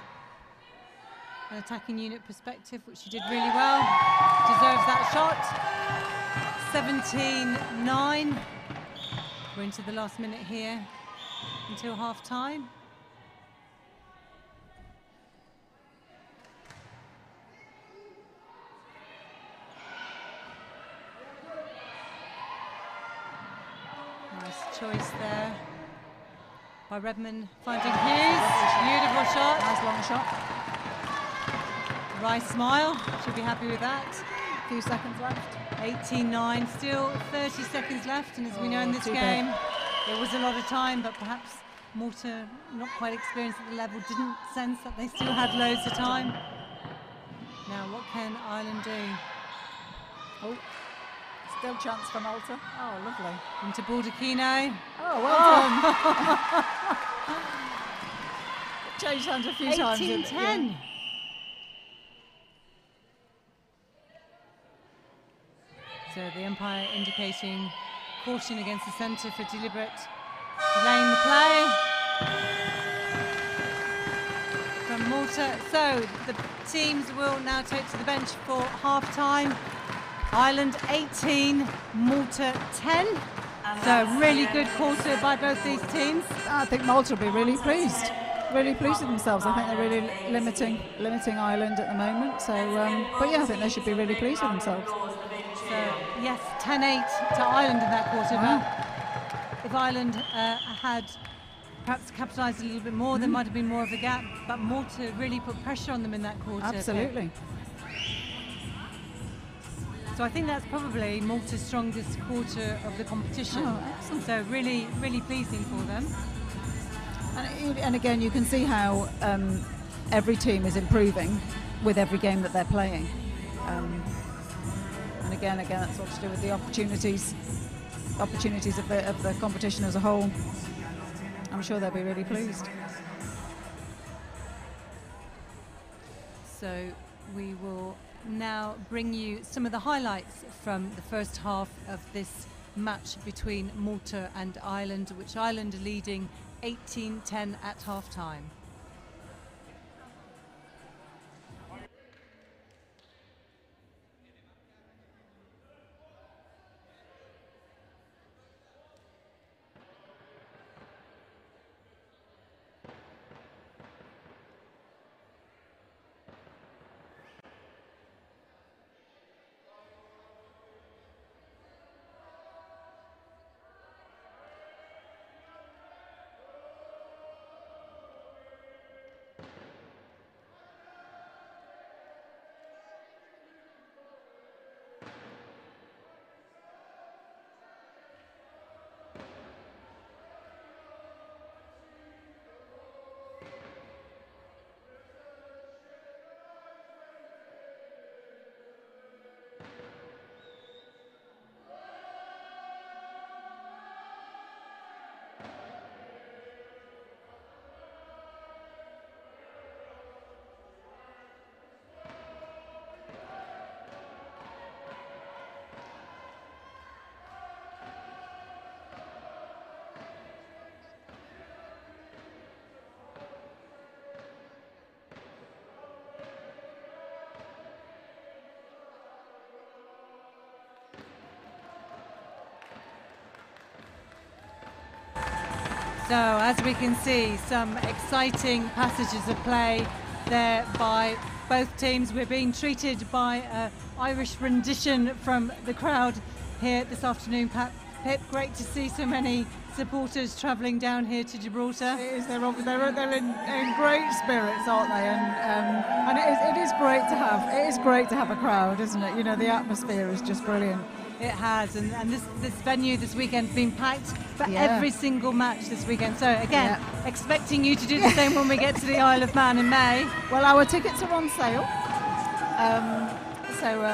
an attacking unit perspective, which she did really well. Deserves that shot. 17-9. We're into the last minute here until half time. Nice choice there by Redmond, finding Hughes. Beautiful shot. Nice long shot. Rice smile. She'll be happy with that. A few seconds left. 18-9, still 30 seconds left, and as we know in this game, it was a lot of time, but perhaps Malta, not quite experienced at the level, didn't sense that they still had loads of time. Now, what can Ireland do? Oh, still chance for Malta. Oh, lovely. Into Baldacchino. Oh, well done. Changed hands a few times. 18-10. So the umpire indicating caution against the centre for deliberate delaying the play from Malta. So the teams will now take to the bench for half-time. Ireland 18, Malta 10. So really good quarter by both these teams. I think Malta will be really pleased with themselves. I think they're really limiting Ireland at the moment. So, but yeah, I think they should be really pleased with themselves. So yes, 10-8 to Ireland in that quarter. Wow. But if Ireland had perhaps capitalised a little bit more, there might have been more of a gap. But Malta really put pressure on them in that quarter. Absolutely. So I think that's probably Malta's strongest quarter of the competition. Oh, excellent. So really, really pleasing for them. And again, you can see how every team is improving with every game that they're playing. And again, that's all to do with the opportunities of the competition as a whole. I'm sure they'll be really pleased. So we will now bring you some of the highlights from the first half of this match between Malta and Ireland, which Ireland are leading 18-10 at half-time. So as we can see, some exciting passages of play there by both teams. We're being treated by an Irish rendition from the crowd here this afternoon. Pip, great to see so many supporters travelling down here to Gibraltar. It is. They're in great spirits, aren't they? And it is great to have. It is great to have a crowd, isn't it? You know, the atmosphere is just brilliant. It has, and this venue this weekend's been packed for every single match this weekend. So again, expecting you to do the same when we get to the Isle of Man in May. Well, our tickets are on sale. So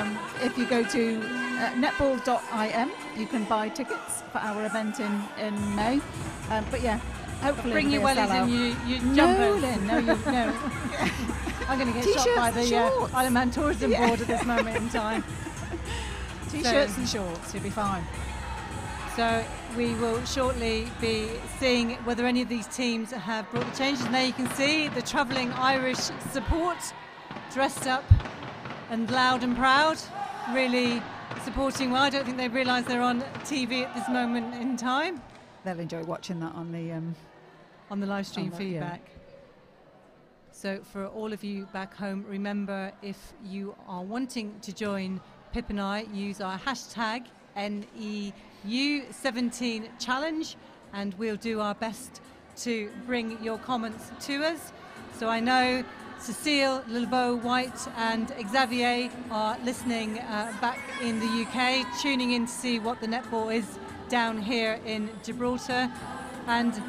if you go to netball.im, you can buy tickets for our event in May. But yeah, hopefully bring your wellies and you jumpers. No, Lynn, no. I'm going to get shot by the Isle of Man Tourism Board at this moment in time. T-shirts and shorts, you'll be fine. So we will shortly be seeing whether any of these teams have brought the changes. And there you can see the travelling Irish support, dressed up and loud and proud, really supporting well. I don't think they realise they're on TV at this moment in time. They'll enjoy watching that on the live stream feedback. So for all of you back home, remember, if you are wanting to join Pip and I, use our hashtag NEU17 challenge, and we'll do our best to bring your comments to us. So I know Cecile, Lilbo White and Xavier are listening back in the UK, tuning in to see what the netball is down here in Gibraltar. And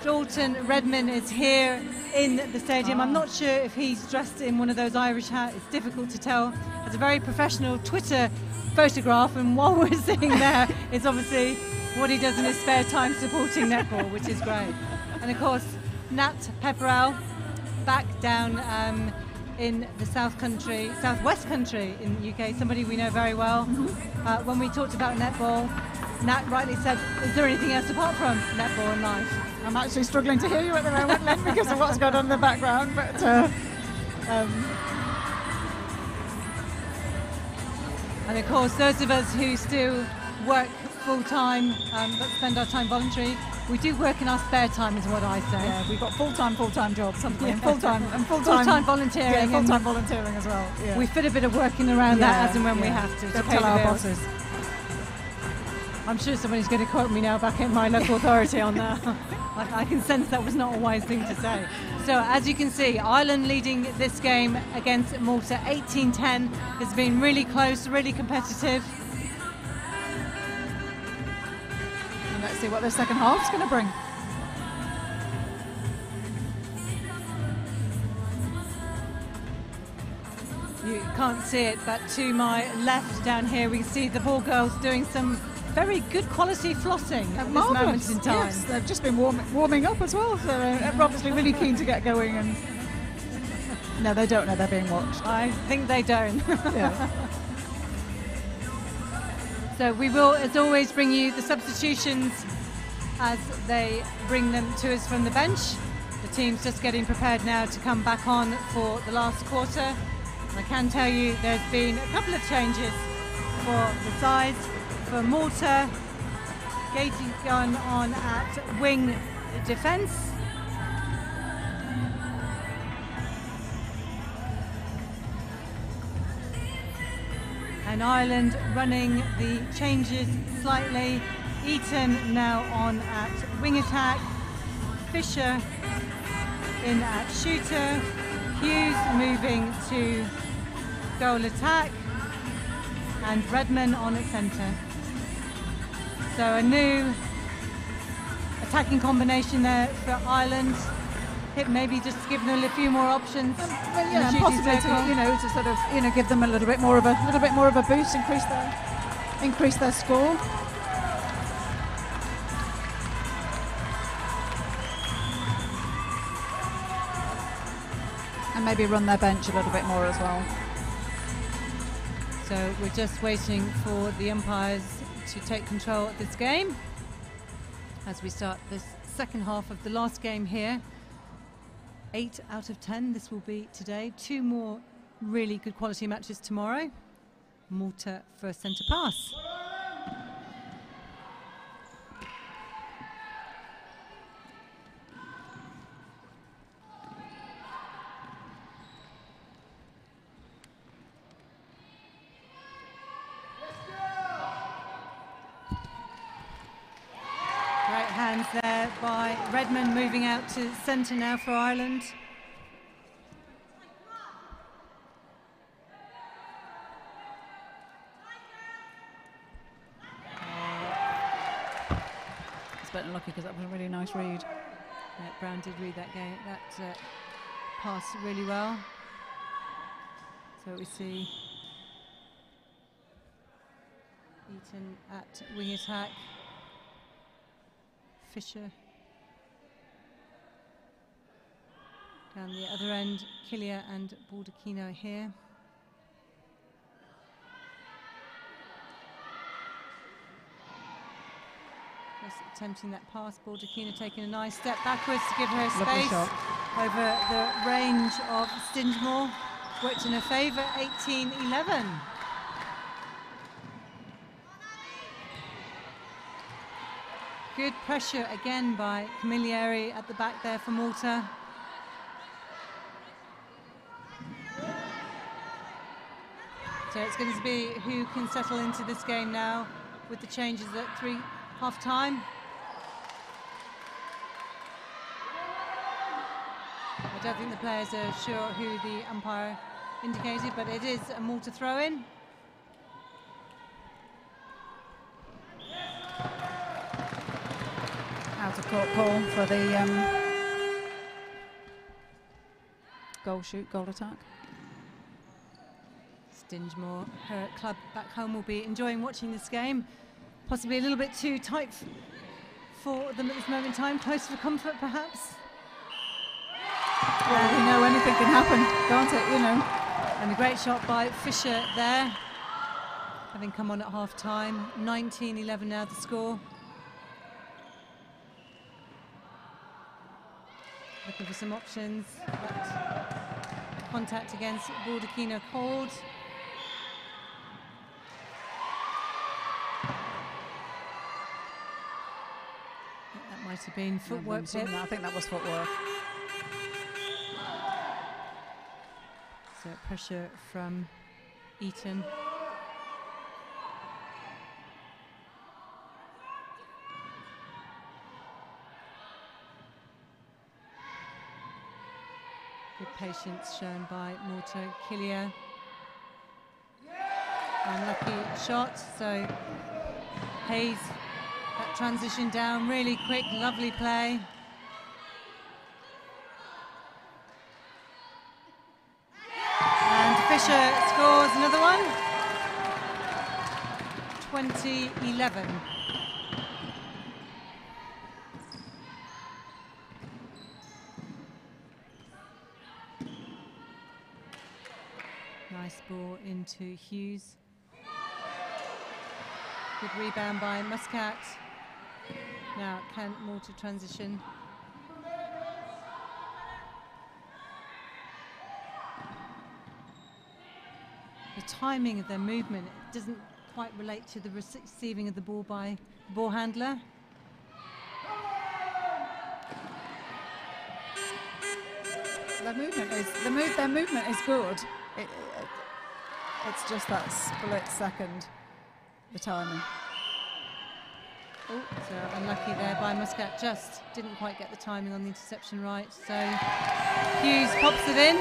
Dalton Redman is here in the stadium. I'm not sure if he's dressed in one of those Irish hats. It's difficult to tell. It's a very professional Twitter photograph, and what we're seeing there is obviously what he does in his spare time supporting netball, which is great. And of course, Nat Pepperell back down in the southwest country in the UK, somebody we know very well. When we talked about netball, Nat rightly said, is there anything else apart from netball in life? I'm actually struggling to hear you at the moment, Lynn, because of what's going on in the background. But And of course, those of us who still work full-time but spend our time voluntary, we do work in our spare time is what I say. Yeah, we've got full-time jobs, haven't we? Yeah. And full-time Full-time volunteering. Yeah, full-time volunteering as well. Yeah. We fit a bit of working around that as and when we have to Don't pay tell the our bills. bosses. I'm sure somebody's going to quote me now back in my local authority on that. I can sense that was not a wise thing to say. So as you can see, Ireland leading this game against Malta 18-10. It's been really close, really competitive. And let's see what the second half's going to bring. You can't see it, but to my left down here, we can see the ball girls doing some very good quality flossing at this moment in time. Yes, they've just been warming up as well, so they're obviously really keen to get going. And no, they don't know they're being watched. I think they don't. Yeah. So we will, as always, bring you the substitutions as they bring them to us from the bench. The team's just getting prepared now to come back on for the last quarter. I can tell you there's been a couple of changes for the sides. For Malta, Gating gone on at wing defence. And Ireland running the changes slightly. Eaton now on at wing attack. Fisher in at shooter. Hughes moving to goal attack. And Redman on at centre. So a new attacking combination there for Ireland. Maybe just to give them a few more options. Yeah, and possibly to sort of give them a little bit more of a boost, increase their score. And maybe run their bench a little bit more as well. So we're just waiting for the umpires to take control of this game as we start this second half of the last game here. 8 out of 10 this will be today. 2 more really good quality matches tomorrow. Malta for centre pass. Hands there by Redman, moving out to centre now for Ireland. It's better lucky because that was a really nice read. Yeah, Brown did read that game, that pass really well. So we see Eaton at wing attack. Fisher down the other end, Killia and Baldacchino here. Just attempting that pass, Baldacchino taking a nice step backwards to give her space over the range of Stingemore. Worked in her favour, 18-11. Good pressure again by Camilleri at the back there for Malta. So it's going to be who can settle into this game now with the changes at half-time. I don't think the players are sure who the umpire indicated, but it is a Malta throw-in. Out of court call for the goal attack. Stingemore, her club back home, will be enjoying watching this game. Possibly a little bit too tight for them at this moment in time, close for comfort perhaps. Well, anything can happen, can't it, And a great shot by Fisher there, having come on at half-time. 19-11 now the score. Looking for some options, but contact against Baldacchino called. That might have been footwork. I think that was footwork. So pressure from Eton. Good patience shown by Malta. Kilia. Unlucky shot, so Hayes, that transition down really quick, lovely play. And Fisher scores another one. 20-11. Nice ball into Hughes. Good rebound by Muscat. Now can Malta transition. The timing of their movement doesn't quite relate to the receiving of the ball by the ball handler. Their movement is good. It's just that split second, the timing. Oh, so unlucky there by Muscat, just didn't quite get the timing on the interception right. So Hughes pops it in.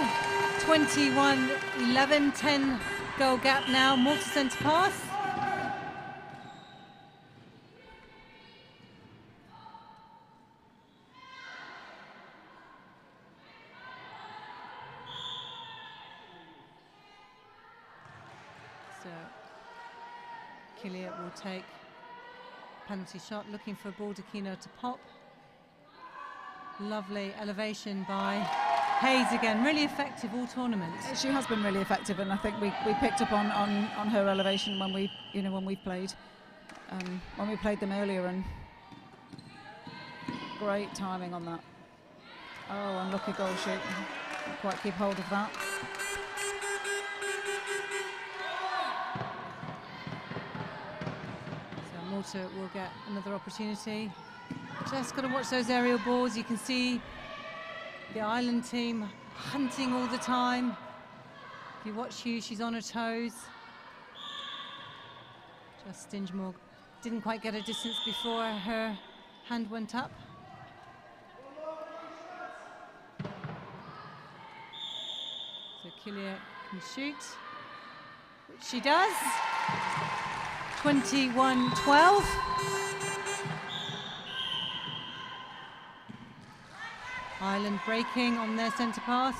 21-11, 10 goal gap now. Malta centre pass. So Kilia will take penalty shot, looking for Baldacchino to pop. Lovely elevation by Hayes again, really effective all tournament. She has been really effective, and I think we picked up on her elevation when we've played them earlier, and great timing on that. Oh, unlucky goal shoot. Can't quite keep hold of that. Malta will get another opportunity. Just got to watch those aerial balls. You can see the Ireland team hunting all the time. If you watch Hughes, she's on her toes. Just Stingemore didn't quite get a distance before her hand went up. So Kilia can shoot, which she does. 21-12. Ireland breaking on their centre pass.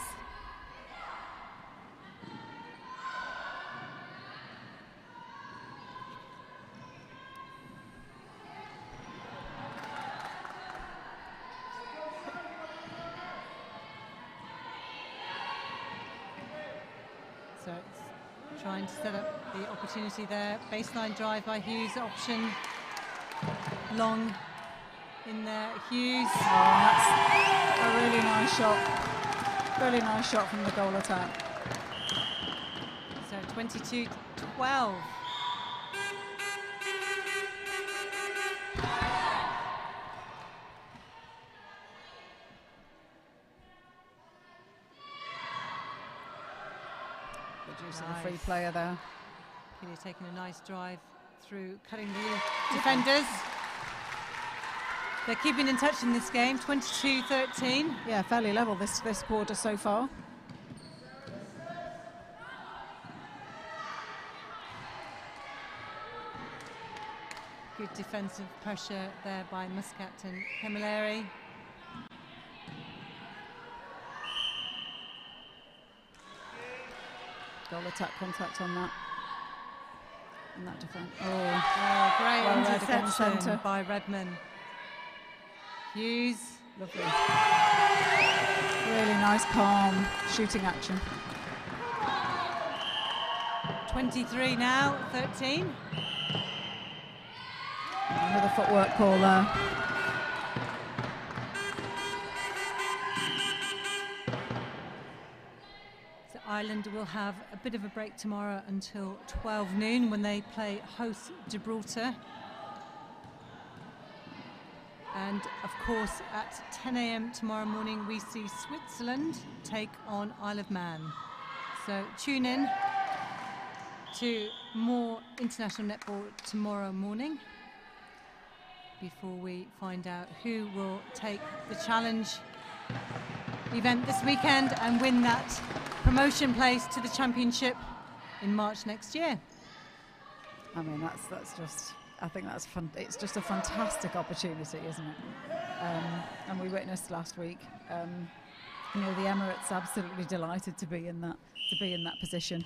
So it's trying to set up the opportunity there. Baseline drive by Hughes, option long in there. Hughes. Oh, that's a really nice shot. Really nice shot from the goal attack. So 22-12. Producing a free player there. Kilia taking a nice drive through, cutting the defenders. They're keeping in touch in this game, 22-13. Yeah, fairly level this quarter so far. Good defensive pressure there by Muscat and Camilleri. Goal attack contact on that. And that defense. Oh, great well interception by Redman. Hughes. Lovely. Really nice, calm shooting action. 23 now, 13. Another footwork call there. So Ireland will have a bit of a break tomorrow until 12 noon when they play host Gibraltar. And of course, at 10 a.m. tomorrow morning, we see Switzerland take on Isle of Man. So tune in to more international netball tomorrow morning before we find out who will take the challenge event this weekend and win that promotion place to the championship in March next year. I mean, that's just, I think that's fun. It's just a fantastic opportunity, isn't it? And we witnessed last week, you know, the Emirates absolutely delighted to be in that position,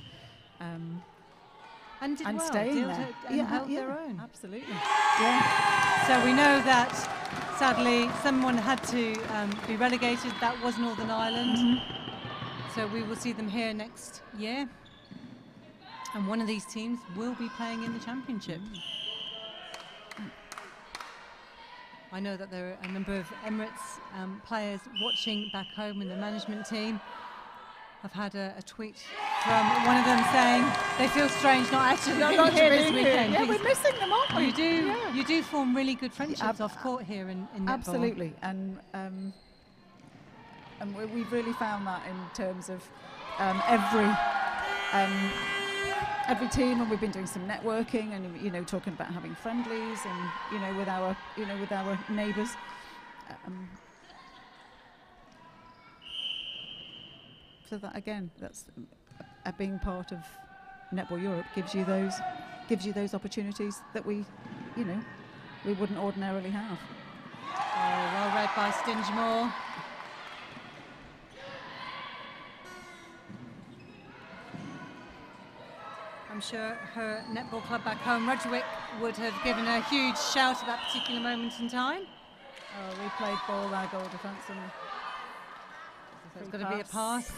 and did and well, staying there. held their own. Absolutely. Yeah. So we know that sadly someone had to be relegated. That was Northern Ireland. So we will see them here next year. And one of these teams will be playing in the championship. I know that there are a number of Emirates players watching back home in the management team. I've had a tweet from one of them saying they feel strange not actually being here this weekend. Yeah, we're missing them, aren't we? You do form really good friendships off court here in netball. Absolutely, and we've really found that in terms of every team, and we've been doing some networking and, you know, talking about having friendlies and, you know, with our neighbours. So that again, that's being part of Netball Europe gives you those opportunities that we wouldn't ordinarily have. Oh, well read by Stingemore. I'm sure her netball club back home, Rudgewick, would have given a huge shout at that particular moment in time. Oh, we played ball, our goal defence, and so it's got to be a pass.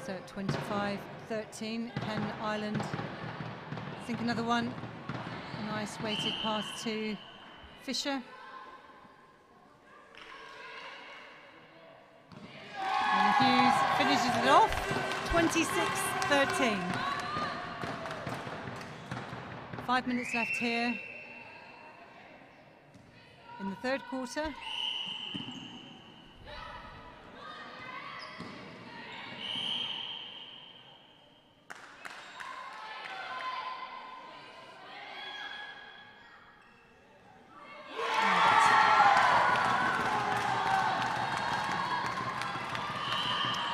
So 25-13, Penn Island. I think another one. Nice weighted pass to Fisher. And Hughes finishes it off, 26-13. 5 minutes left here in the third quarter.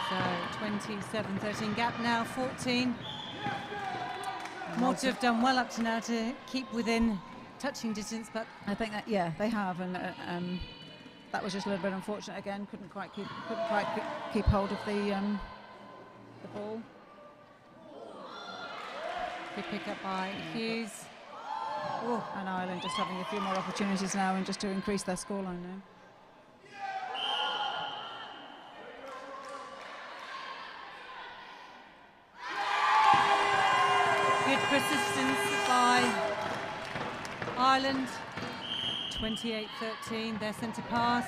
So 27-13 gap now, 14. Malta have done well up to now to keep within touching distance, but I think that, yeah, they have, and that was just a little bit unfortunate again. Couldn't quite keep hold of the ball. Good pick up by Hughes. Oh, and Ireland just having a few more opportunities now, and just to increase their scoreline now. Good persistence by Ireland. 28-13, their centre pass.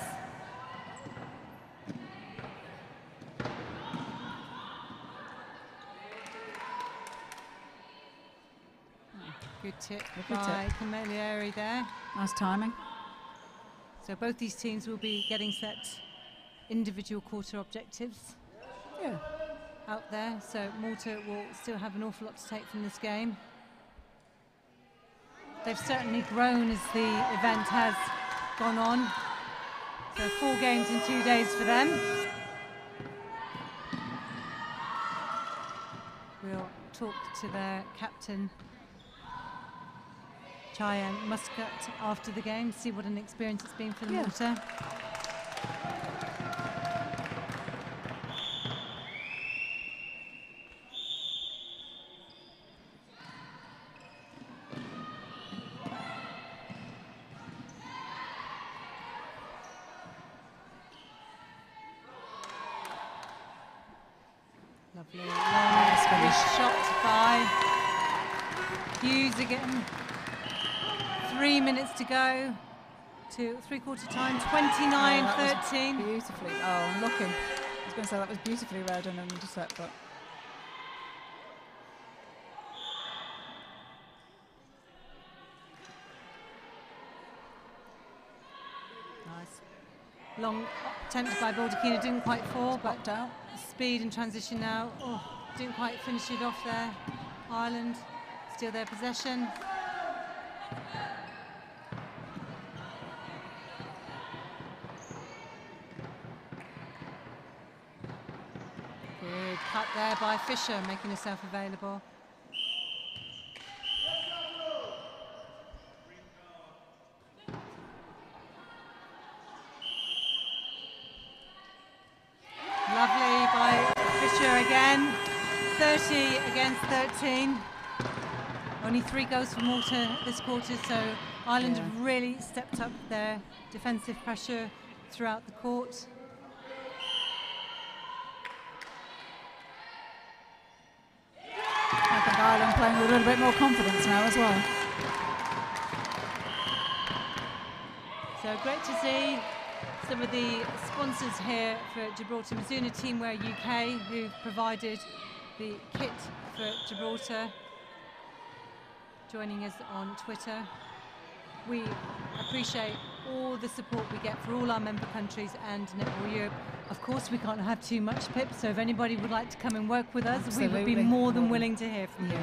Good tip by Camilleri there. Nice timing. So both these teams will be getting set individual quarter objectives. Yeah. Out there, so Malta will still have an awful lot to take from this game. They've certainly grown as the event has gone on. So 4 games in 2 days for them. We'll talk to their captain, Cheyenne Muscat, after the game, see what an experience it's been for Malta. Lovely, long shot by Hughes again. 3 minutes to go to three-quarter time, 29-13. Beautifully. Oh, I'm looking. I was going to say that was beautifully read and an intercept, but. Long attempt by Baldacchino, didn't quite fall, but out. Speed and transition now. Oh, didn't quite finish it off there. Ireland still their possession. Good cut there by Fisher, making herself available. Lovely by Fisher again. 30 against 13. Only 3 goals for Malta this quarter, so Ireland have really stepped up their defensive pressure throughout the court. I think Ireland playing with a little bit more confidence now as well. So great to see some of the sponsors here for Gibraltar, Mizuno Teamwear UK, who've provided the kit for Gibraltar, joining us on Twitter. We appreciate all the support we get for all our member countries and Netball Europe. Of course, we can't have too much, Pip, so if anybody would like to come and work with us, we would be more than willing to hear from you.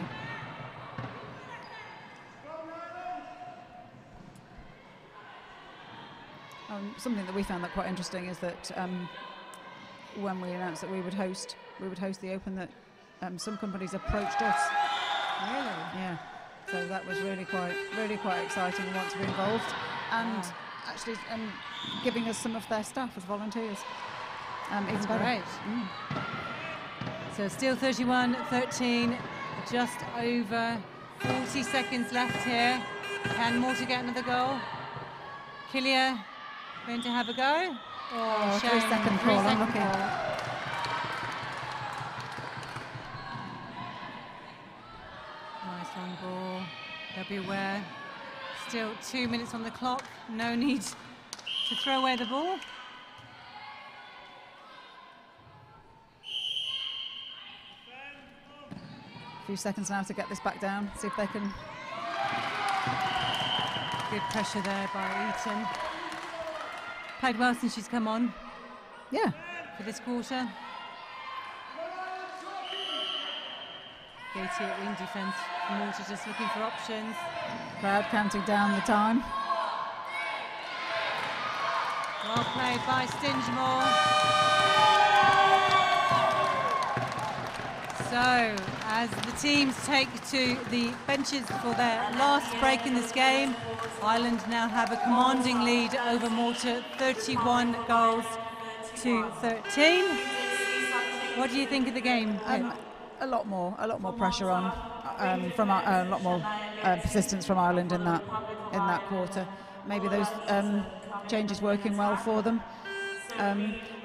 Something that we found that quite interesting is that when we announced that we would host the Open, that some companies approached us. Really? Yeah. So that was really quite exciting and want to be involved, and actually giving us some of their staff as volunteers. It's great. So still 31-13, just over 40 seconds left here. Can Malta get another goal? Kilia going to have a go? Oh, 3-second call, unlucky. Nice long ball. They'll be aware. Still 2 minutes on the clock. No need to throw away the ball. A few seconds now to get this back down, see if they can. Good pressure there by Eaton. Played well since she's come on. Yeah. For this quarter. Gaty at wing defence. Malta just looking for options. Crowd counting down the time. Well played by Stingemore. So, as the teams take to the benches for their last break in this game, Ireland now have a commanding lead over Malta, 31 goals to 13. What do you think of the game? A lot more pressure on, from a lot more persistence from Ireland in that quarter. Maybe those changes working well for them.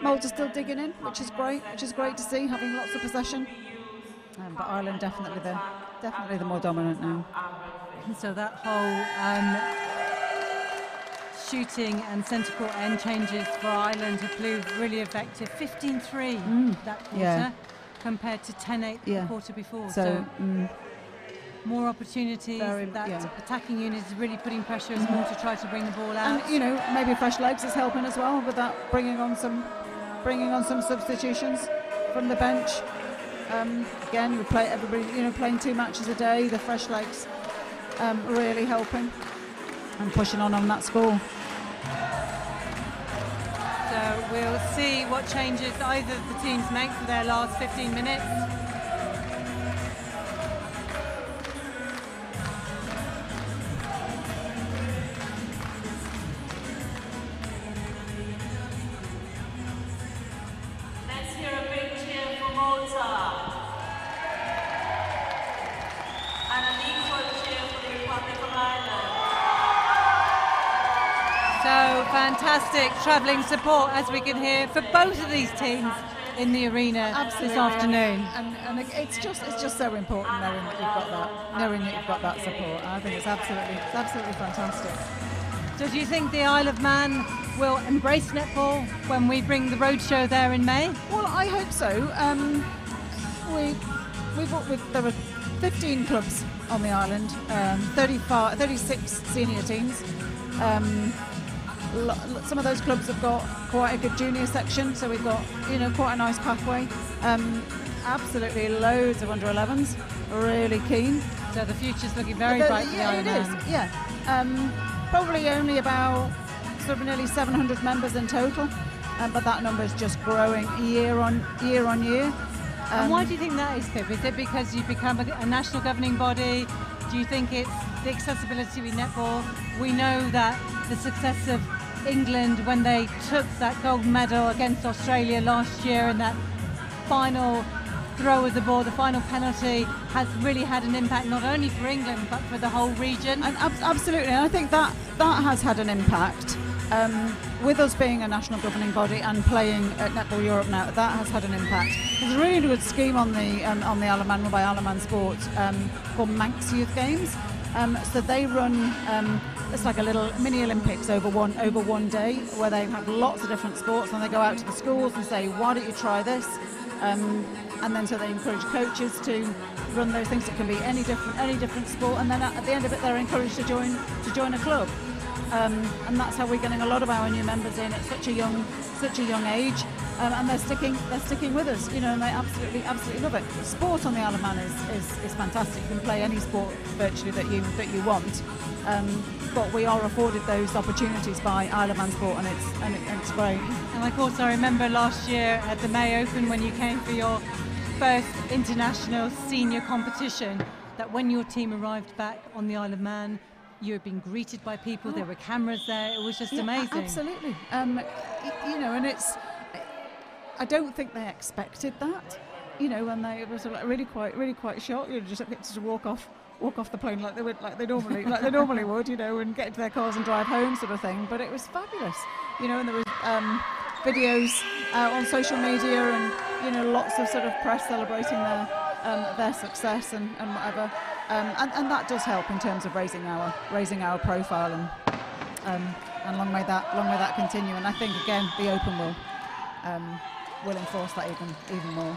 Malta still digging in, which is great to see, having lots of possession. But Ireland definitely the more dominant now. So that whole shooting and centre court end changes for Ireland have proved really effective. 15-3 that quarter compared to 10-8 the quarter before. So more opportunities. Attacking unit is really putting pressure as Malta try to bring the ball out. And maybe fresh legs is helping as well with that, bringing on some substitutions from the bench. Again, we play everybody, playing 2 matches a day. The fresh legs really helping and pushing on that score. So we'll see what changes either of the teams make for their last 15 minutes. Let's hear a big cheer for Malta. And an equal cheer for the Republic of Ireland. So fantastic travelling support, as we can hear, for both of these teams in the arena this afternoon. And it's just so important knowing that you've got that support. I think it's absolutely fantastic. So do you think the Isle of Man will embrace netball when we bring the roadshow there in May? Well, I hope so. There are 15 clubs on the island, 36 senior teams. some of those clubs have got quite a good junior section, so we've got, you know, quite a nice pathway. Absolutely loads of under 11s, really keen. So the future's looking very bright for the Isle of Man. Yeah. Probably only about sort of nearly 700 members in total, but that number is just growing year on year. And why do you think that is, Pip? Is it because you've become a national governing body? Do you think it's the accessibility with netball? We know that the success of England when they took that gold medal against Australia last year, and that final throw of the ball, the final penalty, has really had an impact not only for England but for the whole region. And absolutely, and I think that has had an impact. With us being a national governing body and playing at Netball Europe now, that has had an impact. There's a really good scheme on the Isle of Man, run by Isle of Man Sports, called Manx Youth Games. So they run, it's like a little mini Olympics over one day, where they have lots of different sports, and they go out to the schools and say, why don't you try this? And then so they encourage coaches to run those things. It can be any different sport, and then at the end of it, they're encouraged to join a club. And that's how we're getting a lot of our new members in at such a young age, and they're sticking with us, you know, and they absolutely love it. Sport on the Isle of Man is fantastic. You can play any sport virtually that you want, but we are afforded those opportunities by Isle of Man Sport, and it's great. And of course, I remember last year at the May Open when you came for your first international senior competition, that when your team arrived back on the Isle of Man, you had been greeted by people. There were cameras there. It was just amazing. Absolutely. You know, and I don't think they expected that. You know, and they was really quite shocked. You know, just get to walk off the plane like they normally would. You know, and get into their cars and drive home, sort of thing. But it was fabulous. You know, and there was videos on social media, and you know, lots of sort of press celebrating their success and whatever. And that does help in terms of raising our profile, and long may that continue. And I think again the Open will enforce that even more.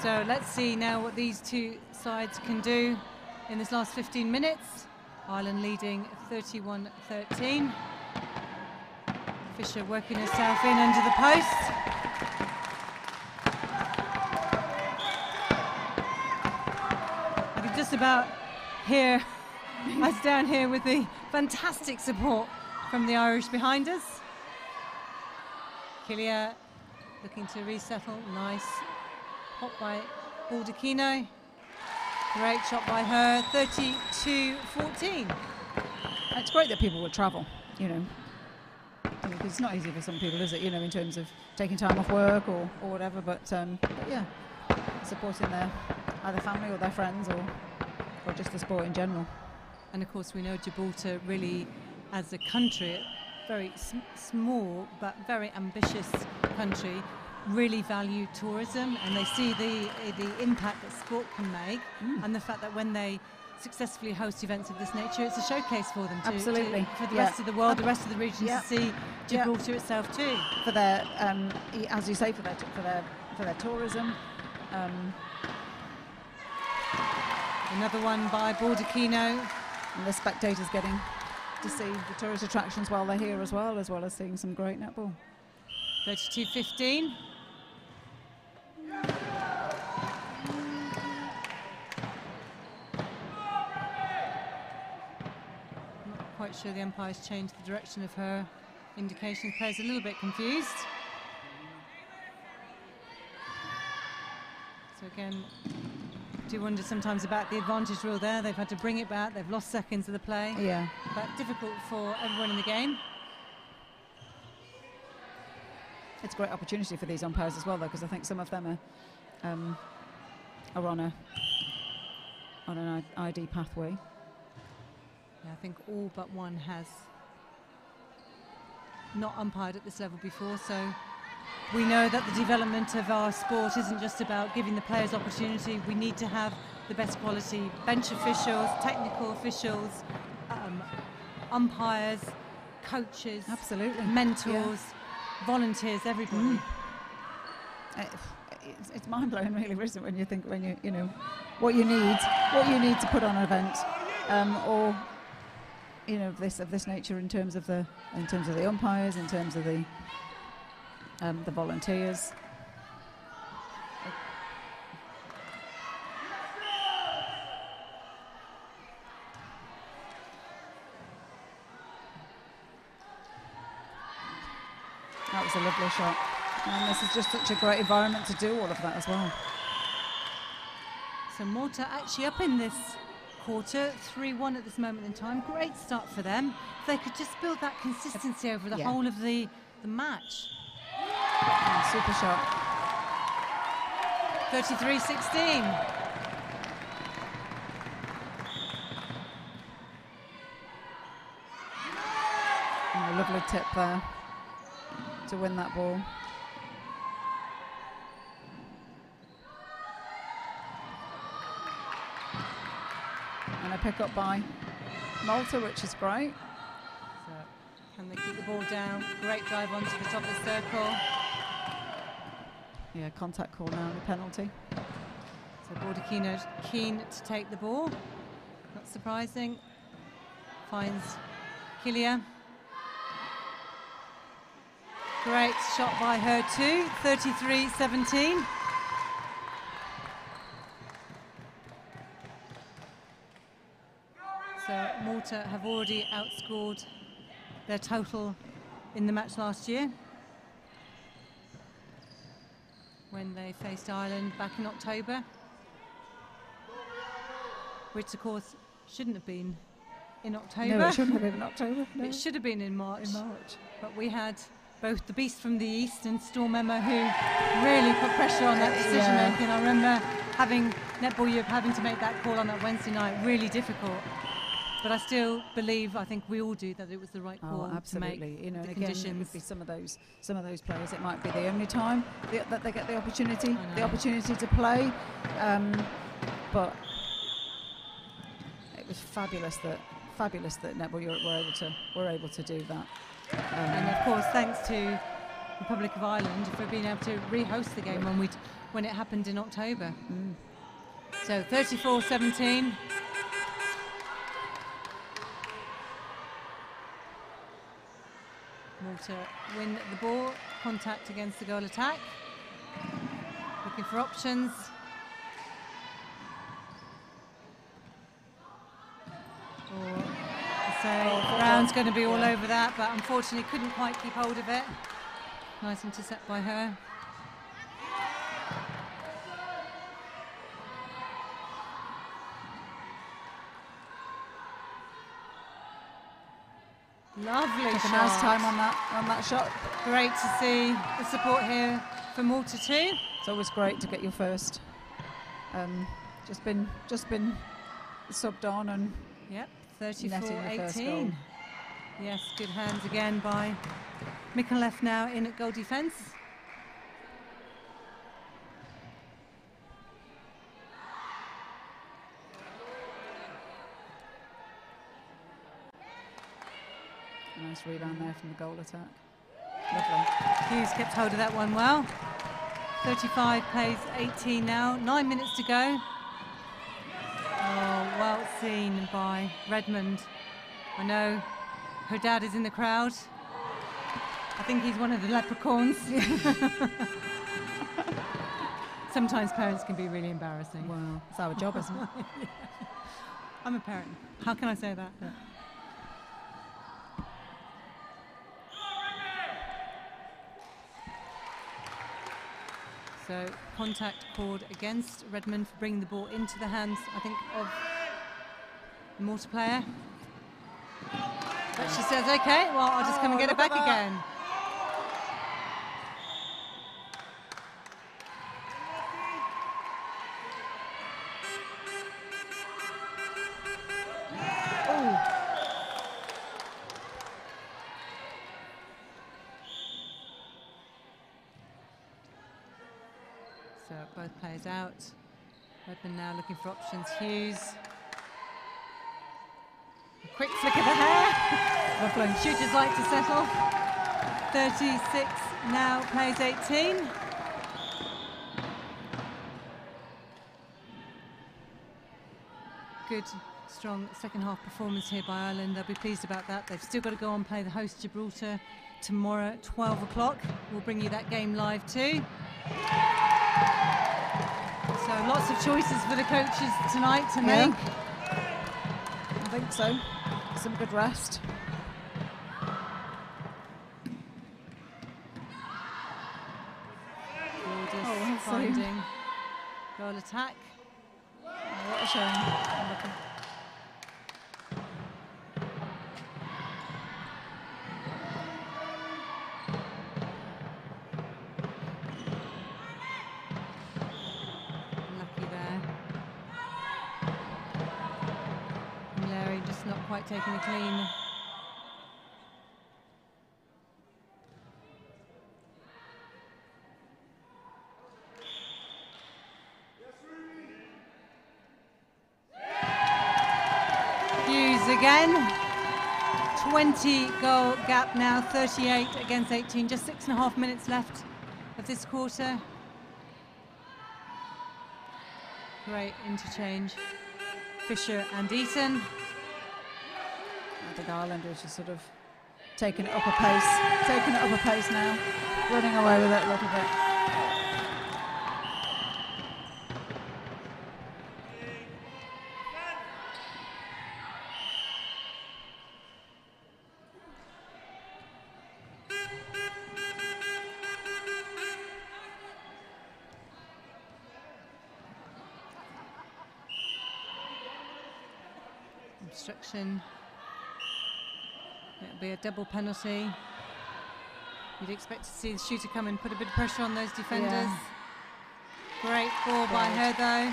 So let's see now what these two sides can do in this last 15 minutes. Ireland leading 31-13. Fisher working herself in under the post. Just about here, us down here with the fantastic support from the Irish behind us. Kilia looking to resettle. Nice hot by Baldacchino. Great shot by her. 32-14. It's great that people will travel, you know. Because it's not easy for some people, is it? You know, in terms of taking time off work or whatever. But yeah, supporting their either family or their friends or just the sport in general. And of course we know Gibraltar really, as a country, very small but very ambitious country, really value tourism, and they see the impact that sport can make, and the fact that when they successfully host events of this nature, it's a showcase for them for the rest of the world, the rest of the region, to see Gibraltar itself too. For their, as you say, for their tourism. Another one by Baldacchino. And the spectators getting to see the tourist attractions while they're here as well as seeing some great netball. 32-15. Not quite sure the umpire's changed the direction of her indications. Players a little bit confused. So again, do wonder sometimes about the advantage rule there. They've had to bring it back. They've lost seconds of the play. Yeah. But difficult for everyone in the game. It's a great opportunity for these umpires as well, though, because I think some of them are on an ID pathway. Yeah, I think all but one has not umpired at this level before, so we know that the development of our sport isn't just about giving the players opportunity. We need to have the best quality bench officials, technical officials, umpires, coaches, absolutely, mentors, volunteers, everybody. It's mind-blowing, really, isn't it, when you think what you need to put on an event, or of this nature in terms of the umpires, in terms of the volunteers. That was a lovely shot. And this is just such a great environment to do all of that as well. So Malta actually up in this quarter, 3-1 at this moment in time. Great start for them. If they could just build that consistency over the whole of the match. Yeah, super shot. 33-16. A lovely tip there to win that ball. And a pick up by Malta, which is great. So can they keep the ball down? Great drive onto the top of the circle. Yeah, contact call now and a penalty. So Bordakino keen to take the ball. Not surprising. Finds Kilia. Great shot by her too. 33-17. So Malta have already outscored their total in the match last year when they faced Ireland back in October, which of course shouldn't have been in October. No, it shouldn't have been in October. No. It should have been in March. In March. But we had both the beast from the east and Storm Emma who really put pressure on that decision making. I remember having Netball Europe having to make that call on that Wednesday night, really difficult. But I still believe, I think we all do, that it was the right call to make. You know, the and again, conditions. it would be some of those players. It might be the only time that they get the opportunity to play. But it was fabulous that Netball Europe were able to do that. And of course, thanks to Republic of Ireland for being able to re-host the game when it happened in October. So 34-17. Malta win the ball, contact against the goal attack. Looking for options. Brown's going to be all over that, but unfortunately couldn't quite keep hold of it. Nice intercept by her. Lovely Took shot. a nice time on that shot. Great to see the support here for Malta too. It's always great to get your first. Just been subbed on and. Yep. 34-18. Yes, good hands again by Mikolev now in at goal defence. Nice rebound there from the goal attack. Lovely. Hughes kept hold of that one well. 35 plays 18 now. 9 minutes to go. Oh, well seen by Redmond. I know her dad is in the crowd. I think he's one of the leprechauns. Sometimes parents can be really embarrassing. Well, it's our job, isn't it? Yeah. I'm a parent. How can I say that? Yeah. So contact called against Redmond for bringing the ball into the hands, I think, of the Malta player. But she says, okay, well, I'll just come and get it back again. So both players out. Redmond now looking for options. Hughes. A quick flick of the hair. Lovely. Shooters like to settle. 36 now plays 18. Good Strong second half performance here by Ireland. They'll be pleased about that. They've still got to go on and play the host Gibraltar tomorrow at 12 o'clock. We'll bring you that game live too. So lots of choices for the coaches tonight to make. I think so. Some good rest. Finding goal attack. Oh, what a shame. Lucky there. Larry just not quite taking the clean. Again, 20 goal gap now, 38 against 18, just 6.5 minutes left of this quarter. Great interchange, Fisher and Eaton. I think Ireland was just sort of taking it up a pace now, running away with it a little bit. Obstruction. It'll be a double penalty. You'd expect to see the shooter come and put a bit of pressure on those defenders. Yeah. Great ball by her though.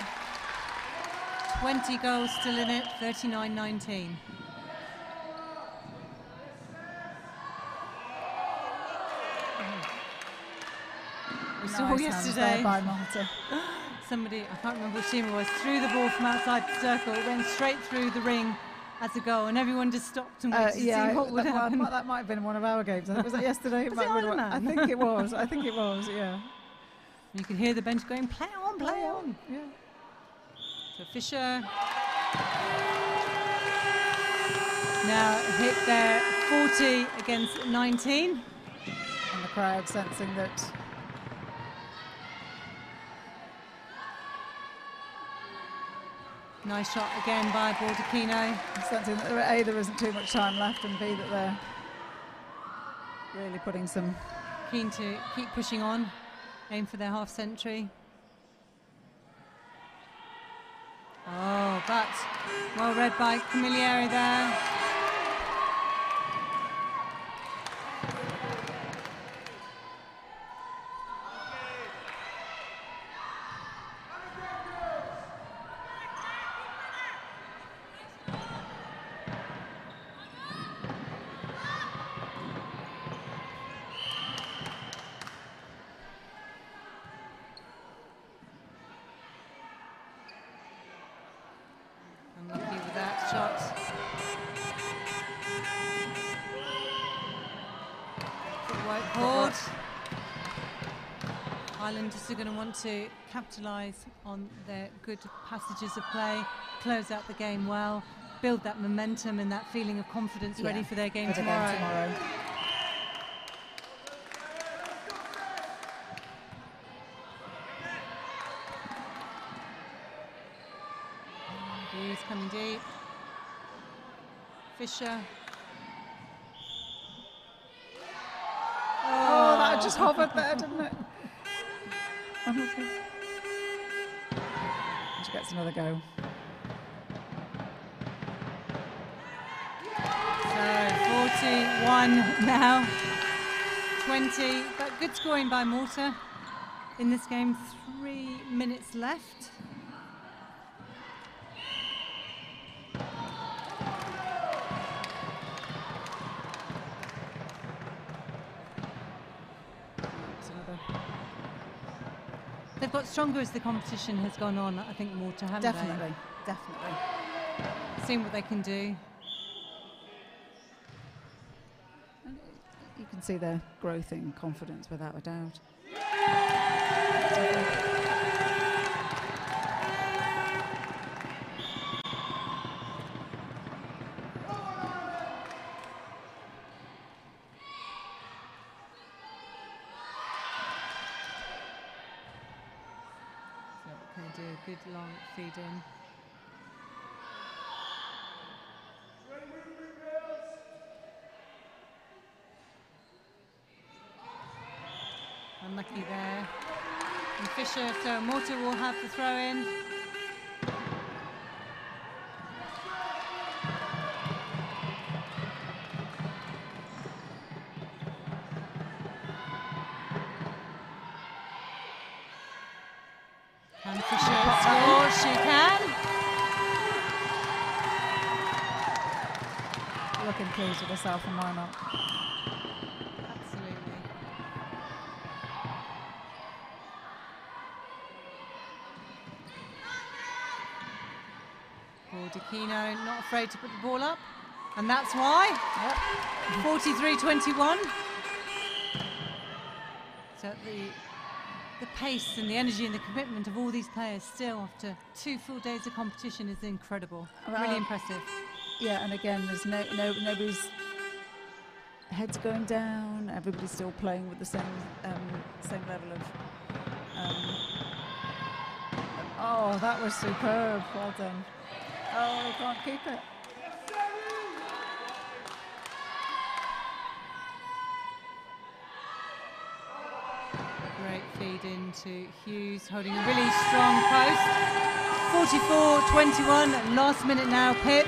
20 goals still in it, 39-19. We saw yesterday by Malta. Somebody, I can't remember which team it was, threw the ball from outside the circle, it went straight through the ring as a goal, and everyone just stopped and waited to see what would happen. That might have been one of our games. Was that yesterday? Was it Iron Man? I think it was. I think it was, yeah. You could hear the bench going, play on, play on. Yeah. So Fisher now hit their 40 against 19. And the crowd sensing that nice shot again by Baldacchino. sensing that A, there isn't too much time left, and B, that they're really putting some... Keen to keep pushing on, aim for their half century. Oh, but well read by Camilleri there. Unlucky with that shot. White cord. Ireland is going to want to capitalise on their good passages of play, close out the game well, build that momentum and that feeling of confidence ready for their game tomorrow. Hughes coming deep. Fisher. Oh, that just hovered there, didn't it? She gets another go. So 41 now, 20, but good scoring by Malta in this game. 3 minutes left. They've got stronger as the competition has gone on, I think, Malta, haven't they? Definitely. Seeing what they can do. And you can see their growth in confidence without a doubt. good long feed in. Unlucky there. And Fisher, so Malta will have the throw in. Can Fisher score? She can. Looking pleased with herself, and why not? Absolutely. Dicchino not afraid to put the ball up, and that's why. Yep. 43-21. So the pace and the energy and the commitment of all these players still after 2 full days of competition is incredible. Really impressive. Yeah, and again, there's nobody's heads going down. Everybody's still playing with the same level of. Oh, that was superb. Well done. Oh, they can't keep it. Great feed into Hughes, holding a really strong post. 44-21, last minute now, Pip,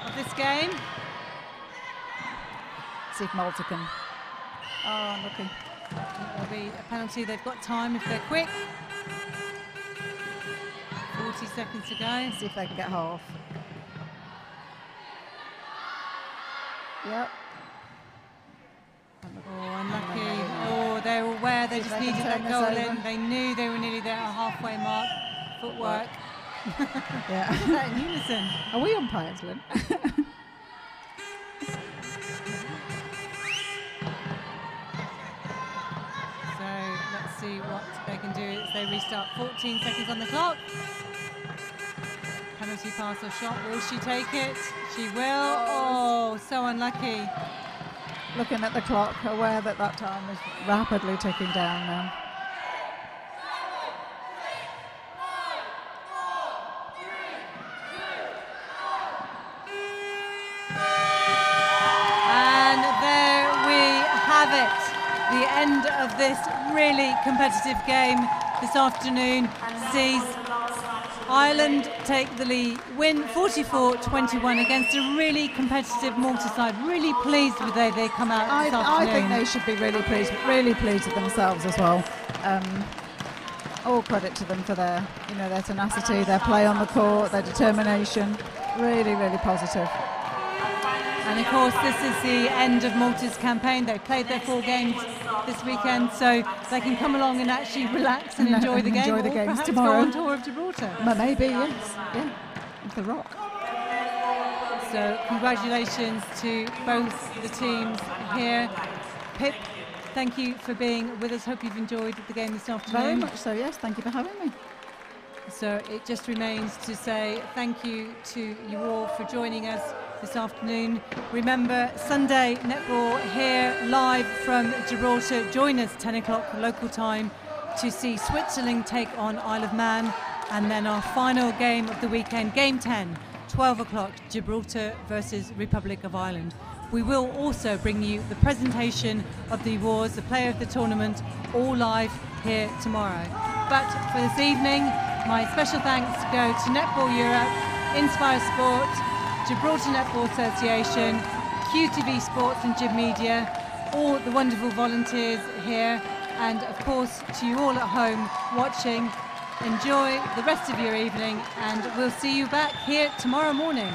of this game. See if Malta can. Oh, unlucky. There'll be a penalty. They've got time if they're quick. 40 seconds to go. See if they can get half. Yep. Oh, unlucky. Oh, they were aware they just needed that goal in. They knew they were nearly there at halfway mark. Footwork. Yeah. Is that in unison? Are we umpires, Lynn? So let's see what they can do as they restart. 14 seconds on the clock. Penalty pass or shot. Will she take it? She will. Oh, so unlucky. Looking at the clock, aware that that time is rapidly ticking down now. And there we have it. The end of this really competitive game this afternoon sees Ireland take the lead, win 44-21 against a really competitive Malta side. Really pleased with the way they come out this afternoon. I think they should be really pleased with themselves as well. All credit to them for their tenacity, their play on the court, their determination. Really, really positive. And of course, this is the end of Malta's campaign. They played their 4 games this weekend, so they can come along and actually relax and enjoy the game. Enjoy the games perhaps tomorrow. go on tour of Gibraltar. Maybe, yes. Yeah, the Rock. So congratulations to both the teams here. Pip, thank you for being with us. Hope you've enjoyed the game this afternoon. Very much so, yes. Thank you for having me. So it just remains to say thank you to you all for joining us this afternoon. Remember, Sunday netball here live from Gibraltar. Join us 10 o'clock local time to see Switzerland take on Isle of Man, and then our final game of the weekend, game 10, 12 o'clock, Gibraltar versus Republic of Ireland. We will also bring you the presentation of the awards, the player of the tournament, all live here tomorrow. But for this evening, my special thanks go to Netball Europe, Inspire Sport, Gibraltar Netball Association, QTV Sports and GIB Media, all the wonderful volunteers here, and of course to you all at home watching. Enjoy the rest of your evening, and we'll see you back here tomorrow morning.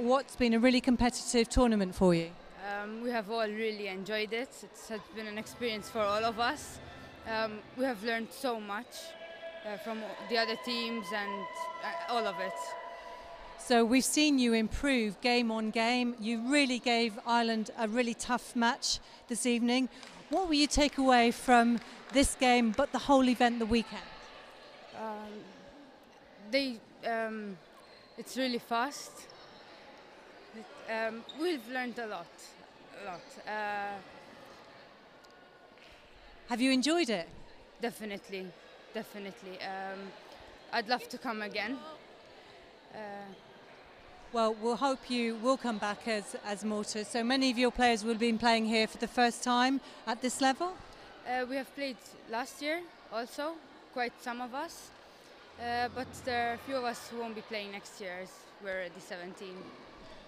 what's been a really competitive tournament for you? We have all really enjoyed it. It has been an experience for all of us. We have learned so much from the other teams and all of it. So we've seen you improve game on game. You really gave Ireland a really tough match this evening. What will you take away from this game, but the whole event the weekend? It's really fast. We've learned a lot. Have you enjoyed it? Definitely. I'd love to come again. Well, we'll hope you will come back as Malta. So many of your players will have been playing here for the first time at this level? We have played last year also, quite some of us. But there are a few of us who won't be playing next year as we're already 17.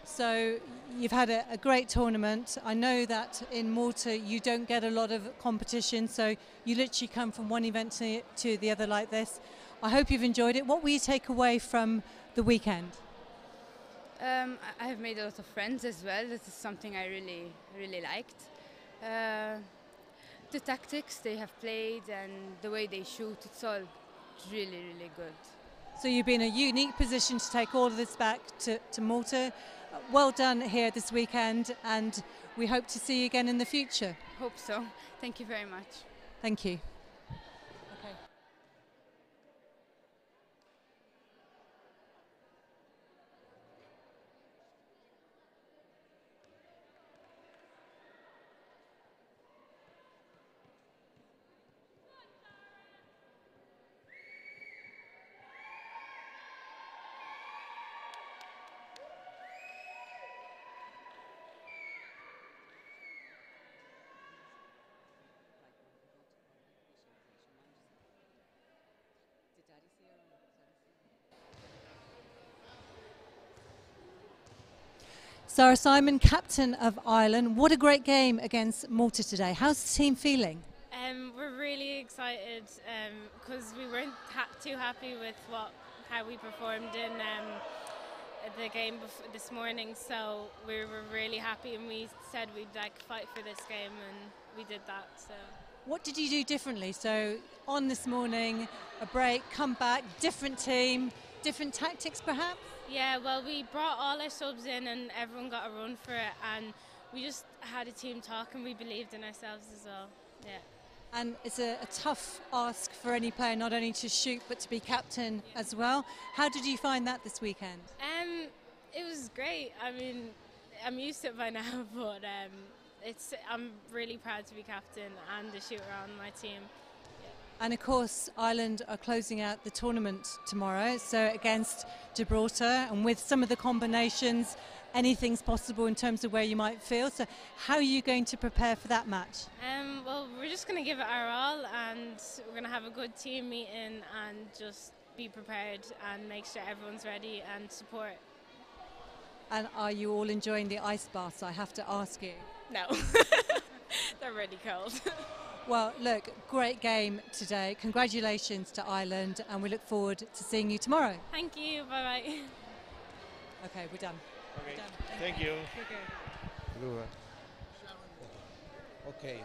So you've had a great tournament. I know that in Malta you don't get a lot of competition, so you literally come from one event to the other like this. I hope you've enjoyed it. What will you take away from the weekend? I have made a lot of friends as well. This is something I really liked. The tactics they have played and the way they shoot, it's all really good. So you've been in a unique position to take all of this back to Malta. Well done here this weekend, and we hope to see you again in the future. Hope so. Thank you very much. Thank you. Sarah Simon, captain of Ireland. What a great game against Malta today. How's the team feeling? We're really excited because we weren't too happy with how we performed in the game this morning. So we were really happy, and we said we'd fight for this game, and we did that. So. What did you do differently? So on this morning, a break, come back, different team, different tactics perhaps? Yeah, well, we brought all our subs in and everyone got a run for it, and we just had a team talk and we believed in ourselves as well. Yeah. And it's a tough ask for any player, not only to shoot but to be captain as well. How did you find that this weekend? It was great. I mean, I'm used to it by now, but I'm really proud to be captain and the shooter on my team. And of course, Ireland are closing out the tournament tomorrow, so against Gibraltar, and with some of the combinations, anything's possible in terms of where you might feel. So how are you going to prepare for that match? Well, we're just going to give it our all, and we're going to have a good team meeting and just be prepared and make sure everyone's ready and support. And are you all enjoying the ice baths, I have to ask you? No, they're really cold. Well, look, great game today. Congratulations to Ireland, and we look forward to seeing you tomorrow. Thank you. Bye-bye. Okay, we're done. Okay. We're done. Thank you. Okay.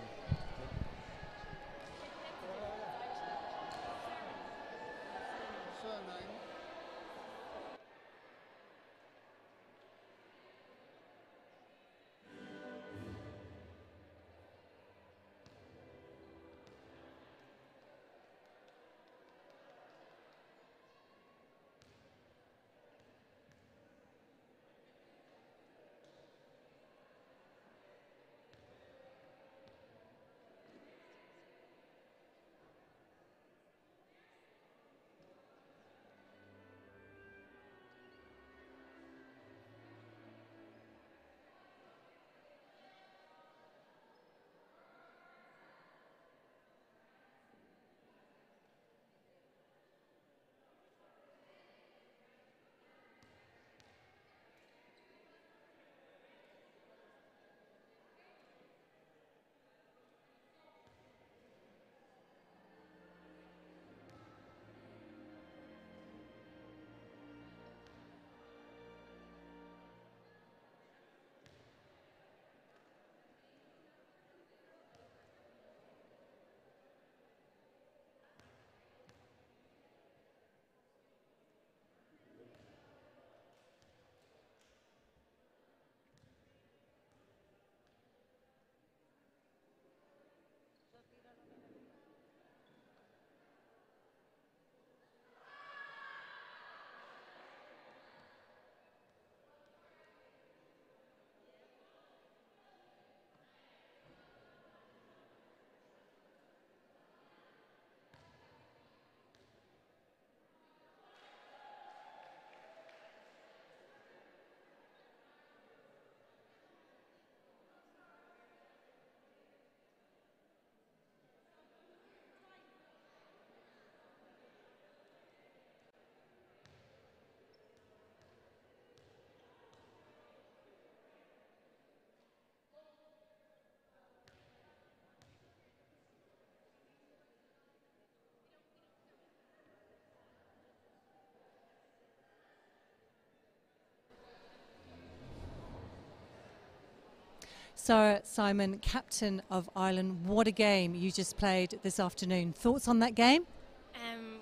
Sarah Simon, captain of Ireland, what a game you just played this afternoon. Thoughts on that game?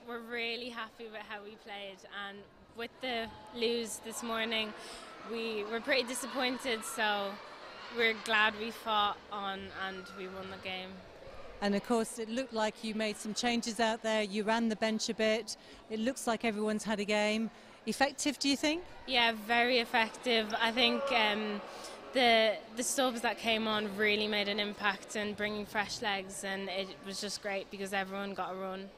We're really happy with how we played, and with the lose this morning, we were pretty disappointed, so we're glad we fought on and we won the game. And of course it looked like you made some changes out there, you ran the bench a bit, it looks like everyone's had a game. Effective, do you think? Yeah, very effective. I think the subs that came on really made an impact in bringing fresh legs, and it was just great because everyone got a run.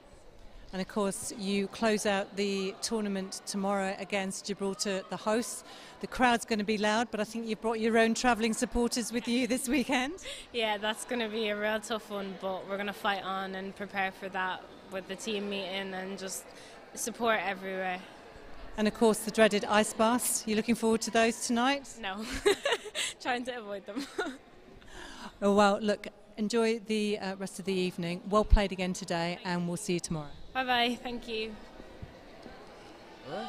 And of course you close out the tournament tomorrow against Gibraltar, the hosts. The crowd's going to be loud, but I think you've brought your own travelling supporters with you this weekend. Yeah, that's going to be a real tough one, but we're going to fight on and prepare for that with the team meeting and just support everywhere. And of course the dreaded ice baths. You looking forward to those tonight? No, trying to avoid them. Oh, well, look, enjoy the rest of the evening. Well played again today, and we'll see you tomorrow. Bye-bye, thank you. Huh?